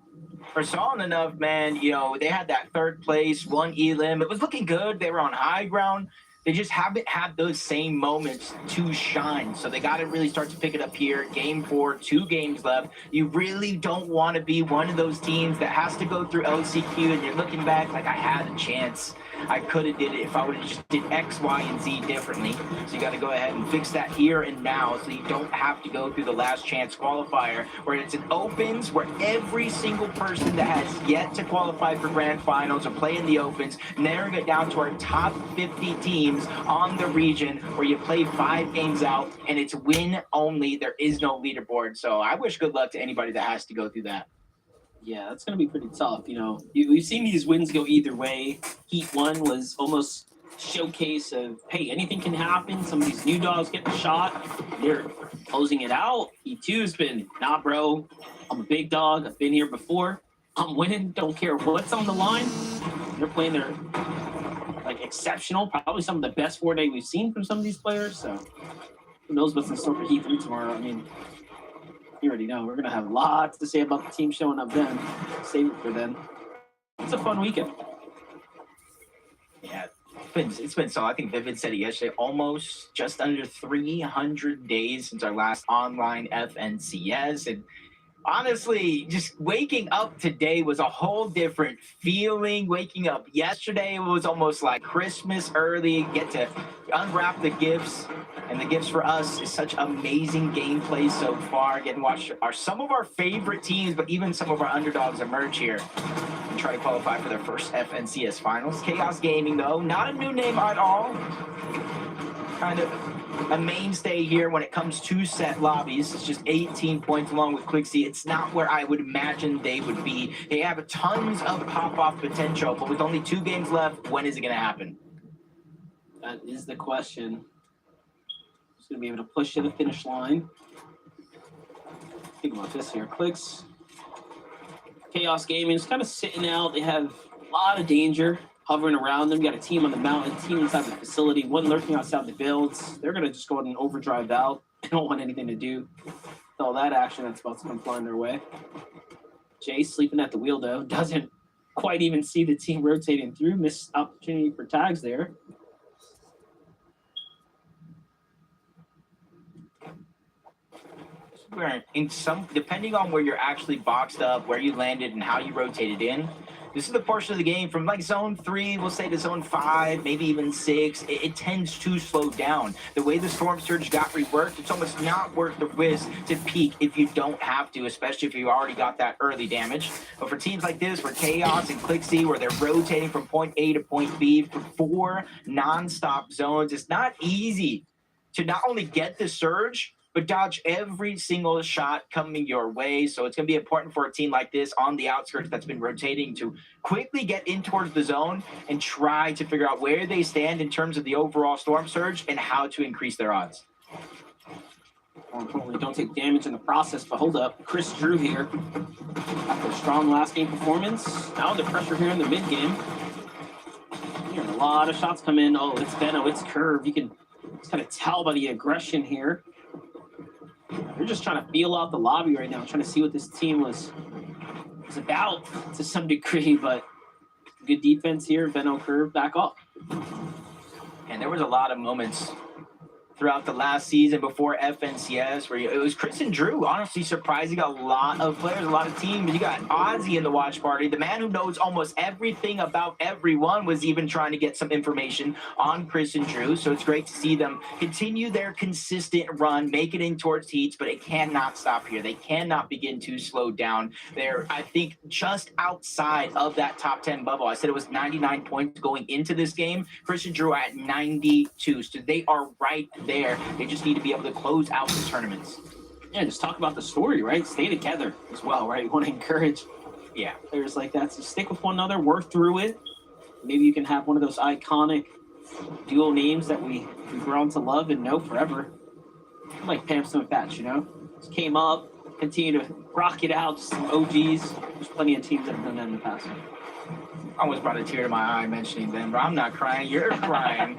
For Solid enough, man, you know, they had that third place, one elim. It was looking good. They were on high ground. They just haven't had those same moments to shine. So they got to really start to pick it up here. Game 4, 2 games left. You really don't want to be one of those teams that has to go through LCQ and you're looking back like I had a chance. I could have did it if I would have just did X, Y, and Z differently. So you got to go ahead and fix that here and now so you don't have to go through the last chance qualifier where it's an opens where every single person that has yet to qualify for grand finals or play in the opens, narrowing it down to our top 50 teams on the region where you play 5 games out and it's win only. There is no leaderboard. So I wish good luck to anybody that has to go through that. Yeah, that's going to be pretty tough. You know, we've seen these wins go either way. Heat 1 was almost showcase of, hey, anything can happen. Some of these new dogs get the shot. They're closing it out. Heat 2 has been, nah, bro, I'm a big dog. I've been here before. I'm winning. Don't care what's on the line. They're playing their, like, exceptional. Probably some of the best 4-day we've seen from some of these players. So who knows what's in store for Heat 3 tomorrow. I mean, you already know we're going to have lots to say about the team showing up then. Save it for then. It's a fun weekend. Yeah, it's been so. I think Vivid said it yesterday, almost just under 300 days since our last online FNCS. And honestly, just waking up today was a whole different feeling. Waking up yesterday was almost like Christmas early. Get to unwrap the gifts. And the gifts for us is such amazing gameplay so far. Getting watched are some of our favorite teams, but even some of our underdogs emerge here and try to qualify for their first FNCS finals. Chaos Gaming, though, not a new name at all. Kind of a mainstay here when it comes to set lobbies. It's just 18 points along with Quixie. It's not where I would imagine they would be. They have tons of pop-off potential, but with only 2 games left, when is it going to happen? That is the question. Going to be able to push to the finish line. Think about this here. Clicks. Chaos Gaming is kind of sitting out. They have a lot of danger hovering around them. You got a team on the mountain, a team inside the facility, one lurking outside the builds. They're going to just go ahead and overdrive out. They don't want anything to do with all that action that's about to come flying their way. Jay sleeping at the wheel, though. Doesn't quite even see the team rotating through. Missed opportunity for tags there. Where in some, depending on where you're actually boxed up, where you landed, and how you rotated in, this is the portion of the game from like zone 3, we'll say to zone 5, maybe even 6. It tends to slow down. The way the Storm Surge got reworked, it's almost not worth the risk to peak if you don't have to, especially if you already got that early damage. But for teams like this, where Chaos and Clixie, where they're rotating from point A to point B for 4 non-stop zones, it's not easy to not only get the surge, but dodge every single shot coming your way. So it's going to be important for a team like this on the outskirts that's been rotating to quickly get in towards the zone and try to figure out where they stand in terms of the overall Storm Surge and how to increase their odds. More importantly, don't take damage in the process, but hold up. Chris Drew here. After a strong last game performance, now under pressure here in the mid game. Hearing a lot of shots come in. Oh, it's Benno, it's Curve. You can just kind of tell by the aggression here. They're just trying to feel out the lobby right now, trying to see what this team was about to some degree, but good defense here. Benno Curve back up. And there was a lot of moments throughout the last season before FNCS where it was Chris and Drew, honestly surprising a lot of players, a lot of teams. You got Ozzy in the watch party. The man who knows almost everything about everyone was even trying to get some information on Chris and Drew. So it's great to see them continue their consistent run, make it in towards heats, but it cannot stop here. They cannot begin to slow down. They're, I think, just outside of that top 10 bubble. I said it was 99 points going into this game. Chris and Drew are at 92. So they are right there. They just need to be able to close out the tournaments. Yeah, just talk about the story, right? Stay together as well, right? You want to encourage players like that to stick with one another, work through it. Maybe you can have one of those iconic duo names that we've grown to love and know forever. Like Pamstone and Thatch, you know? Just came up, continue to rock it out, just some OGs. There's plenty of teams that have done that in the past. I almost brought a tear to my eye mentioning them, but I'm not crying. You're crying.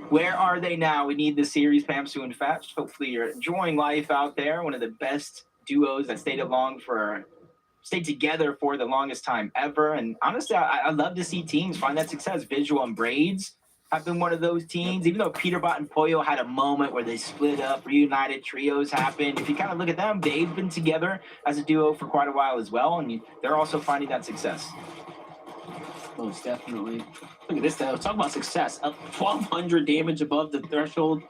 Where are they now? We need the series, Pamsu and Fatch. Hopefully you're enjoying life out there. One of the best duos that stayed together for the longest time ever. And honestly, I love to see teams find that success. Visual and Braids have been one of those teams. Even though Peterbot and Pollo had a moment where they split up, reunited, trios happened. If you kind of look at them, they've been together as a duo for quite a while as well. And they're also finding that success. Most definitely. Look at this, though. Talk about success. Up 1,200 damage above the threshold.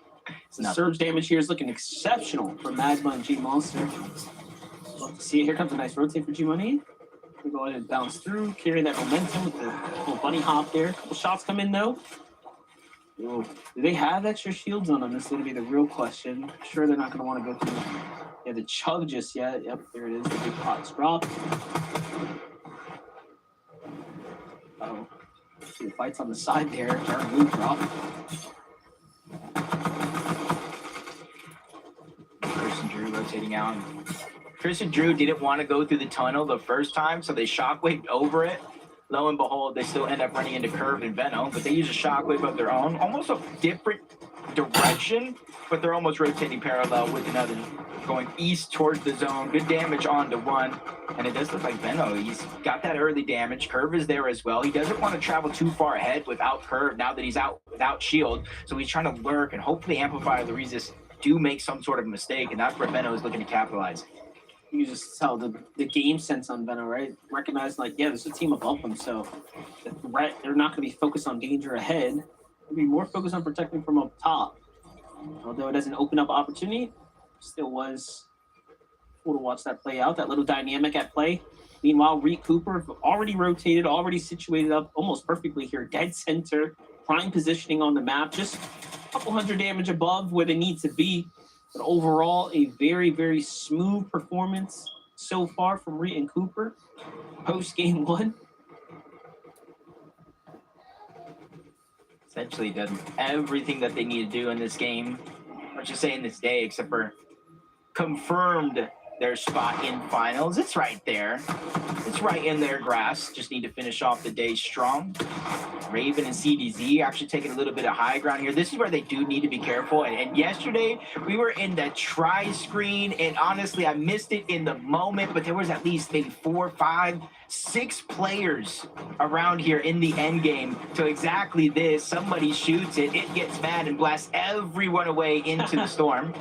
The surge damage here is looking exceptional for Magma and G Monster. Love to see it. Here comes a nice rotate for G Money. We go ahead and bounce through, carrying that momentum with the little bunny hop there. Couple shots come in, though. Ooh. Do they have extra shields on them? This is going to be the real question. I'm sure they're not going to want to go through the chug just yet. Yep, there it is. The big pots drop. Uh-oh. See the fights on the side there. Dark move drop. Chris and Drew rotating out. Chris and Drew didn't want to go through the tunnel the first time, so they shockwaved over it. Lo and behold, they still end up running into Curve and Veno, but they use a shockwave of their own, almost a different direction, but they're almost rotating parallel with another, going east towards the zone. Good damage onto one, and it does look like Veno. He's got that early damage. Curve is there as well. He doesn't want to travel too far ahead without Curve now that he's out without shield, so he's trying to lurk and hopefully Amplify the resist do make some sort of mistake, and that's where Veno is looking to capitalize. You just tell the game sense on Veno, right? Recognize, like, yeah, there's a team above them, so they're not going to be focused on danger ahead. They'll be more focused on protecting from up top. Although it doesn't open up opportunity, still was cool to watch that play out, that little dynamic at play. Meanwhile, Reed Cooper already rotated, already situated up almost perfectly here. Dead center, prime positioning on the map, just a couple hundred damage above where they need to be. But overall, a very, very smooth performance so far from Reed and Cooper post game one. Essentially done everything that they need to do in this game. Let's just say in this day, except for confirmed their spot in finals. It's right there. It's right in their grasp. Just need to finish off the day strong. Raven and CDZ actually taking a little bit of high ground here. This is where they do need to be careful. And yesterday, we were in the try screen, and honestly, I missed it in the moment, but there was at least maybe 4, 5, 6 players around here in the end game. So exactly this, somebody shoots it, it gets mad and blasts everyone away into the storm.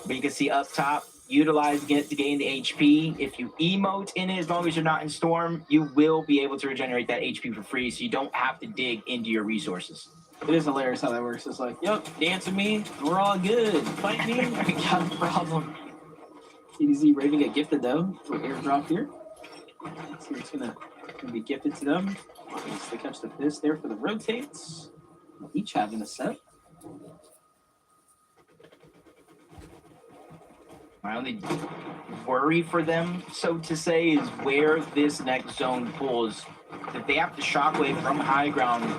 But you can see up top, utilizing it to gain the HP. If you emote in it, as long as you're not in storm, you will be able to regenerate that HP for free, so you don't have to dig into your resources. It is hilarious how that works. It's like, yep, dance with me, we're all good. Fight me, we got a problem. CDZ Raven get gifted though for airdrop here. Let's see what's gonna be gifted to them. They catch the fist there for the rotates. Each having a set. My only worry for them, so to say, is where this next zone pulls. If they have to shockwave from high ground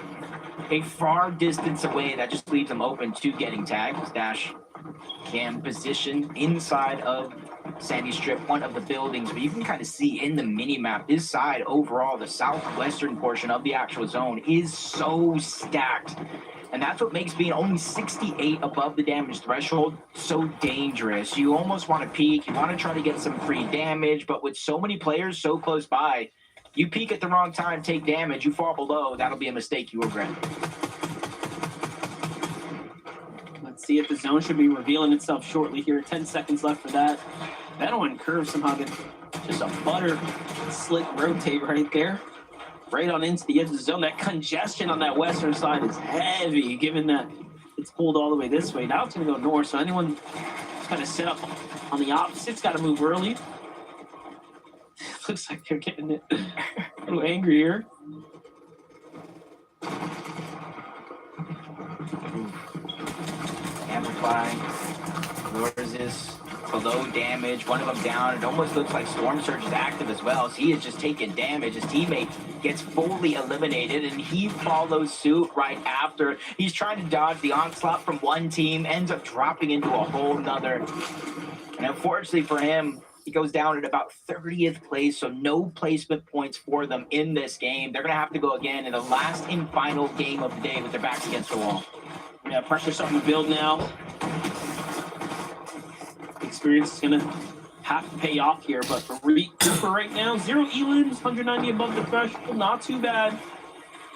a far distance away, that just leaves them open to getting tagged. Dash can position inside of Sandy Strip, one of the buildings, but you can kind of see in the mini map, this side overall, the southwestern portion of the actual zone is so stacked. And that's what makes being only 68 above the damage threshold so dangerous. You almost want to peek, you want to try to get some free damage, but with so many players so close by, you peek at the wrong time, take damage, you fall below, that'll be a mistake you regret. see it. The zone should be revealing itself shortly here. 10 seconds left for that. Veno and Curve somehow get just a butter slick rotate right there. Right on into the edge of the zone. That congestion on that western side is heavy, given that it's pulled all the way this way. Now it's going to go north, so anyone who's kind of set up on the opposite's got to move early. Looks like they're getting it a little angry here. Amplifying. Lures this below damage. One of them down. It almost looks like Storm Surge is active as well. So he is just taking damage. His teammate gets fully eliminated, and he follows suit right after. He's trying to dodge the onslaught from one team, ends up dropping into a whole nother. And unfortunately for him, he goes down at about 30th place, so no placement points for them in this game. They're going to have to go again in the last and final game of the day with their backs against the wall. Yeah, pressure starting to build now. Experience is going to have to pay off here, but for Cooper right now, 0 elims, 190 above the threshold, not too bad.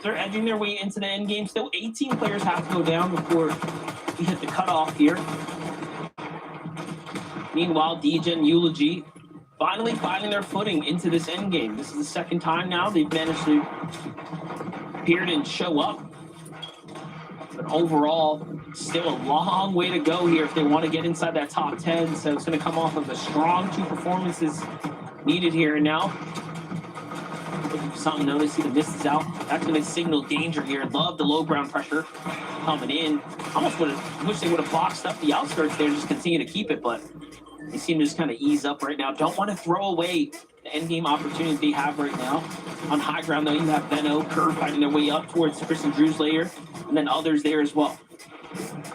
They're edging their way into the end game. Still 18 players have to go down before we hit the cutoff here. Meanwhile, DJ and Eulogy finally finding their footing into this end game. This is the second time now they've managed to appear and show up. But overall, still a long way to go here if they want to get inside that top 10. So it's going to come off of the strong 2 performances needed here. And now, looking for something, notice he misses out. That's going to signal danger here. Love the low ground pressure coming in. Almost wish they would have boxed up the outskirts there and just continue to keep it, but they seem to just kind of ease up right now. Don't want to throw away the end game opportunity they have right now. On high ground, though, you have Veno, Curve fighting their way up towards Chris and Drew's layer, and then others there as well.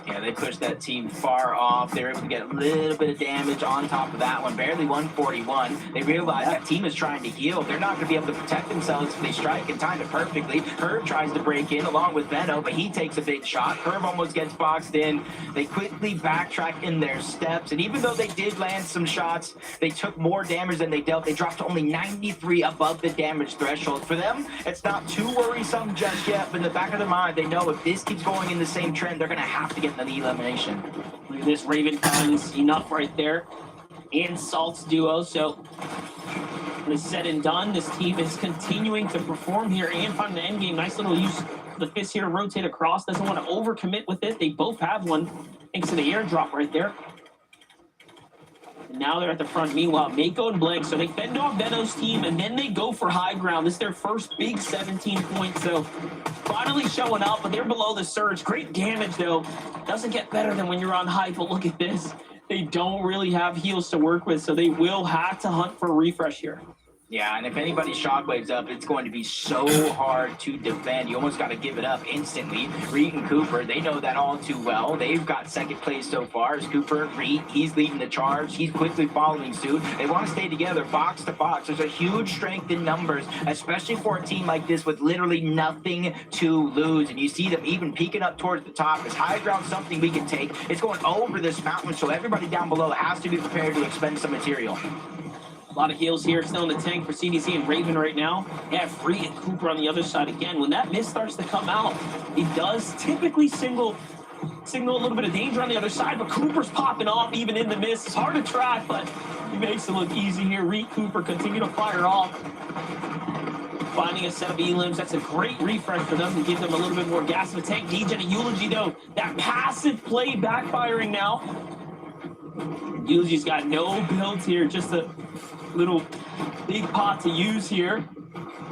Yeah, they pushed that team far off. They were able to get a little bit of damage on top of that one. Barely 141. They realize that team is trying to heal. They're not going to be able to protect themselves if they strike and time it perfectly. Curve tries to break in along with Veno, but he takes a big shot. Curve almost gets boxed in. They quickly backtrack in their steps, and even though they did land some shots, they took more damage than they dealt. They dropped to only 93 above the damage threshold. For them, it's not too worrisome just yet, but in the back of their mind, they know if this keeps going in the same trend, they're going to have to get the elimination. Look at this, Raven finds enough right there. And Salt's duo. So when it's said and done, this team is continuing to perform here and find the end game. Nice little use of the fist here to rotate across. Doesn't want to overcommit with it. They both have one thanks to the airdrop right there. And now they're at the front. Meanwhile, Mako and Blank, so they fend off Veno's team, and then they go for high ground. This is their first big 17 points, so finally showing up, but they're below the surge. Great damage, though. Doesn't get better than when you're on high, but look at this. They don't really have heals to work with, so they will have to hunt for a refresh here. Yeah, and if anybody shockwaves up, it's going to be so hard to defend. You almost got to give it up instantly. Reed and Cooper, they know that all too well. They've got second place so far. As Cooper, Reed, he's leading the charge. He's quickly following suit. They want to stay together, box to box. There's a huge strength in numbers, especially for a team like this with literally nothing to lose. And you see them even peeking up towards the top. Is high ground something we can take? It's going over this mountain, so everybody down below has to be prepared to expend some material. A lot of heals here still in the tank for CDC and Raven right now. Yeah, Free and Cooper on the other side again. When that mist starts to come out, it does typically signal a little bit of danger on the other side, but Cooper's popping off even in the mist. It's hard to track, but he makes it look easy here. Reed Cooper continue to fire off. Finding a set of elims. That's a great refresh for them to give them a little bit more gas in the tank. DJ and Eulogy, though, that passive play backfiring now. Eulogy's got no builds here, just a little big pot to use here.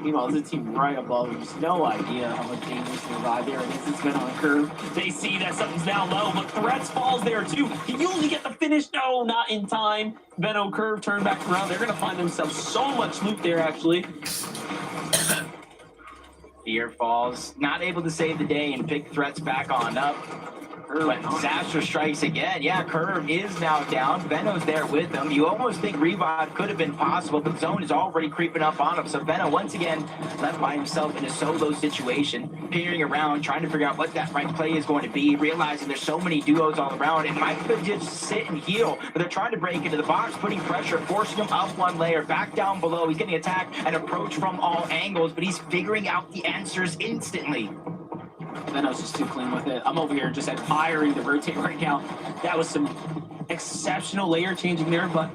Meanwhile, there's a team right above him. Just no idea how much dangerous nearby there it is. It's been on curve. They see that something's down low, but Threats falls there too. He usually get the finish. No, not in time. Veno curve turn back around. They're going to find themselves so much loot there, actually. Fear falls, not able to save the day and pick Threats back on up. But disaster strikes again. Yeah, Curve is now down. Veno's there with him. You almost think revive could have been possible, but Zone is already creeping up on him. So Veno, once again, left by himself in a solo situation, peering around, trying to figure out what that right play is going to be, realizing there's so many duos all around. It might could just sit and heal, but they're trying to break into the box, putting pressure, forcing him up one layer, back down below. He's getting attacked and approach from all angles, but he's figuring out the answers instantly. Venom's just too clean with it. I'm over here just admiring the rotate right now. That was some exceptional layer changing there, but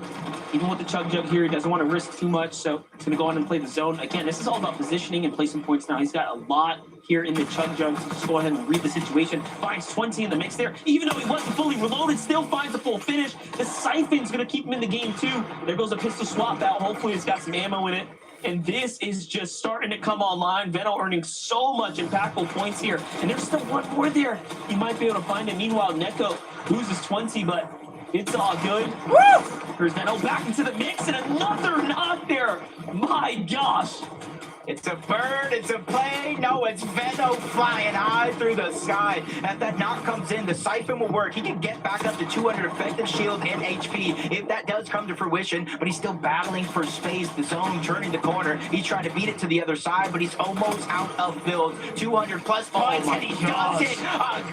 even with the Chug Jug here, he doesn't want to risk too much, so he's going to go on and play the zone. Again, this is all about positioning and placing points now. He's got a lot here in the Chug Jug, so just go ahead and read the situation. Finds 20 in the mix there. Even though he wasn't fully reloaded, still finds a full finish. The Siphon's going to keep him in the game, too. There goes a pistol swap out. Hopefully it's got some ammo in it. And this is just starting to come online. Veno earning so much impactful points here. And there's still one more there. He might be able to find it. Meanwhile, Neko loses 20, but it's all good. Woo! Here's Veno back into the mix, and another knock there. My gosh. It's a bird, it's a plane. No, it's Veno flying high through the sky. As that knock comes in, the Siphon will work. He can get back up to 200 effective shield and HP if that does come to fruition, but he's still battling for space. The zone turning the corner. He's trying to beat it to the other side, but he's almost out of builds. 200 plus points, and he does it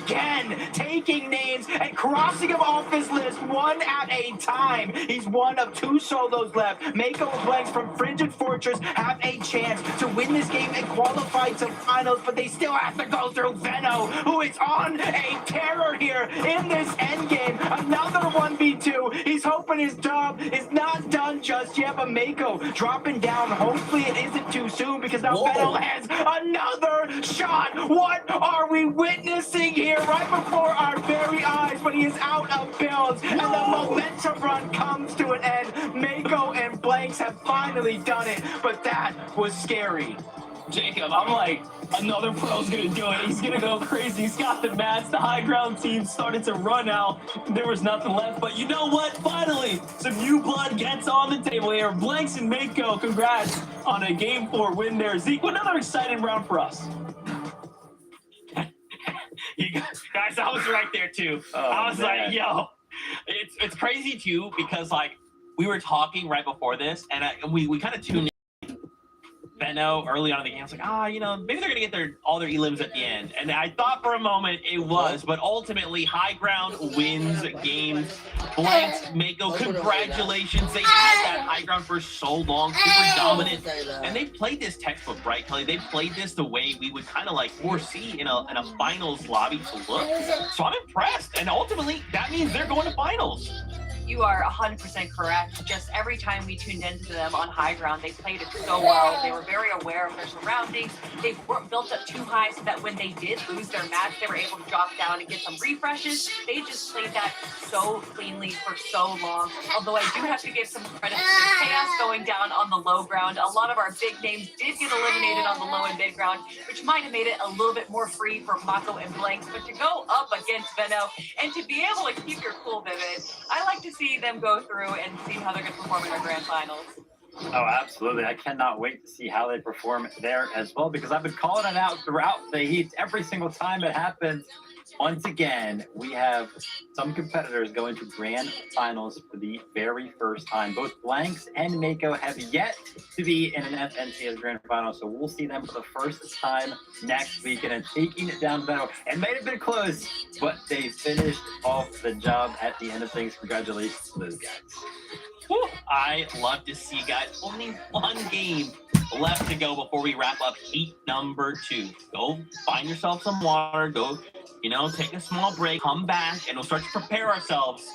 again. Taking names and crossing them off his list one at a time. He's one of 2 solos left. Mako and Blanks from Frigid Fortress have a chance to win this game and qualify to finals, but they still have to go through Veno, who is on a terror here in this end game. Another 1v2. He's hoping his job is not done just yet, but Mako dropping down. Hopefully it isn't too soon, because now Veno has another shot. What are we witnessing here right before our very eyes? But he is out of builds, and the momentum run comes to an end. Mako and Blanks have finally done it, but that was scary. Jacob, I'm like, another pro's gonna do it. He's gonna go crazy. He's got the mats. The high ground team started to run out. There was nothing left. But you know what? Finally, some new blood gets on the table here. Blanks and Mako, congrats on a Game 4 win there. Zeke, another exciting round for us. You guys, I was right there too. I was like, yo, it's crazy too, because like we were talking right before this, and we kind of tuned in. Veno early on in the game, I was like, you know, maybe they're gonna get all their elims at the end. And I thought for a moment it was, but ultimately high ground wins games. Blanks, Mako, congratulations. They had that high ground for so long, super dominant. And they played this textbook, right, Kelly? They played this the way we would kind of like foresee in a finals lobby to look. So I'm impressed. And ultimately that means they're going to finals. You are 100% correct. Just every time we tuned into them on high ground, they played it so well. They were very aware of their surroundings. They weren't built up too high so that when they did lose their match, they were able to drop down and get some refreshes. They just played that so cleanly for so long. Although I do have to give some credit to the chaos going down on the low ground. A lot of our big names did get eliminated on the low and mid ground, which might have made it a little bit more free for Mako and Blanks. But to go up against Veno and to be able to keep your cool, Vivid, I like to see them go through and see how they're going to perform in our grand finals. Oh, absolutely. I cannot wait to see how they perform there as well, because I've been calling it out throughout the heats every single time it happens. Once again, we have some competitors going to grand finals for the very first time. Both Blanks and Mako have yet to be in an FNCS grand final, so we'll see them for the first time next weekend and taking it down Veno. It may have been close, but they finished off the job at the end of things. Congratulations to those guys. Whew, I love to see, guys. Only one game left to go before we wrap up heat number 2. Go find yourself some water. Go, take a small break. Come back, and we'll start to prepare ourselves.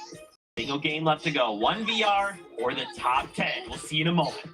Single game left to go. 1 VR or the top 10. We'll see you in a moment.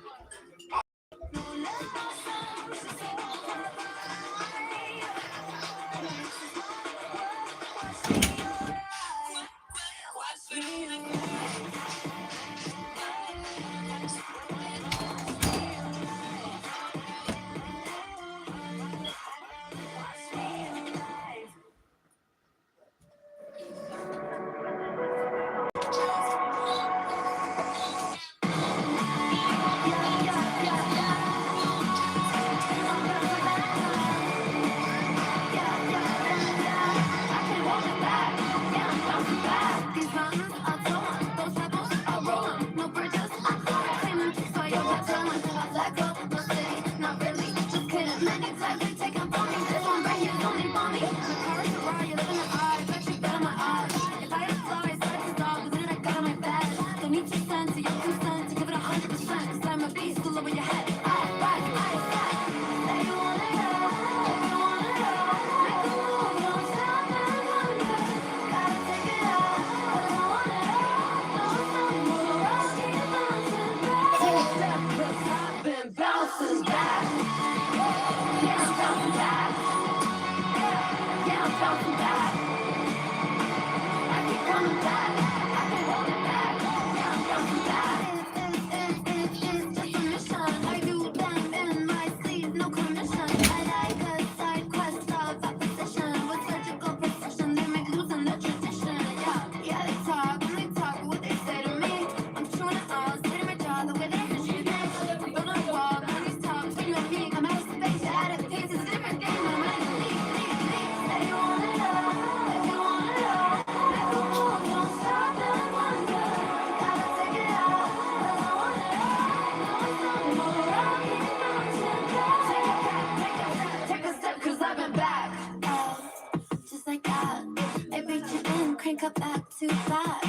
crank up back too fast.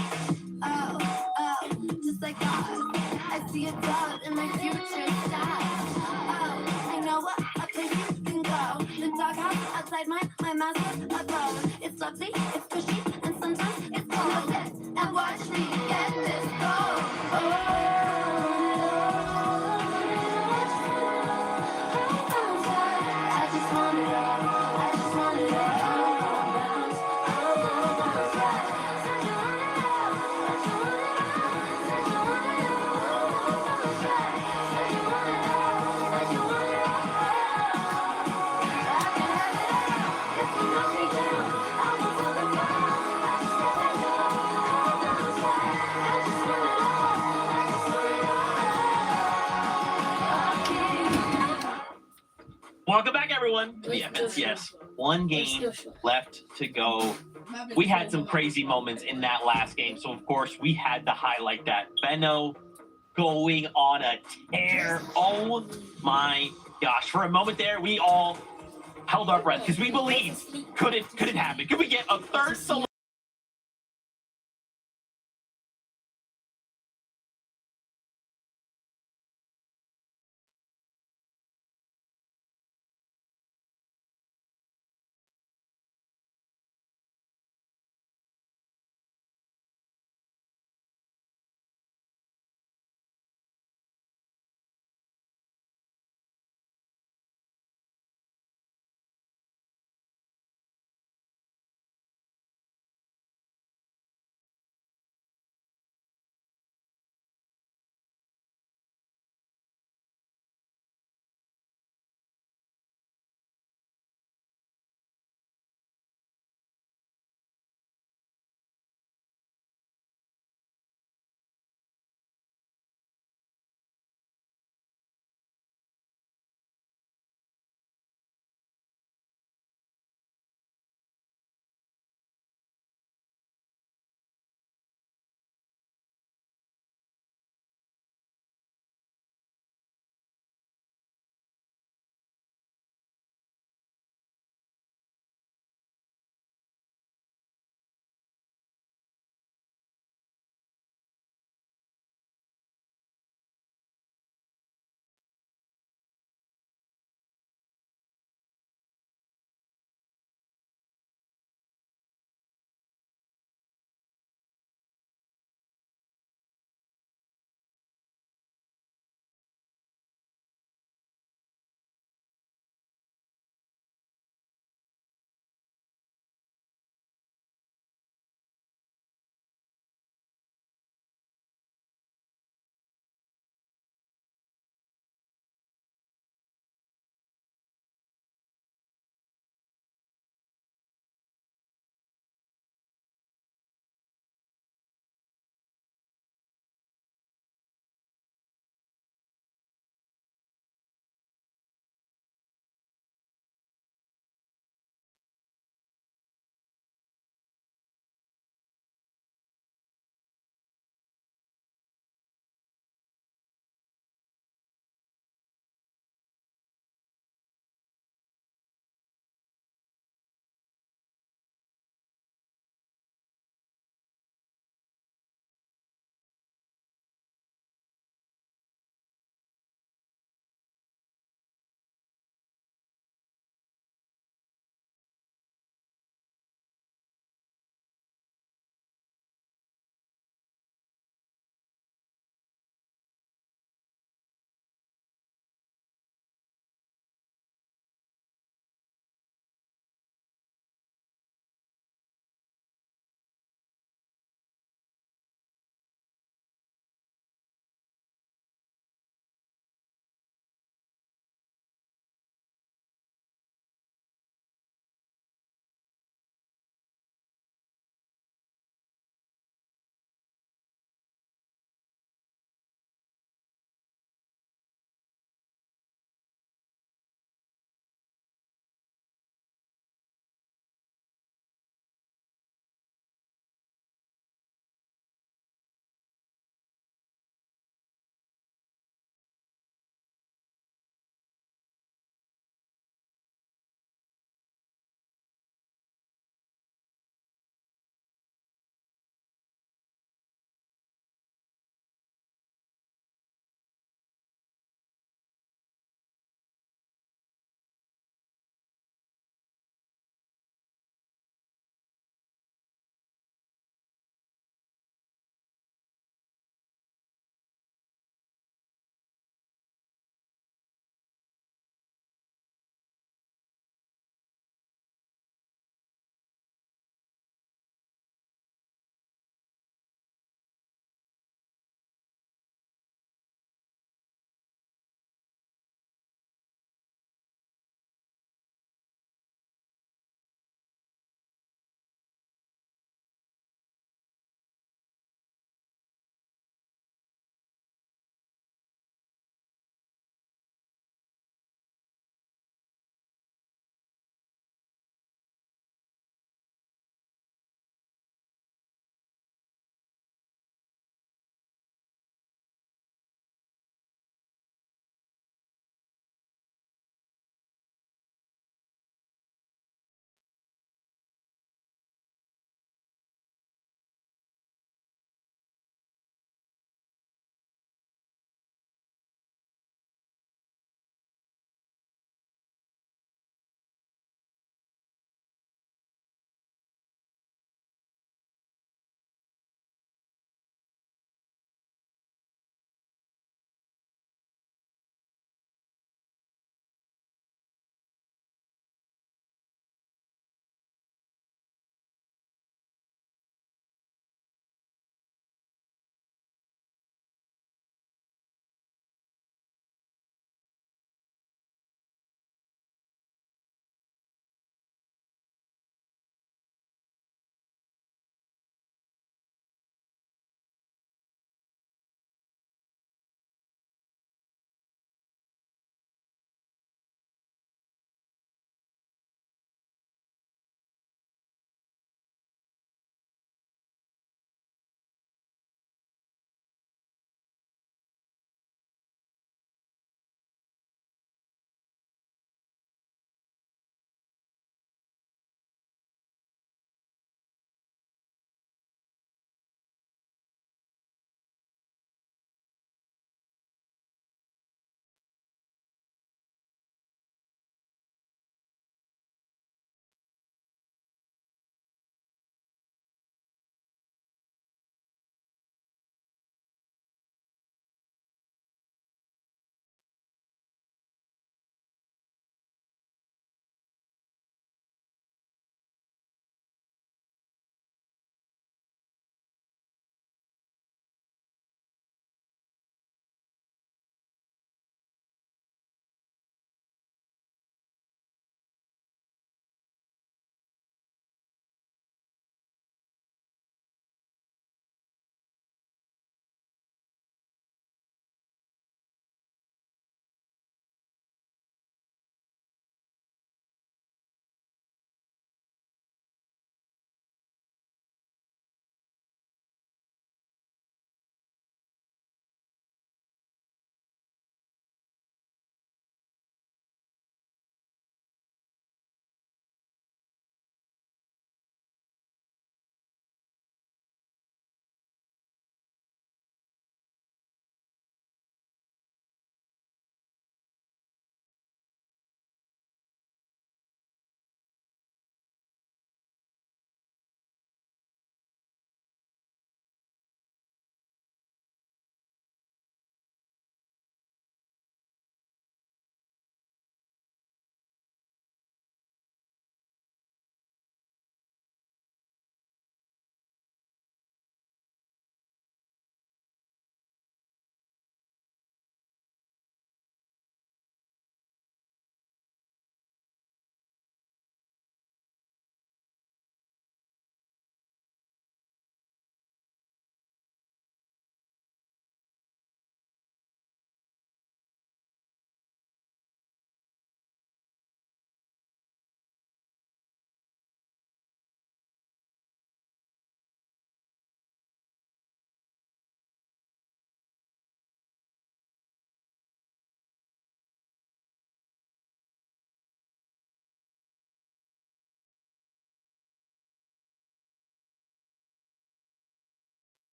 Oh, oh, just like that. I see a doubt in my future style. Oh, I know what a place you can go. The doghouse outside my master abode. It's lovely, it's cushy, and sometimes it's cold. And watch me get this gold. I just want it all. I just want it Welcome back, everyone, to the FNCS. One game left to go. We had some crazy moments in that last game, so of course we had to highlight that. Benno going on a tear. Oh my gosh. For a moment there, we all held our breath because we believed, could it happen? Could we get a third solution?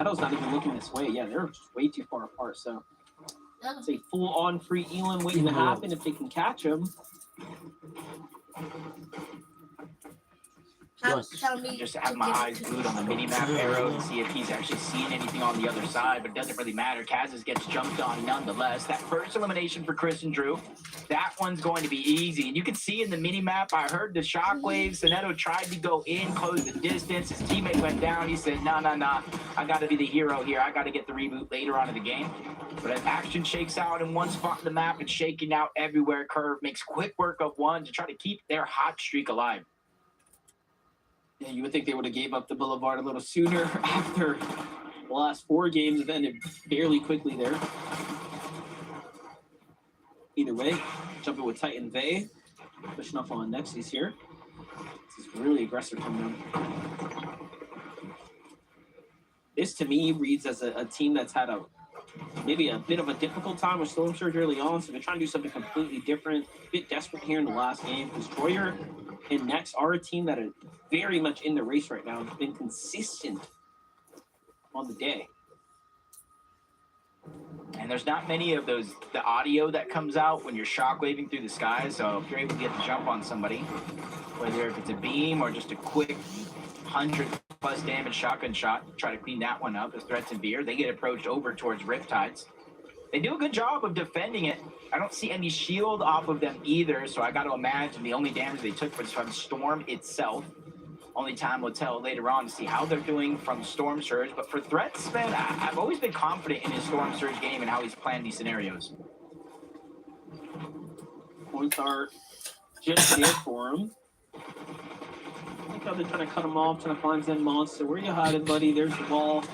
Shadow's not even looking this way. Yeah, they're just way too far apart. So it's a full-on free Elam waiting to happen if they can catch him. Tell me Just have my eyes glued on the mini-map arrow and see if he's actually seeing anything on the other side, but it doesn't really matter. Kazis gets jumped on nonetheless. That first elimination for Chris and Drew, that one's going to be easy. And you can see in the mini-map, I heard the shockwaves. Soneto tried to go in, close the distance. His teammate went down. He said, nah. I got to be the hero here. I got to get the reboot later on in the game. But as action shakes out in one spot in the map, it's shaking out everywhere. Curve makes quick work of one to try to keep their hot streak alive. Yeah, you would think they would have gave up the Boulevard a little sooner after the last 4 games have ended fairly quickly there. Either way, jumping with Titan Vey, pushing off on Nexus here. This is really aggressive from them. This to me reads as a team that's had maybe a bit of a difficult time with Storm Surge early on, so they're trying to do something completely different. A bit desperate here in the last game. Destroyer and Nex are a team that are very much in the race right now and have been consistent on the day. And there's not many of the audio that comes out when you're shockwaving through the sky, so if you're able to get the jump on somebody, whether if it's a beam or just a quick 100+ damage shotgun shot, try to clean that one up as Threats and Beer, they get approached over towards Riptides. They do a good job of defending it. I don't see any shield off of them either, so I got to imagine the only damage they took was from Storm itself. Only time will tell later on to see how they're doing from Storm Surge. But for Threats, man, I've always been confident in his Storm Surge game and how he's planned these scenarios. Points are just there for him. Look how they're trying to cut him off, trying to find Zen Monster. Where you hiding, buddy? There's the ball.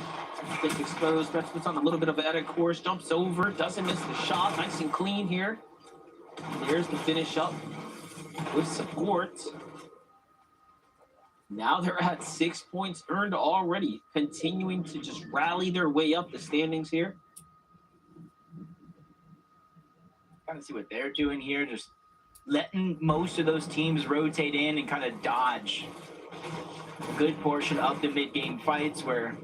Gets exposed. Threats puts on a little bit of an edit course, jumps over, doesn't miss the shot. Nice and clean here. There's the finish up with support. Now they're at 6 points earned already, continuing to just rally their way up the standings here. Kind of see what they're doing here, just letting most of those teams rotate in and kind of dodge a good portion of the mid-game fights where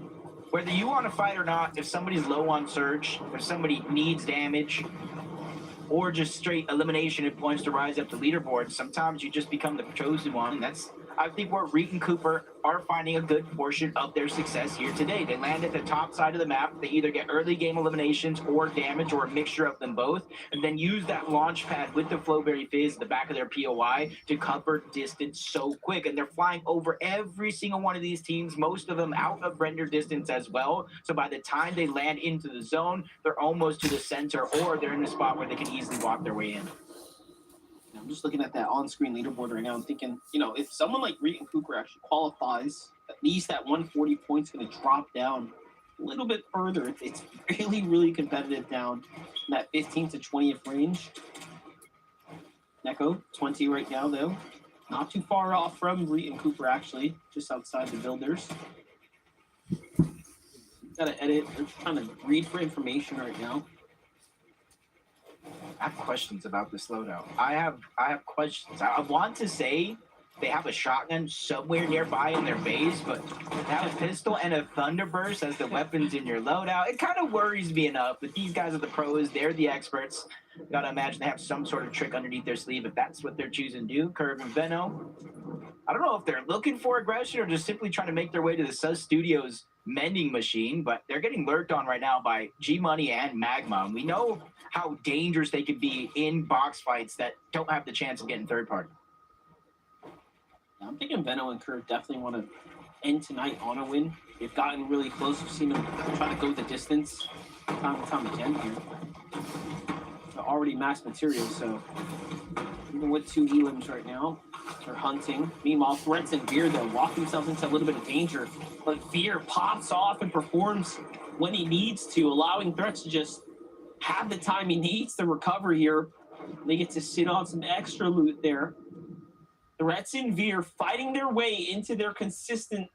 whether you want to fight or not, if somebody's low on Surge, if somebody needs damage, or just straight elimination at points to rise up the leaderboard, sometimes you just become the chosen one, and that's I think where Reed and Cooper are finding a good portion of their success here today. They land at the top side of the map. They either get early game eliminations or damage or a mixture of them both, and then use that launch pad with the Flowberry Fizz at the back of their POI to cover distance so quick. And they're flying over every single one of these teams, most of them out of render distance as well. So by the time they land into the zone, they're almost to the center, or they're in a spot where they can easily walk their way in. I'm just looking at that on-screen leaderboard right now. I'm thinking, if someone like Reed and Cooper actually qualifies, at least that 140 points going to drop down a little bit further. It's really, really competitive down in that 15 to 20th range. Neko, 20 right now, though. Not too far off from Reed and Cooper, actually, just outside the builders. Got to edit. They're just trying to read for information right now. I have questions about this loadout. I have questions. I want to say they have a shotgun somewhere nearby in their base, but to have a pistol and a Thunderburst as the weapons in your loadout, it kind of worries me enough. But these guys are the pros. They're the experts. Gotta imagine they have some sort of trick underneath their sleeve if that's what they're choosing to do. Curve and Veno. I don't know if they're looking for aggression or just simply trying to make their way to the Sus Studios mending machine, but they're getting lurked on right now by G-Money and Magma. And we know how dangerous they could be in box fights that don't have the chance of getting third party. I'm thinking Veno and Curve definitely want to end tonight on a win. They've gotten really close. We've seen them try to go the distance time and time again here. They're already max material, so even with 2 Elims right now, they're hunting. Meanwhile, Threats and Veer, though, walk themselves into a little bit of danger. But Veer pops off and performs when he needs to, allowing Threats to just have the time he needs to recover here. They get to sit on some extra loot there. Threats and Veer fighting their way into their consistency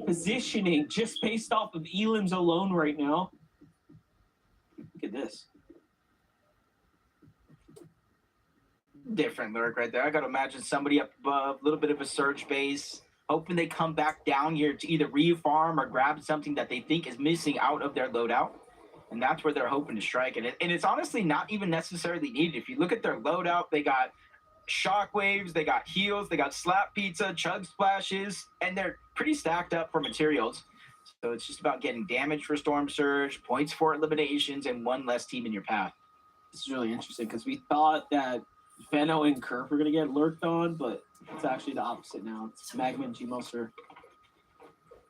positioning just based off of Elims alone right now. Look at this. Different lurk right there. I gotta imagine somebody up above, a little bit of a search base, hoping they come back down here to either refarm or grab something that they think is missing out of their loadout. And that's where they're hoping to strike. And it's honestly not even necessarily needed. If you look at their loadout, they got shockwaves, they got heals, they got slap pizza, chug splashes, and they're pretty stacked up for materials. So it's just about getting damage for Storm Surge, points for eliminations, and one less team in your path. This is really interesting because we thought that Veno and Kerf were going to get lurked on, but it's actually the opposite now. It's Magma and G-Monster,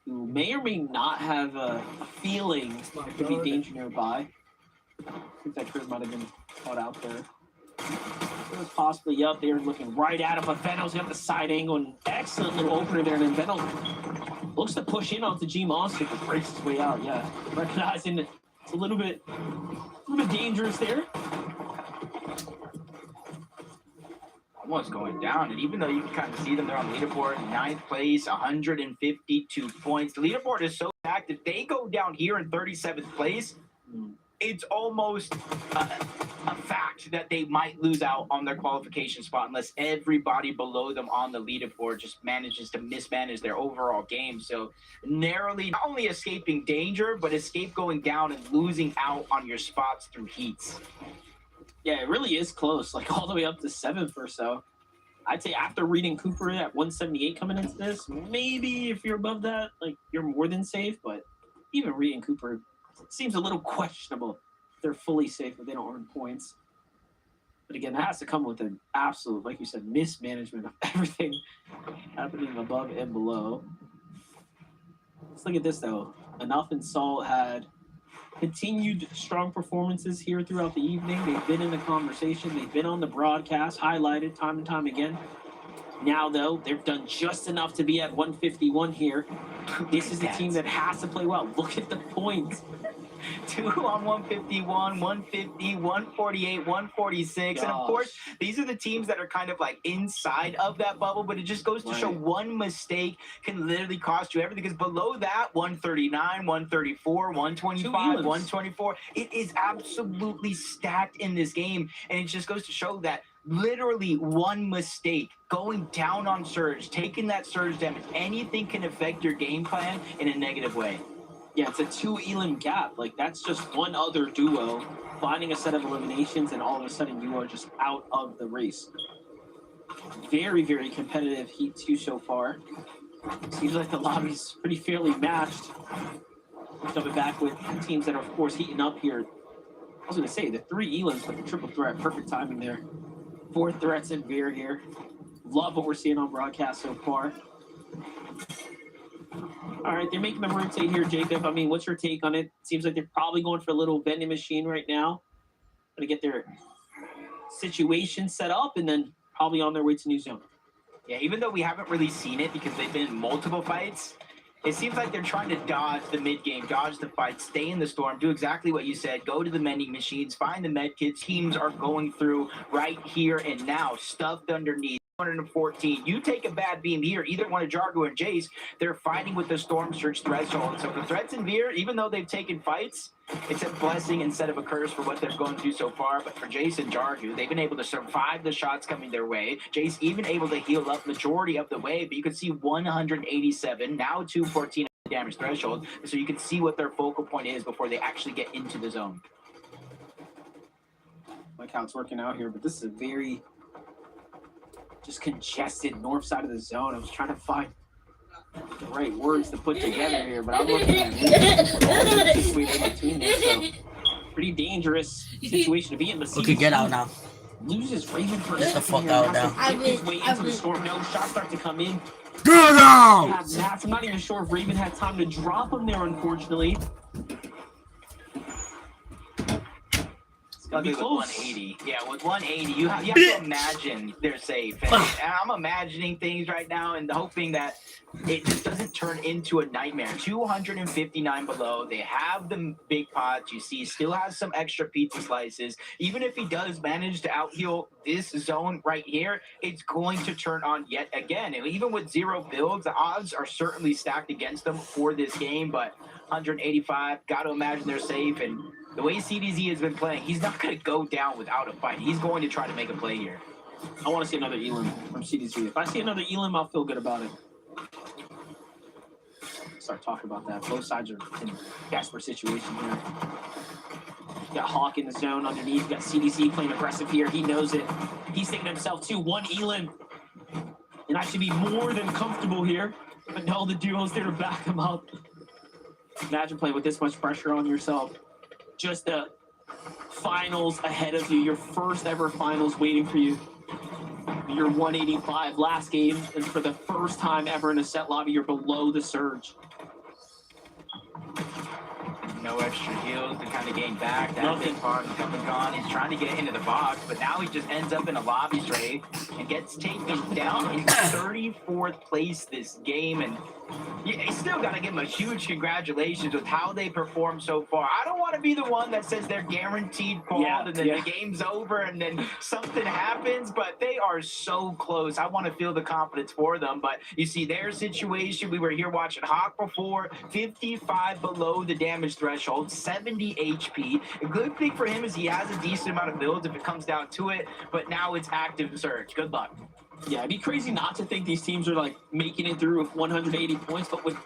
who may or may not have a feeling there could be danger nearby. I think that Kerf might have been caught out there. It was possibly up there looking right at him, but Veno's got the side angle and excellent little opener there. And then Veno looks to push in onto G-Monster, but breaks his way out. Yeah, recognizing that it's a little bit dangerous there. Almost going down, and even though you can kind of see them, they're on leaderboard, 9th place, 152 points. The leaderboard is so stacked. If they go down here in 37th place, it's almost a fact that they might lose out on their qualification spot unless everybody below them on the leaderboard just manages to mismanage their overall game. So narrowly, not only escaping danger, but escape going down and losing out on your spots through heats. Yeah, it really is close, like all the way up to 7th or so. I'd say after reading Cooper at 178 coming into this, maybe if you're above that, like you're more than safe, but even reading Cooper seems a little questionable. They're fully safe if they don't earn points. But again, that has to come with an absolute, like you said, mismanagement of everything happening above and below. Let's look at this though. Enough and Salt had continued strong performances here throughout the evening. They've been in the conversation. They've been on the broadcast, highlighted time and time again. Now, though, they've done just enough to be at 151 here. This is the team that has to play well. Look at the points. 2 on 151, 150, 148, 146. And of course, these are the teams that are kind of like inside of that bubble, but it just goes to show one mistake can literally cost you everything. Because below that, 139, 134, 125, 124, it is absolutely stacked in this game. And it just goes to show that literally one mistake, going down on Surge, taking that Surge damage, anything can affect your game plan in a negative way. Yeah, it's a 2 elim gap. Like, that's just one other duo finding a set of eliminations, and all of a sudden you are just out of the race. Very, very competitive Heat 2 so far. Seems like the lobby's pretty fairly matched. Coming back with teams that are, of course, heating up here. I was going to say, the 3 elims, but the triple threat, perfect timing there. 4 threats in Veer here. Love what we're seeing on broadcast so far. All right, they're making the rotate here, Jacob. I mean, what's your take on it? Seems like they're probably going for a little vending machine right now. Going to get their situation set up and then probably on their way to new zone. Yeah, even though we haven't really seen it because they've been in multiple fights, it seems like they're trying to dodge the mid-game, dodge the fight, stay in the storm, do exactly what you said, go to the vending machines, find the med kits. Teams are going through right here and now, stuffed underneath. 114. You take a bad beam here, either one of Jargo or Jace, they're fighting with the Storm Surge threshold. So for Threats and Veer, even though they've taken fights, it's a blessing instead of a curse for what they're going to do so far. But for Jace and Jargo, they've been able to survive the shots coming their way. Jace even able to heal up majority of the way, but you can see 187, now 214 damage threshold. So you can see what their focal point is before they actually get into the zone. Like how it's working out here, but this is a very just congested north side of the zone. I was trying to find the right words to put together here, but I'm looking at it. Situation between them, so pretty dangerous situation to be in. The We could get out now. Loses Raven for Get the fuck out now. Way into the storm. No shots start to come in. Get out! I'm not even sure if Raven had time to drop him there, unfortunately. With 180. Yeah, with 180, you have to imagine they're safe. And I'm imagining things right now and hoping that it just doesn't turn into a nightmare. 259 below. They have the big pots. You see, still has some extra pizza slices. Even if he does manage to out-heal this zone right here, it's going to turn on yet again. And even with 0 builds, the odds are certainly stacked against them for this game, but 185, got to imagine they're safe. And the way CDZ has been playing, he's not going to go down without a fight. He's going to try to make a play here. I want to see another elim from CDZ. If I see another elim, I'll feel good about it. start talking about that. Both sides are in a desperate situation here. You got Hawk in the zone underneath. You got CDC playing aggressive here. He knows it. He's thinking to himself, too, one Elam. And I should be more than comfortable here. But no, the duo's there to back him up. Imagine playing with this much pressure on yourself. Just the finals ahead of you. Your first ever finals waiting for you. You're 185 last game. And for the first time ever in a set lobby, you're below the surge. No extra heals to kind of gain back. That Nothing. big part is up and gone. He's trying to get into the box, but now he just ends up in a lobby straight and gets taken down in 34th place this game. And you still got to give them a huge congratulations with how they performed so far. I don't want to be the one that says they're guaranteed qual and then the game's over and then something happens, but they are so close. I want to feel the confidence for them, but you see their situation. We were here watching Hawk before, 55 below the damage threshold, 70 HP. A good thing for him is he has a decent amount of builds if it comes down to it, but now it's active surge. Good luck. Yeah, it'd be crazy not to think these teams are like making it through with 180 points, but with,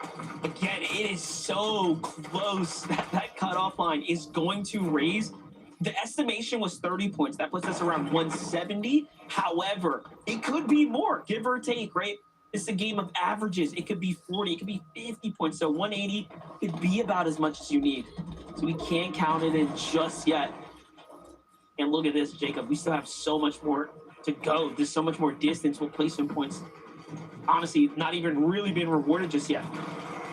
again, it is so close that that cutoff line is going to raise. The estimation was 30 points. That puts us around 170. However, it could be more, give or take, right? It's a game of averages. It could be 40, it could be 50 points. So 180 could be about as much as you need. So we can't count it in just yet. And look at this, Jacob. We still have so much more to go. There's so much more distance with placement points. Honestly, not even really been rewarded just yet.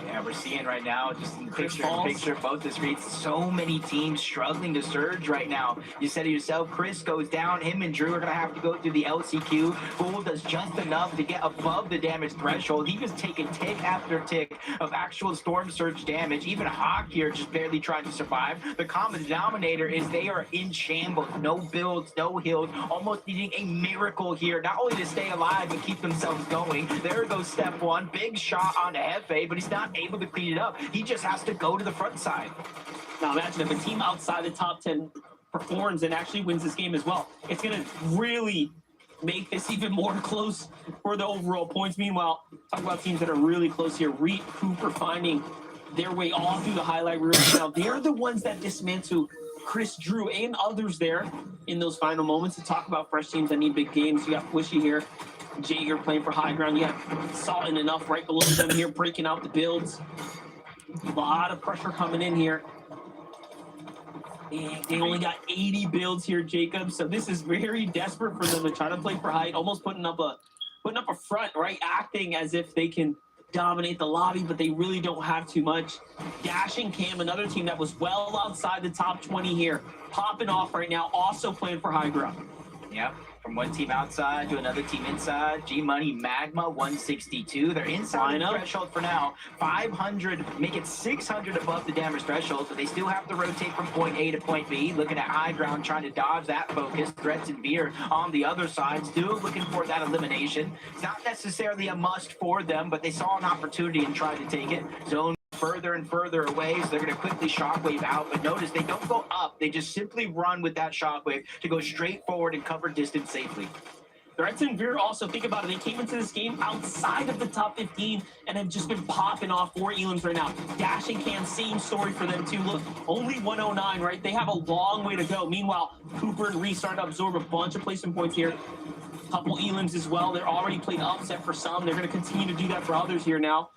Yeah, we're seeing right now, just in Chris picture of both the streets, so many teams struggling to surge right now. You said it yourself, Chris goes down. Him and Drew are going to have to go through the LCQ. Fool does just enough to get above the damage threshold. He was taking tick after tick of actual storm surge damage. Even Hawk here just barely trying to survive. The common denominator is they are in shambles. No builds, no heals, almost needing a miracle here, not only to stay alive and keep themselves going. There goes step one. Big shot on Hefe, but he's not able to clean it up. He just has to go to the front side. Now imagine if a team outside the top 10 performs and actually wins this game as well. It's going to really make this even more close for the overall points. Meanwhile, talk about teams that are really close here. Reed, Cooper finding their way all through the highlight reel. Now they're the ones that dismantle Chris, Drew, and others there in those final moments. To talk about fresh teams that need big games, you got Pushy here. Jaeger playing for high ground. You have Salt and Enough right below them here, breaking out the builds. A lot of pressure coming in here. And they only got 80 builds here, Jacob. So this is very desperate for them to try to play for height, almost putting up a front, right? Acting as if they can dominate the lobby, but they really don't have too much. Dash and Cam, another team that was well outside the top 20 here, popping off right now, also playing for high ground. Yep. From one team outside to another team inside. G-Money, Magma, 162. They're inside the threshold for now. 500, make it 600 above the damage threshold, but they still have to rotate from point A to point B. Looking at high ground, trying to dodge that focus. Threats and Veer on the other side, still looking for that elimination. It's not necessarily a must for them, but they saw an opportunity and tried to take it. Zone further and further away, so they're going to quickly shockwave out, but notice they don't go up, they just simply run with that shockwave to go straight forward and cover distance safely. Threats and Veer also, think about it, they came into this game outside of the top 15 and have just been popping off 4 Elams right now. Dash and Cam, same story for them too. Look, only 109, right? They have a long way to go. Meanwhile, Cooper and Reese starting to absorb a bunch of placement points here. Couple Elams as well. They're already playing upset for some. They're going to continue to do that for others here now.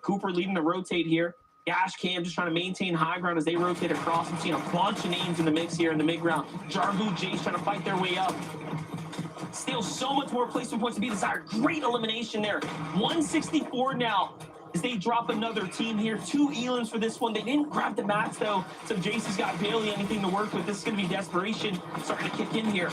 Cooper leading to rotate here. Dash Cam just trying to maintain high ground as they rotate across. I'm seeing a bunch of names in the mix here in the mid ground. Jarbu, Jace trying to fight their way up. Still so much more placement points to be desired. Great elimination there. 164 now as they drop another team here. 2 Elams for this one. They didn't grab the mats though, so Jace has got barely anything to work with. This is going to be desperation starting to kick in here.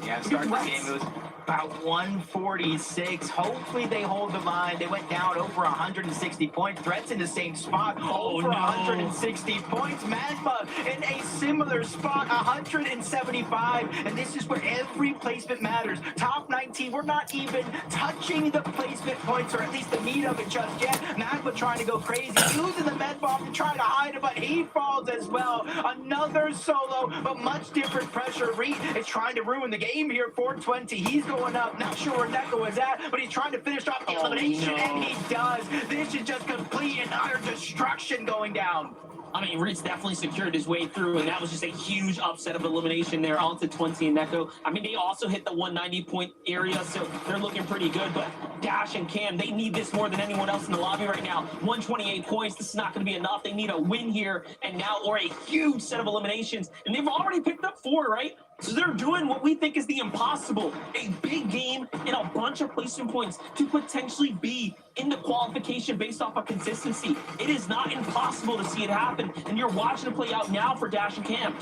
Yeah, starting the game, it was about 146. Hopefully they hold the line. They went down over 160 points. Threats in the same spot. Over 160 points. Magma in a similar spot, 175. And this is where every placement matters. Top 19, we're not even touching the placement points, or at least the meat of it just yet. Magma trying to go crazy, using the med bomb to try to hide it, but he falls as well. Another solo, but much different pressure. Reed is trying to ruin the game here. 420. He's going going up. Not sure where Neko is at, but he's trying to finish off the elimination, no. and he does. This is just complete and utter destruction going down. I mean, Ritz definitely secured his way through, and that was just a huge upset of elimination there onto 20 and Neko. I mean, they also hit the 190-point area, so they're looking pretty good, but Dash and Cam, they need this more than anyone else in the lobby right now. 128 points, this is not going to be enough. They need a win here, and now, or a huge set of eliminations, and they've already picked up 4, right? So they're doing what we think is the impossible, a big game and a bunch of placement points to potentially be in the qualification based off of consistency. It is not impossible to see it happen, and you're watching it play out now for Dash and Cam.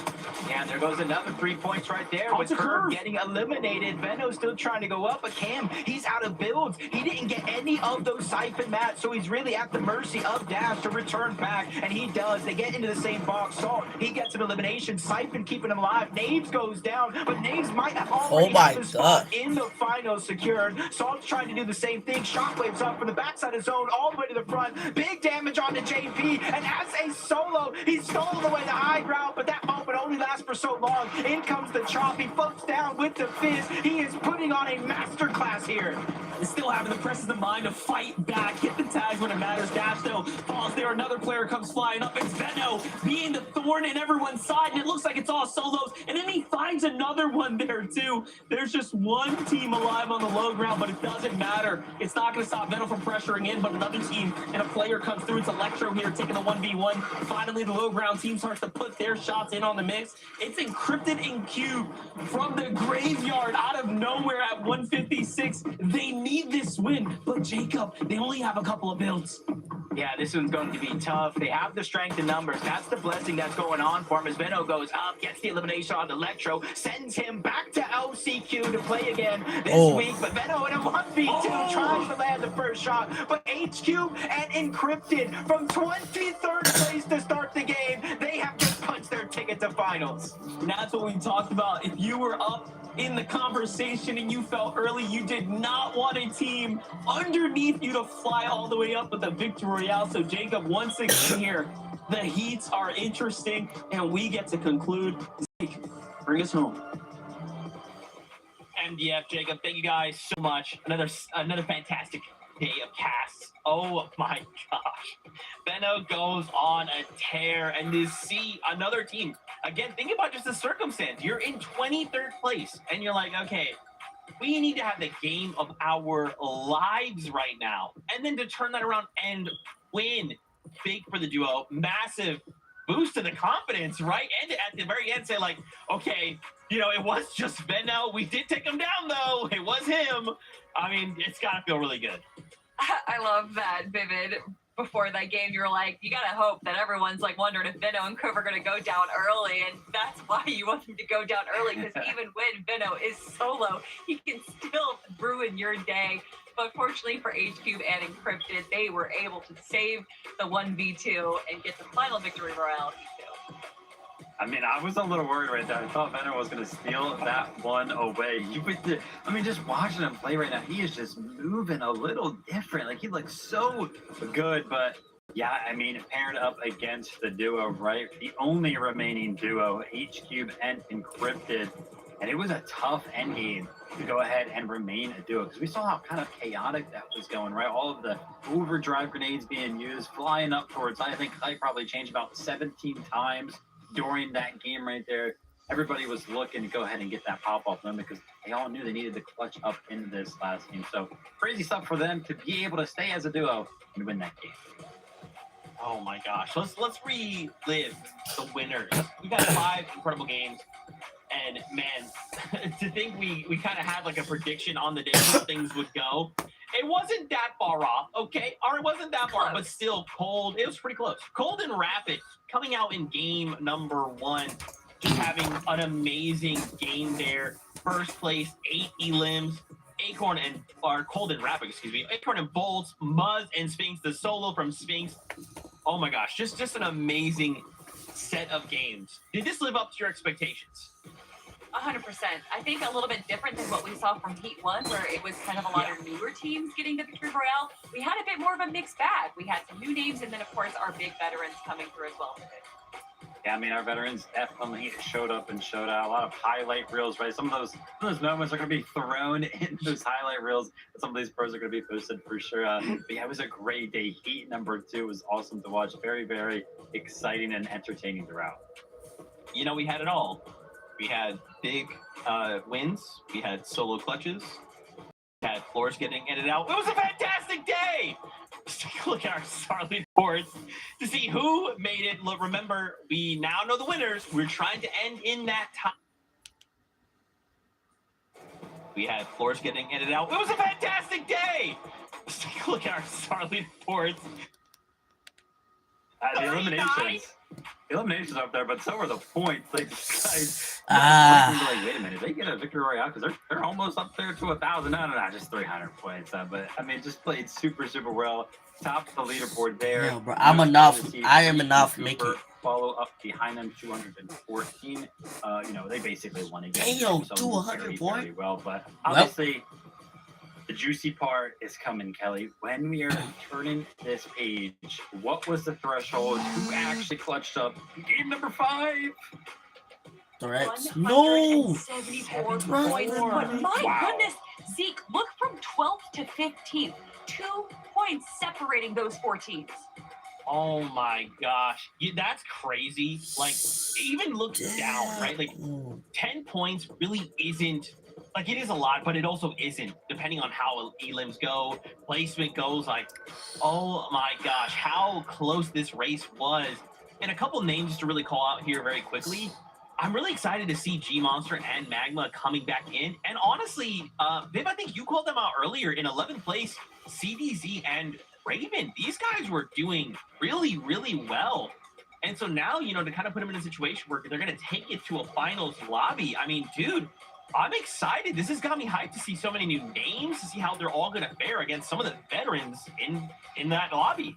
Yeah, there goes another 3 points right there Oh, with it's a Curve curve. getting eliminated. Veno still trying to go up, but Cam, he's out of builds. He didn't get any of those siphon mats, so he's really at the mercy of Dash to return back, and he does. They get into the same box. Salt, he gets an elimination. Siphon keeping him alive. Naves goes down, but Naves might have already my have the spot God. in the final secured. Salt's trying to do the same thing. Shockwaves up from the backside of zone all the way to the front. Big damage on the JP, and as a solo, he stole away the high ground, but that moment only lasts for so long. In comes the chop. He floats down with the fizz. He is putting on a masterclass here. And still having the presence of mind to fight back, get the tags when it matters. Dash, though, falls there. Another player comes flying up. It's Veno being the thorn in everyone's side, and it looks like it's all solos. And then he finds another one there, too. There's just one team alive on the low ground, but it doesn't matter. It's not going to stop Veno from pressuring in, but another team and a player comes through. It's Electro here taking the 1v1. Finally, the low ground team starts to put their shots in on the mix. It's encrypted in Cube from the graveyard out of nowhere at 156. They need this win, but Jacob, they only have a couple of builds. Yeah, this one's going to be tough. They have the strength in numbers. That's the blessing that's going on for him as Veno goes up, gets the elimination on Electro, sends him back to LCQ to play again this week. But Veno in a 1v2 tries to land the first shot. But HQ and Encrypted from 23rd place to start the game, they have just punched their ticket to finals. And that's what we talked about. If you were up in the conversation and you felt early, you did not want a team underneath you to fly all the way up with a victory royale. So Jacob, once again here, the heats are interesting, and we get to conclude. Zeke, bring us home. MDF, Jacob, thank you guys so much. Another fantastic day of casts. Oh my gosh. Veno goes on a tear, and to see another team, again, think about just the circumstance. You're in 23rd place, and you're like, okay, we need to have the game of our lives right now. And then to turn that around and win big for the duo, massive boost to the confidence, right? And at the very end, say like, okay, you know, it was just Veno. We did take him down, though. It was him. I mean, it's got to feel really good. I love that, Vivid. Before that game, you were like, you gotta hope that everyone's like wondering if Veno and Cove are gonna go down early, and that's why you want them to go down early, because even when Veno is solo, he can still ruin your day. But fortunately for HQ and Encrypted, they were able to save the 1v2 and get the final victory royale. I mean, I was a little worried right there. I thought Veno was going to steal that one away. I mean, just watching him play right now, he is just moving a little different. Like, he looks so good, but yeah, I mean, paired up against the duo, right? The only remaining duo, HQ and Encrypted. And it was a tough endgame to go ahead and remain a duo, because we saw how kind of chaotic that was going, right? All of the overdrive grenades being used, flying up towards, I think I probably changed about 17 times during that game right there. Everybody was looking to go ahead and get that pop-off win, because they all knew they needed to clutch up into this last game. So crazy stuff for them to be able to stay as a duo and win that game. Oh my gosh. Let's relive the winners. We got 5 incredible games. And man, to think we kind of had like a prediction on the day how things would go. It wasn't that far off, okay? Or it wasn't that far, but still Cold. It was pretty close. Cold and Rapid coming out in game number 1, just having an amazing game there. First place, 8 elims. Acorn and Cold and Rapid, excuse me. Acorn and Bolts, Muzz and Sphinx, the solo from Sphinx. Oh my gosh, just an amazing set of games. Did this live up to your expectations? 100%. I think a little bit different than what we saw from Heat 1, where it was kind of a lot of newer teams getting the victory royale. We had a bit more of a mixed bag. We had some new names, and then, of course, our big veterans coming through as well today. Yeah, I mean, our veterans definitely showed up and showed out. A lot of highlight reels, right? Some of those moments are going to be thrown in those highlight reels. Some of these pros are going to be posted for sure. But yeah, it was a great day. Heat number 2 was awesome to watch. Very, very exciting and entertaining throughout. You know, we had it all. We had big wins. We had solo clutches. We had floors getting in and out. It was a fantastic day. Let's take a look at our star leaderboards to see who made it. Look, remember, we now know the winners. We're trying to end in that time. We had floors getting in and out. It was a fantastic day. Let's take a look at our star leaderboards. The eliminations up there, but so are the points. Like, these guys, like, wait a minute, they get a victory royale because they're almost up there to 1,000. No, just 300 points. But I mean, just played super well. Top of the leaderboard there. Yeah, bro, I'm enough. I am enough, Mickey. Follow up behind them, 214. You know, they basically won again. Damn, so 200 very points. well, but obviously. The juicy part is coming, Kelly. When we are turning this page, what was the threshold? Who actually clutched up game number 5? Threats. No! 174 points. But my goodness, Zeke, look from 12th to 15th. 2 points separating those 4 teams. Oh my gosh. That's crazy. Like, even look down, right? Like, 10 points really isn't. Like, it is a lot, but it also isn't, depending on how elims go, placement goes. Like, oh my gosh, how close this race was. And a couple names to really call out here very quickly. I'm really excited to see G-Monster and Magma coming back in. And honestly, Viv, I think you called them out earlier in 11th place, CDZ and Raven. These guys were doing really well. And so now, you know, to kind of put them in a situation where they're going to take it to a finals lobby. I mean, dude, I'm excited. This has got me hyped to see so many new names, to see how they're all going to fare against some of the veterans in that lobby.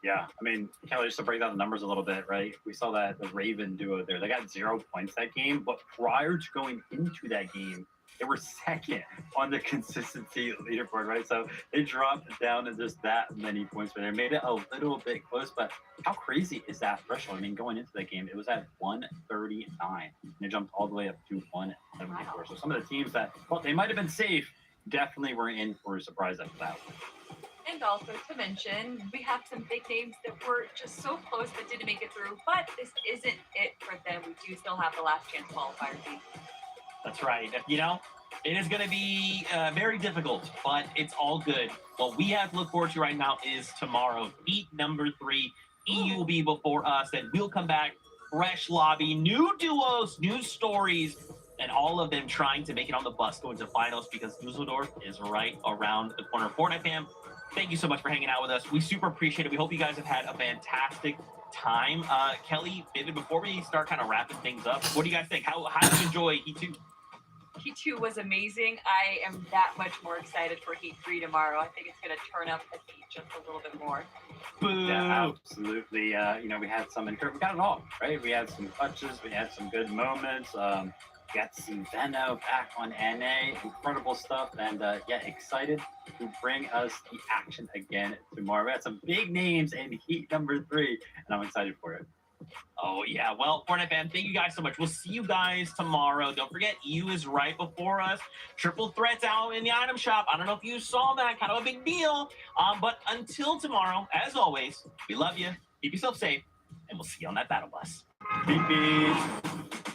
Yeah, I mean, Kelly, just to break down the numbers a little bit, right? We saw that the Raven duo there, they got 0 points that game, but prior to going into that game, they were second on the consistency leaderboard, right? So they dropped down to just that many points, but they made it a little bit close. But how crazy is that threshold? I mean, going into that game, it was at 139, and it jumped all the way up to 174. So some of the teams that, well, they might have been safe, definitely were in for a surprise after that one. And also to mention, we have some big names that were just so close that didn't make it through, but this isn't it for them. We do still have the last chance qualifier team. That's right. You know, it is going to be very difficult, but it's all good. What we have to look forward to right now is tomorrow, heat number 3. EU will be before us, and we'll come back, fresh lobby, new duos, new stories, and all of them trying to make it on the bus going to finals because Dusseldorf is right around the corner. Fortnite fam, thank you so much for hanging out with us. We super appreciate it. We hope you guys have had a fantastic time. Kelly, David, before we start kind of wrapping things up, what do you guys think? How did you enjoy Heat 2? Heat 2 was amazing. I am that much more excited for Heat 3 tomorrow. I think it's going to turn up the heat just a little bit more. Boo. Yeah, absolutely. You know, we had some we got it all, right? We had some clutches, we had some good moments. We got to see Veno back on NA, incredible stuff, and yeah, excited to bring us the action again tomorrow. We had some big names in Heat number 3, and I'm excited for it. Oh, yeah. Well, Fortnite fam, thank you guys so much. We'll see you guys tomorrow. Don't forget, EU is right before us. Triple threats out in the item shop. I don't know if you saw that. Kind of a big deal. But until tomorrow, as always, we love you. Keep yourself safe, and we'll see you on that battle bus. Beep, beep.